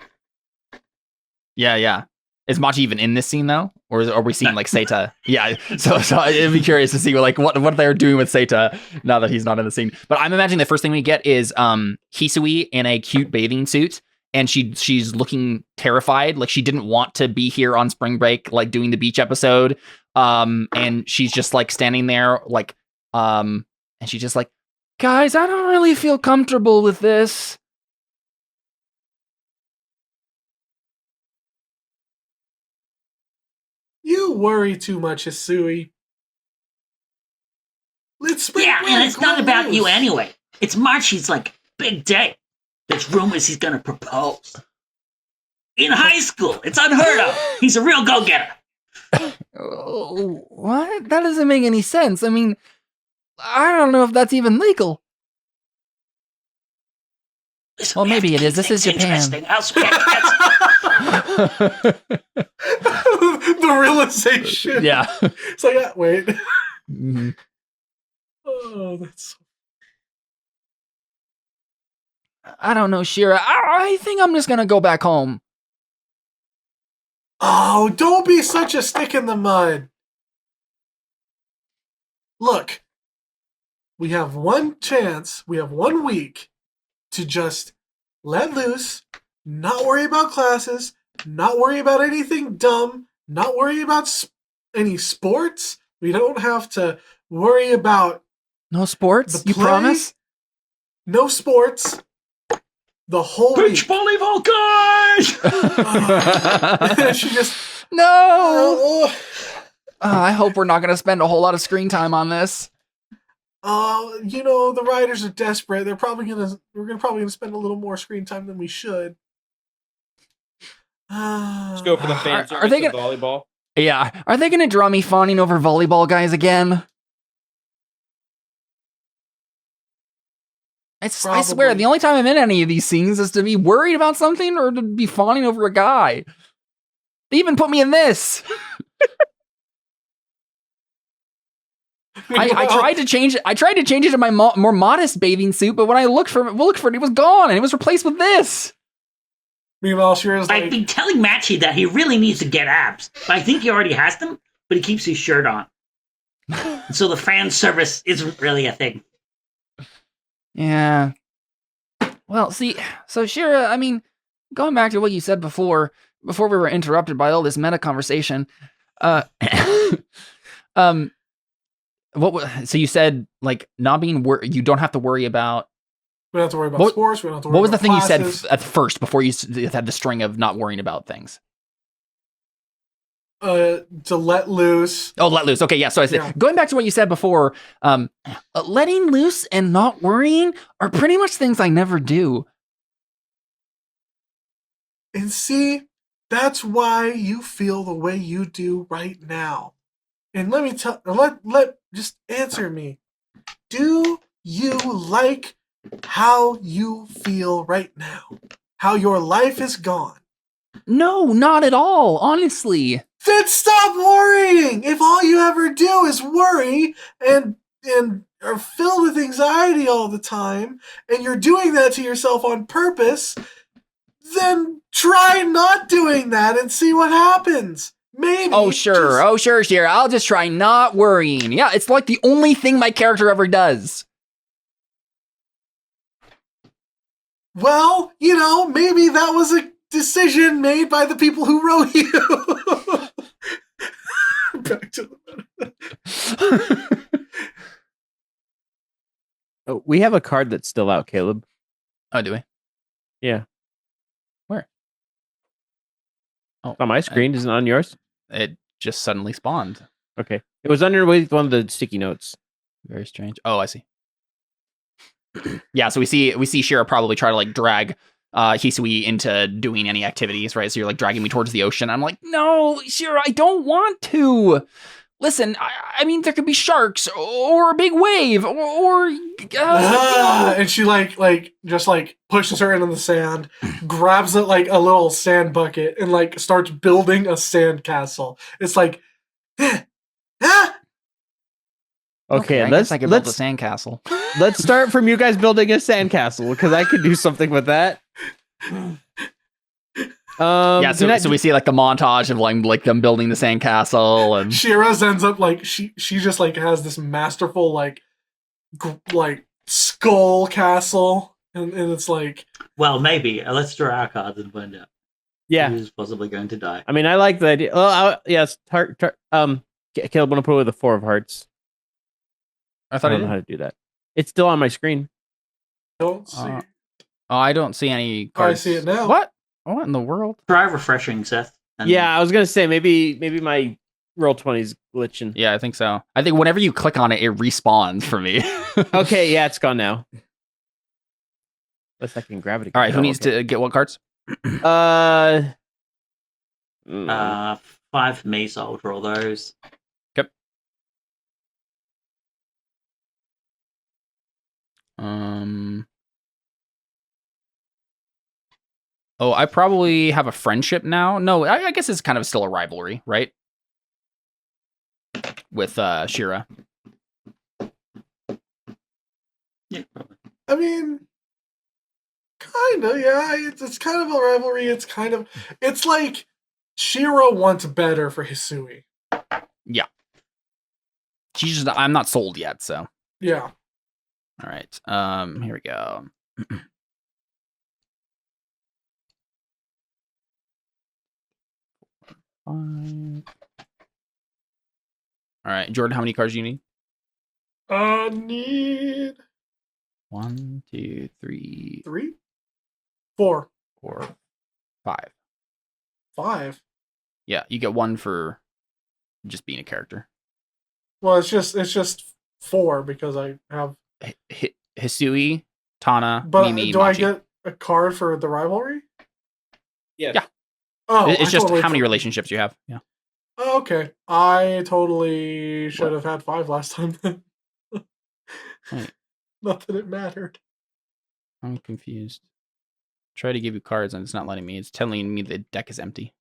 Yeah. Is Machi even in this scene though, or are we seeing like Seita? Yeah. So I'd be curious to see like what they're doing with Seita now that he's not in the scene. But I'm imagining the first thing we get is Hisui in a cute bathing suit, and she's looking terrified, like she didn't want to be here on spring break, like doing the beach episode. And she's just like standing there, like and she's just like, guys, I don't really feel comfortable with this. you worry too much, Hisui. Let's and it's not about you anyway. It's Machi's like big day. There's rumors he's gonna propose in high school. It's unheard of. He's a real go-getter. What? That doesn't make any sense. I mean, I don't know if that's even legal. Listen, Well, maybe it is. This is Japan. Interesting. Elsewhere, the realization. Yeah. It's like, wait. Mm-hmm. Oh, that's. I don't know, Shira. I think I'm just gonna go back home. Oh, don't be such a stick in the mud. Look, we have one chance, we have 1 week to just let loose, not worry about classes, not worry about anything dumb, not worry about any sports. We don't have to worry about No sports? the You play. promise? No sports. The whole beach week. volleyball, guys. She just No! I hope we're not gonna spend a whole lot of screen time on this. the writers are desperate. We're probably gonna spend a little more screen time than we should. Let's go for the fan Are they service of volleyball. Yeah. Are they gonna draw me fawning over volleyball guys again? I swear, Probably. the only time I'm in any of these scenes is to be worried about something or to be fawning over a guy. They even put me in this. I tried to change it. I tried to change it to my more modest bathing suit, but when I looked for it, it was gone, and it was replaced with this. Meanwhile, Shira's I've like, been telling Machi that he really needs to get abs, but I think he already has them, but he keeps his shirt on. And so the fan service isn't really a thing. Yeah. Well, see, so Shira, I mean, going back to what you said before we were interrupted by all this meta conversation, so you said like not being you don't have to worry about. we don't have to worry about sports. We don't have to worry What was the about thing classes. you said at first before you had the string of not worrying about things? To let loose. Oh, let loose. Okay, yeah. So I said, Yeah. going back to what you said before, letting loose and not worrying are pretty much things I never do. And see, that's why you feel the way you do right now. And let me just answer me. Do you like how you feel right now? How your life is gone? No, not at all, honestly. Then stop worrying! If all you ever do is worry and are filled with anxiety all the time, and you're doing that to yourself on purpose, then try not doing that and see what happens. Maybe. Oh, sure. Oh, sure, Shira. I'll just try not worrying. Yeah, it's like the only thing my character ever does. Well, maybe that was a decision made by the people who wrote you. Back to the Oh, we have a card that's still out, Caleb. Oh, do we? Yeah. Where? Oh, It's on my screen. Isn't it on yours? It just suddenly spawned. Okay. It was underneath one of the sticky notes. Very strange. Oh, I see. Yeah, so we see Shira probably try to like drag Hisui into doing any activities, right? So you're like dragging me towards the ocean. I'm like, no, Shira, I don't want to. Listen, I mean, there could be sharks or a big wave or and she just pushes her into the sand, grabs it like a little sand bucket, and like starts building a sand castle. It's like, Okay, I guess I could build a sandcastle. Let's start from you guys building a sandcastle because I could do something with that. Yeah, so we see like the montage of like them building the sandcastle, and Shira's ends up like she just like has this masterful like skull castle, and it's like, well, maybe let's draw our cards and find out. Yeah, who's possibly going to die. I mean, I like the idea. Oh, yes. Caleb, want to put it with a 4 of hearts. I thought I don't know how to do that. It's still on my screen. don't see. Oh, I don't see any cards. I see it now. What? What in the world? Try refreshing, Seth. And Yeah, I was gonna say maybe my Roll20's glitching. Yeah, I think so. I think whenever you click on it, it respawns for me. Okay, yeah, it's gone now. Unless I can grab it again. All right, who needs to get what cards? 5 for me, so I'll draw those. Yep. Oh, I probably have a friendship now. No, I guess it's kind of still a rivalry, right? With Shira. Yeah, probably. I mean, kind of, yeah. It's kind of a rivalry. It's like Shira wants better for Hisui. Yeah. I'm not sold yet, so. Yeah. All right. Here we go. All right, Jordan, how many cards do you need? I need 1, 2, 3, 3, 4, 4, 5. 5. Yeah, you get 1 for just being a character. Well, it's just 4 because I have. Hisui, Tana, But Mimi, do Machi. I get a card for the rivalry? Yeah. Oh, It's I just totally how many forgot. relationships you have. Yeah. Oh, okay, I totally should have had 5 last time. Wait. Not that it mattered. I'm confused. Try to give you cards and it's not letting me. It's telling me the deck is empty.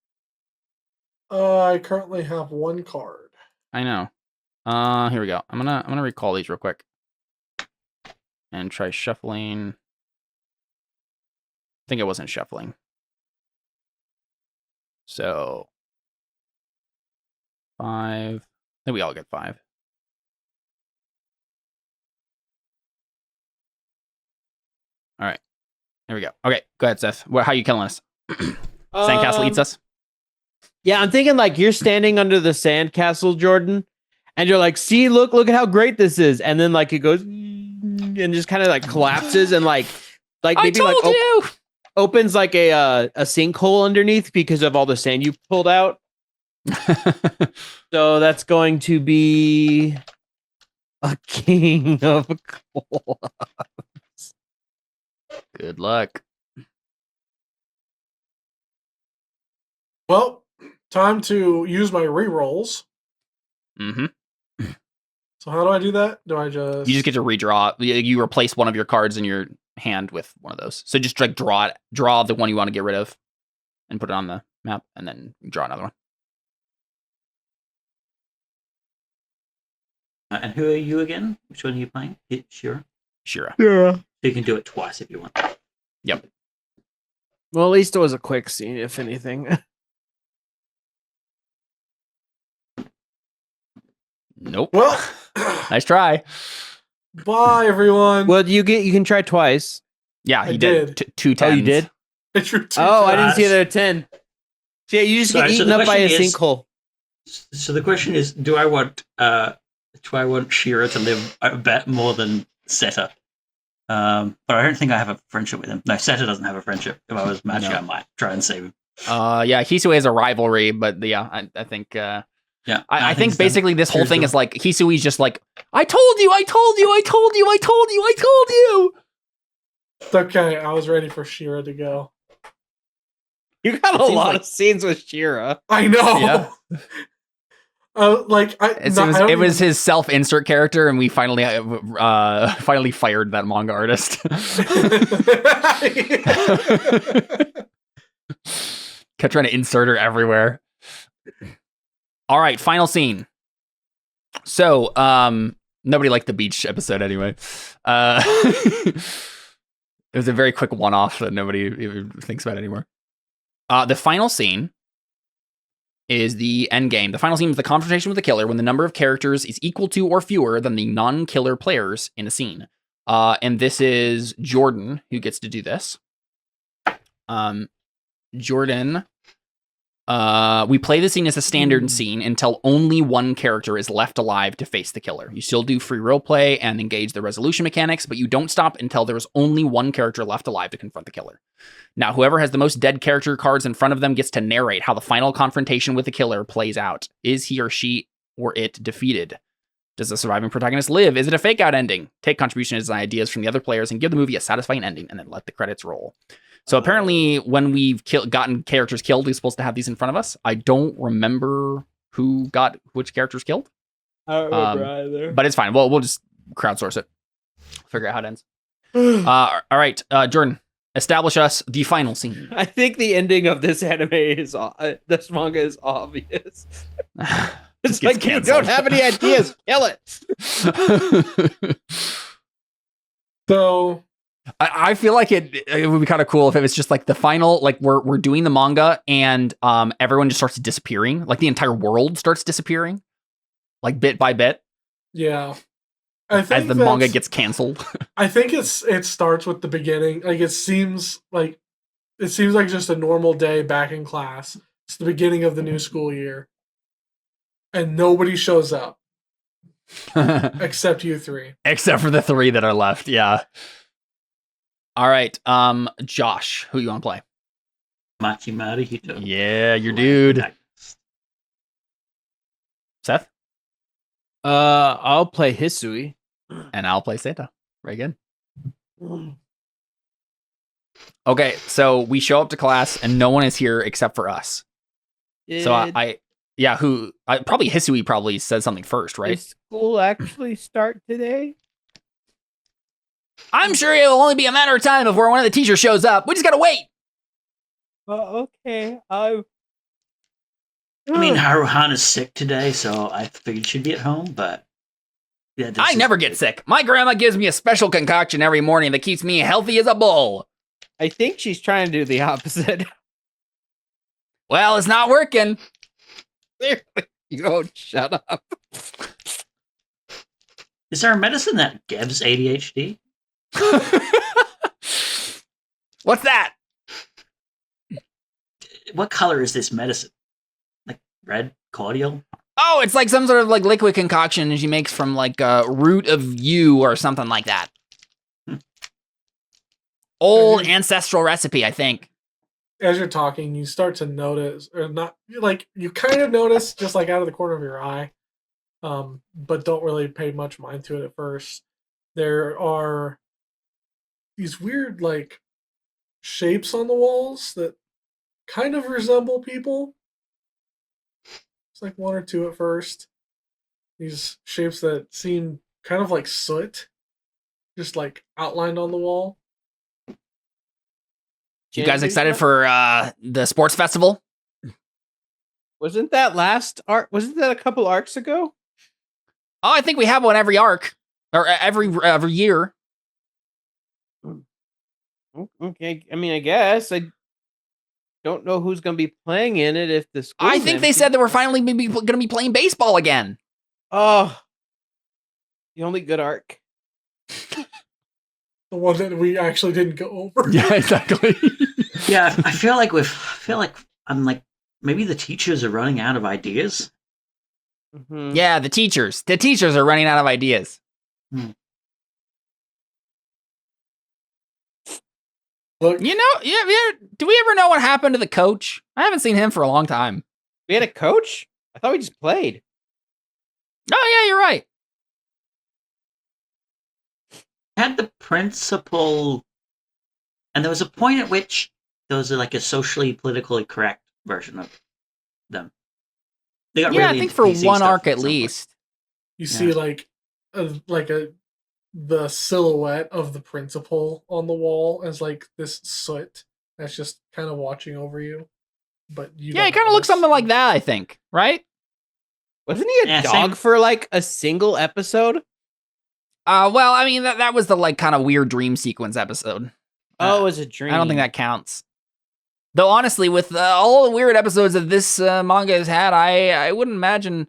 I currently have 1 card. I know. Here we go. I'm gonna recall these real quick. And try shuffling. I think it wasn't shuffling. So 5. I think we all get 5. All right. Here we go. Okay, go ahead, Seth. How are you killing us? Sandcastle eats us? Yeah, I'm thinking like you're standing under the sandcastle, Jordan, and you're like, see, look at how great this is. And then like it goes and just kind of like collapses and like maybe I told you! Opens like a sinkhole underneath because of all the sand you pulled out. So that's going to be a king of clubs. Good luck. Well, time to use my rerolls. Mm-hmm. So how do I do that? Do I just... You just get to redraw. You replace one of your cards in your hand with one of those. So just like draw the one you want to get rid of and put it on the map and then draw another one. And who are you again? Which one are you playing? Shira? Shira. Yeah. You can do it twice if you want. Yep. Well, at least it was a quick scene, if anything. Nope. Well, Nice try. bye everyone. Well, you can try twice. Yeah, I he did. did. 2 Oh, tens. you did? I drew two Oh, I didn't tens. see another 10. So, yeah, you just Sorry, get so eaten the up by a question is- sinkhole. So the question is, do I want Shira to live a bit more than Seta? But I don't think I have a friendship with him. No, Seta doesn't have a friendship. If I was Magic, No. I might try and save him. Yeah, Hisui has a rivalry, but yeah, I think Yeah, I think it's done. basically this whole Cheers, thing Dylan. is like Hisui's just like, I told you. It's okay. I was ready for Shira to go. You got It a seems lot like- of scenes with Shira. I know. Yeah. It was his self-insert character, and we finally fired that manga artist. Kept trying to insert her everywhere. All right, final scene. So, nobody liked the beach episode anyway. It was a very quick one-off that nobody even thinks about anymore. The final scene is the end game. The final scene is the confrontation with the killer when the number of characters is equal to or fewer than the non-killer players in a scene. And this is Jordan who gets to do this. Jordan, we play the scene as a standard scene until only one character is left alive to face the killer. You still do free roleplay and engage the resolution mechanics, but you don't stop until there is only one character left alive to confront the killer. Now, whoever has the most dead character cards in front of them gets to narrate how the final confrontation with the killer plays out. Is he or she or it defeated? Does the surviving protagonist live? Is it a fake out ending? Take contributions and ideas from the other players and give the movie a satisfying ending, and then let the credits roll. So apparently when we've gotten characters killed, we're supposed to have these in front of us. I don't remember who got which characters killed. I don't remember either. But it's fine. Well, we'll just crowdsource it. Figure out how it ends. All right, Jordan, establish us the final scene. I think the ending of this anime is this manga is obvious. It's Gets like you don't canceled. have any ideas, kill it. So I feel like it would be kind of cool if it was just like the final, like we're doing the manga and everyone just starts disappearing, like the entire world starts disappearing, like bit by bit, yeah, I think as the that's- manga gets canceled. I think it starts with the beginning. Like it seems like just a normal day back in class. It's the beginning of the new school year, and nobody shows up except you three. Except for the 3 that are left. Yeah. All right. Josh, who you want to play? Machi Marihito. Yeah, your dude. Seth? I'll play Hisui. And I'll play Santa. Very good. Okay, so we show up to class and no one is here except for us. So probably Hisui probably says something first, right? Does school actually start today? I'm sure it'll only be a matter of time before one of the teachers shows up. We just gotta wait. Okay. I mean, Haruhana's sick today, so I figured she'd be at home, but yeah, I never get sick. My grandma gives me a special concoction every morning that keeps me healthy as a bull. I think she's trying to do the opposite. Well, it's not working. You don't shut up. Is there a medicine that gives ADHD? What's that? What color is this medicine? Like red, cordial? Oh, it's like some sort of like liquid concoction she makes from like root of yew or something like that. Old ancestral recipe, I think. As you're talking, you start to notice, or not, like you kind of notice, just like out of the corner of your eye, but don't really pay much mind to it at first. There are these weird like shapes on the walls that kind of resemble people. It's like 1 or 2 at first. These shapes that seem kind of like soot, just like outlined on the wall. You guys excited for the sports festival? Wasn't that last arc? Wasn't that a couple arcs ago? Oh, I think we have one every arc or every year. Okay, I mean, I guess I don't know who's going to be playing in it if the school. I think they said that we're finally going to be playing baseball again. Oh, the only good arc. The one that we actually didn't go over. Yeah, exactly. Yeah, I feel like I'm like maybe the teachers are running out of ideas. Mm-hmm. Yeah, the teachers. The teachers are running out of ideas. Look, You know, yeah, do we ever know what happened to the coach? I haven't seen him for a long time. We had a coach? I thought we just played. Oh, yeah, you're right. Had the principal, and there was a point at which there was like a socially politically correct version of them. They got Yeah, I really think into for PC one stuff arc at at some point. least. you see the silhouette of the principal on the wall as like this soot that's just kind of watching over you. But you Yeah, don't it kind of looks notice. something like that, I think, right? Wasn't he a Yeah, dog same. for like a single episode? Well, I mean, that was the like kind of weird dream sequence episode. Oh, it was a dream. I don't think that counts. Though honestly, with all the weird episodes that this manga has had, I wouldn't imagine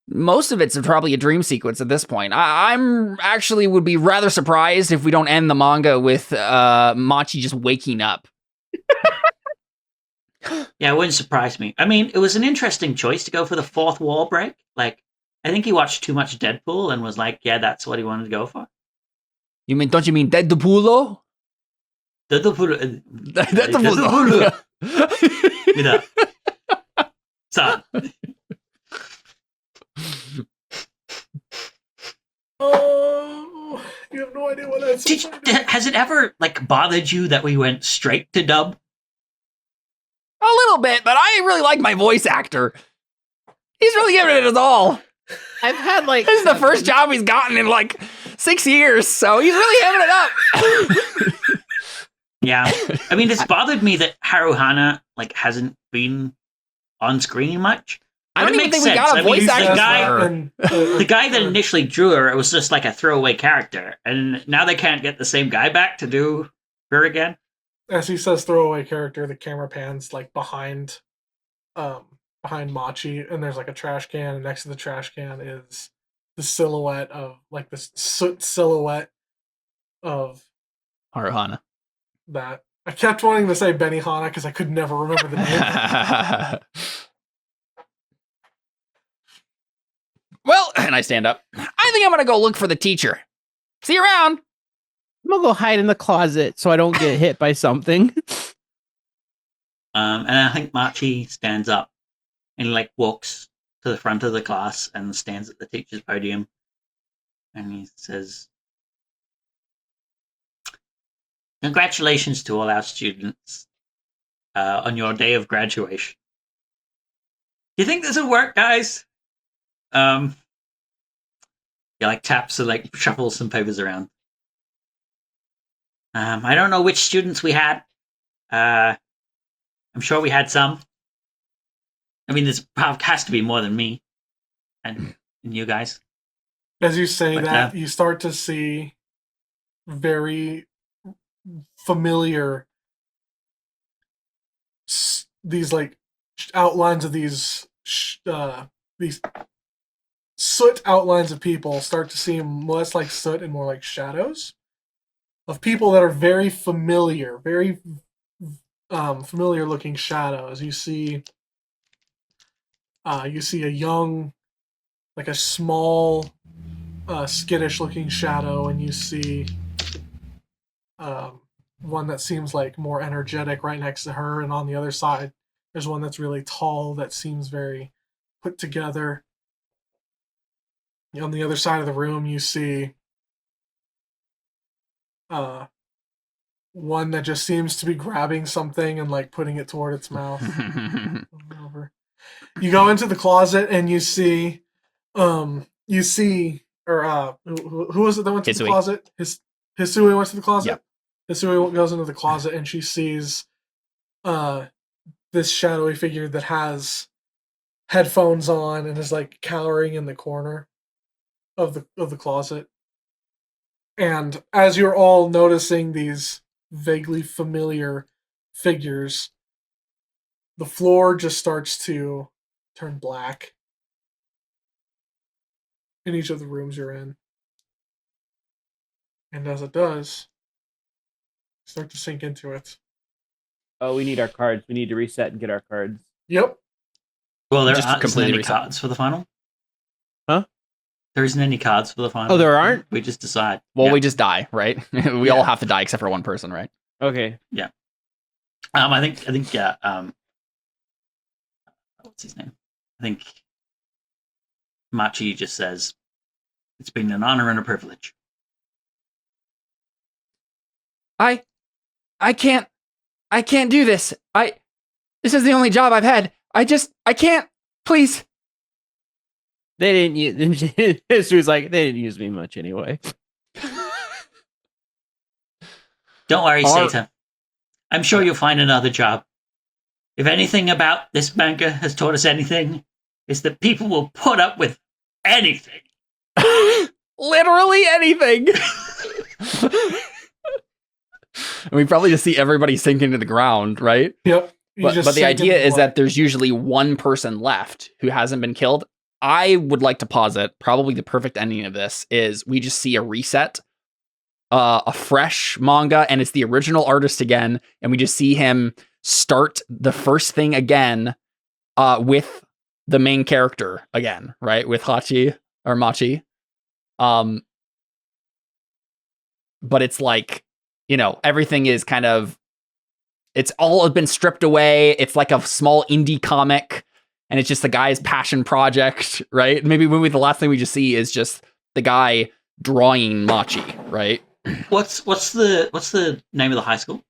most of it's probably a dream sequence at this point. I'm actually would be rather surprised if we don't end the manga with Machi just waking up. Yeah, it wouldn't surprise me. I mean, it was an interesting choice to go for the fourth wall break. Like, I think he watched too much Deadpool and was like, yeah, that's what he wanted to go for. Don't you mean Deadpool? Deadpool. Deadpool. Mira. Son. Oh, you have no idea what that's. Has it ever like bothered you that we went straight to dub? A little bit, but I really like my voice actor. He's really giving it his all. I've had like This is the first job he's gotten in like 6 years, so he's really having it up. Yeah, I mean, it's bothered me that Haruhana like hasn't been on screen much. I But don't it even makes think we sense. got a I mean, voice actor the guy, for her. the guy that initially drew her, it was just like a throwaway character, and now they can't get the same guy back to do her again. As he says throwaway character, the camera pans like behind Machi, and there's like a trash can, and next to the trash can is the silhouette of like this soot silhouette of Haruhana. that. I kept wanting to say Benihana because I could never remember the name. Well, and I stand up. I think I'm gonna go look for the teacher. See you around. I'm gonna go hide in the closet so I don't get hit by something. And I think Machi stands up and like walks to the front of the class and stands at the teacher's podium, and he says, "Congratulations to all our students on your day of graduation. Do you think this will work, guys?" He like taps and like shuffles some papers around. I don't know which students we had. I'm sure we had some. I mean, there's has to be more than me and you guys. As you say But, that, you start to see very familiar these like outlines of these soot outlines of people start to seem less like soot and more like shadows of people that are very familiar, very familiar looking shadows. You see a young, like a small, skittish looking shadow, and you see one that seems like more energetic right next to her, and on the other side there's one that's really tall that seems very put together. On the other side of the room you see one that just seems to be grabbing something and like putting it toward its mouth. Over. You go into the closet and you see who was it that went to the Hisui. closet? Hisui went to the closet? Yep. Hisui goes into the closet and she sees this shadowy figure that has headphones on and is like cowering in the corner of the closet. And as you're all noticing these vaguely familiar figures, the floor just starts to turn black. in each of the rooms you're in. And as it does, start to sink into it. Oh, we need our cards. We need to reset and get our cards. Yep. Well, there Just aren't completely any reset. cards for the final. Huh? There isn't any cards for the final. Oh, there aren't? We just decide. Well, Yeah. we just die, right? We all have to die except for one person, right? Okay. I think what's his name? I think Machi just says it's been an honor and a privilege. I can't do this. This is the only job I've had. I can't. Please. They didn't use. History was like they didn't use me much anyway. Don't worry, Or- Satan. I'm sure you'll find another job. If anything about this manga has taught us anything, it's that people will put up with anything. Literally anything. And we probably just see everybody sink into the ground, right? Yep. But the idea is that there's usually one person left who hasn't been killed. I would like to posit, probably the perfect ending of this is we just see a reset, a fresh manga, and it's the original artist again, and we just see him start the first thing again with the main character again, right? With Hachi or Machi. But it's like, you know, everything is kind of, it's all been stripped away. It's like a small indie comic, and it's just the guy's passion project, right? Maybe the last thing we just see is just the guy drawing Machi, right? What's the name of the high school?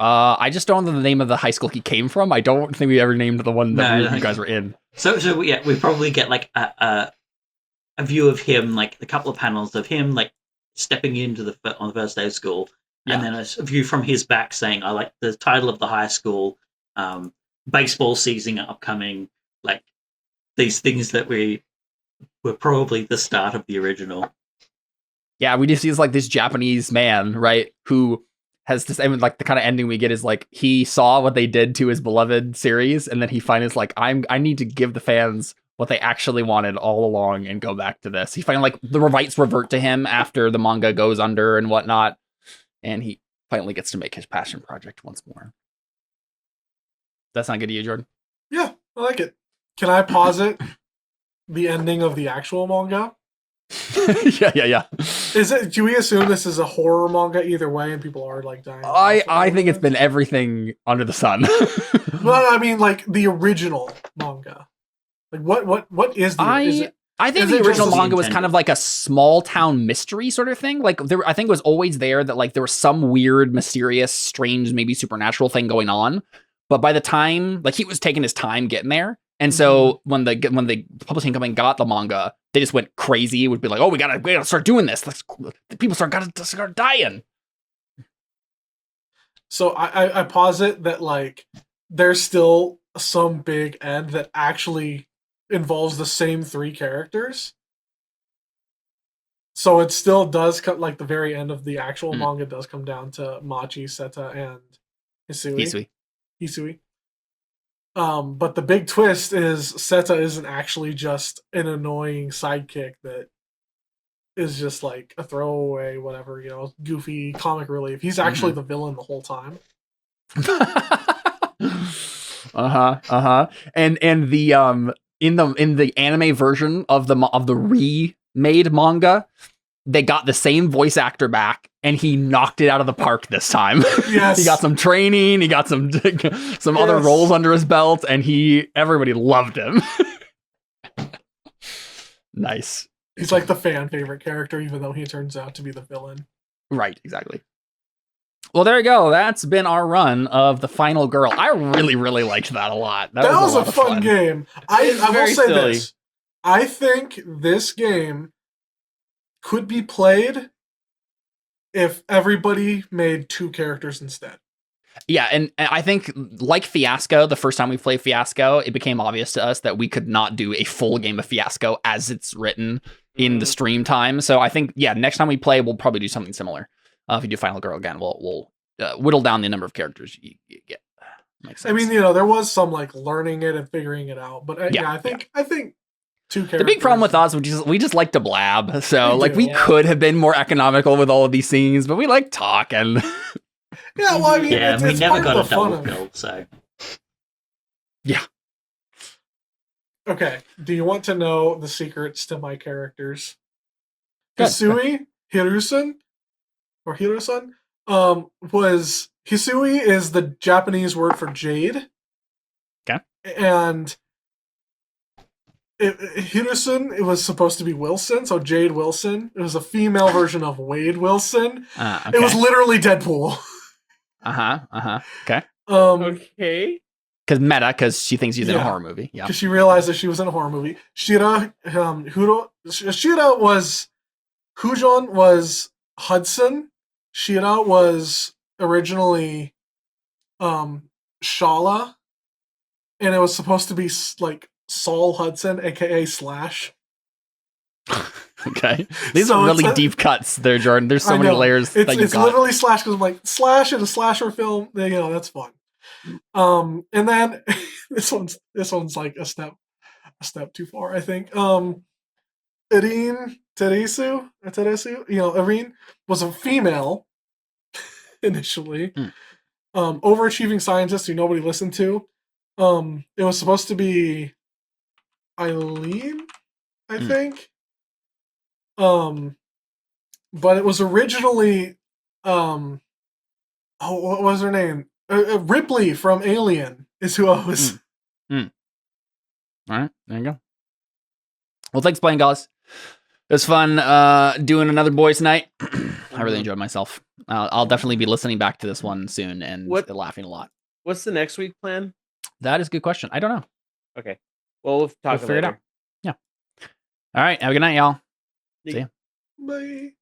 I just don't know the name of the high school he came from. I don't think we ever named the one that you guys were in. So we probably get like a view of him, like a couple of panels of him like stepping into on the first day of school, and then a view from his back saying, "I like the title of the high school, baseball season upcoming," like these things that were probably the start of the original. Yeah, we just see like this Japanese man, right, who has this, and like the kind of ending we get is like he saw what they did to his beloved series, and then he finally is like, I need to give the fans what they actually wanted all along and go back to this. He finally, like, the rights revert to him after the manga goes under and whatnot, and he finally gets to make his passion project once more. That's not good to you, Jordan? Yeah, I like it. Can I posit the ending of the actual manga? Yeah. Do we assume this is a horror manga either way, and people are like dying? I think it's been everything under the sun. No, I mean like the original manga. Like what is the? I think is the it original just manga was intended? kind of like a small town mystery sort of thing. Like I think it was always there that like there was some weird, mysterious, strange, maybe supernatural thing going on. But by the time, like, he was taking his time getting there, and so when the publishing company got the manga, they just went crazy. It would be like, oh, we gotta start doing this. People gotta start dying. So I posit that like there's still some big end that actually involves the same three characters. So it still does come, like the very end of the actual manga does come down to Machi, Seta, and Hisui. But the big twist is Seta isn't actually just an annoying sidekick that is just like a throwaway, whatever, you know, goofy comic relief. He's actually the villain the whole time. And the in the anime version of the remade manga, they got the same voice actor back, and he knocked it out of the park this time. Yes. He got some training, he got some other roles under his belt, and everybody loved him. Nice. He's like the fan favorite character, even though he turns out to be the villain. Right, exactly. Well, there you go. That's been our run of The Final Girl. I really, really liked that a lot. That was lot a of fun game. I will very say silly. this. I think this game could be played if everybody made two characters instead. Yeah, and I think, like Fiasco, the first time we played Fiasco, it became obvious to us that we could not do a full game of Fiasco as it's written in the stream time. So I think, yeah, next time we play, we'll probably do something similar. If you do Final Girl again, we'll whittle down the number of characters you get. Makes sense. I mean, you know, there was some like learning it and figuring it out, but I think two characters. The big problem with us, we just like to blab. So, We like, do, we yeah. could have been more economical with all of these scenes, but we like talking. Yeah, well, I mean, Yeah, it's, we it's never part got of a the fun double of kill, so Okay, do you want to know the secrets to my characters? Good. Hisui Hirusan or Hirusan was Hisui is the Japanese word for jade. Okay. And Hirusan, it was supposed to be Wilson, so Jade Wilson. It was a female version of Wade Wilson. Okay. It was literally Deadpool. Okay. Okay. Because she thinks she's in a Yeah. horror movie. Yeah. Because she realized that she was in a horror movie. Shira was Hujon was Hudson. Shira was originally Shala, and it was supposed to be like Saul Hudson, aka Slash. Okay. These So are really it's a- deep cuts there, Jordan. There's so I many know. layers It's that you've it's got. literally Slash because I'm like Slash in a slasher film. You know, that's fun. And then this one's like a step too far, I think. Irene Teresu, Irene was a female initially. Overachieving scientist who nobody listened to. It was supposed to be Eileen, I think. But it was originally what was her name? Ripley from Alien is who I was. All right, there you go. Well, thanks for playing, guys. It was fun doing another boys' night. I really enjoyed myself. I'll definitely be listening back to this one soon and laughing a lot. What's the next week plan? That is a good question. I don't know. Okay. Well, we'll talk We'll figure it later. out. Yeah. All right. Have a good night, y'all. See See ya. Bye.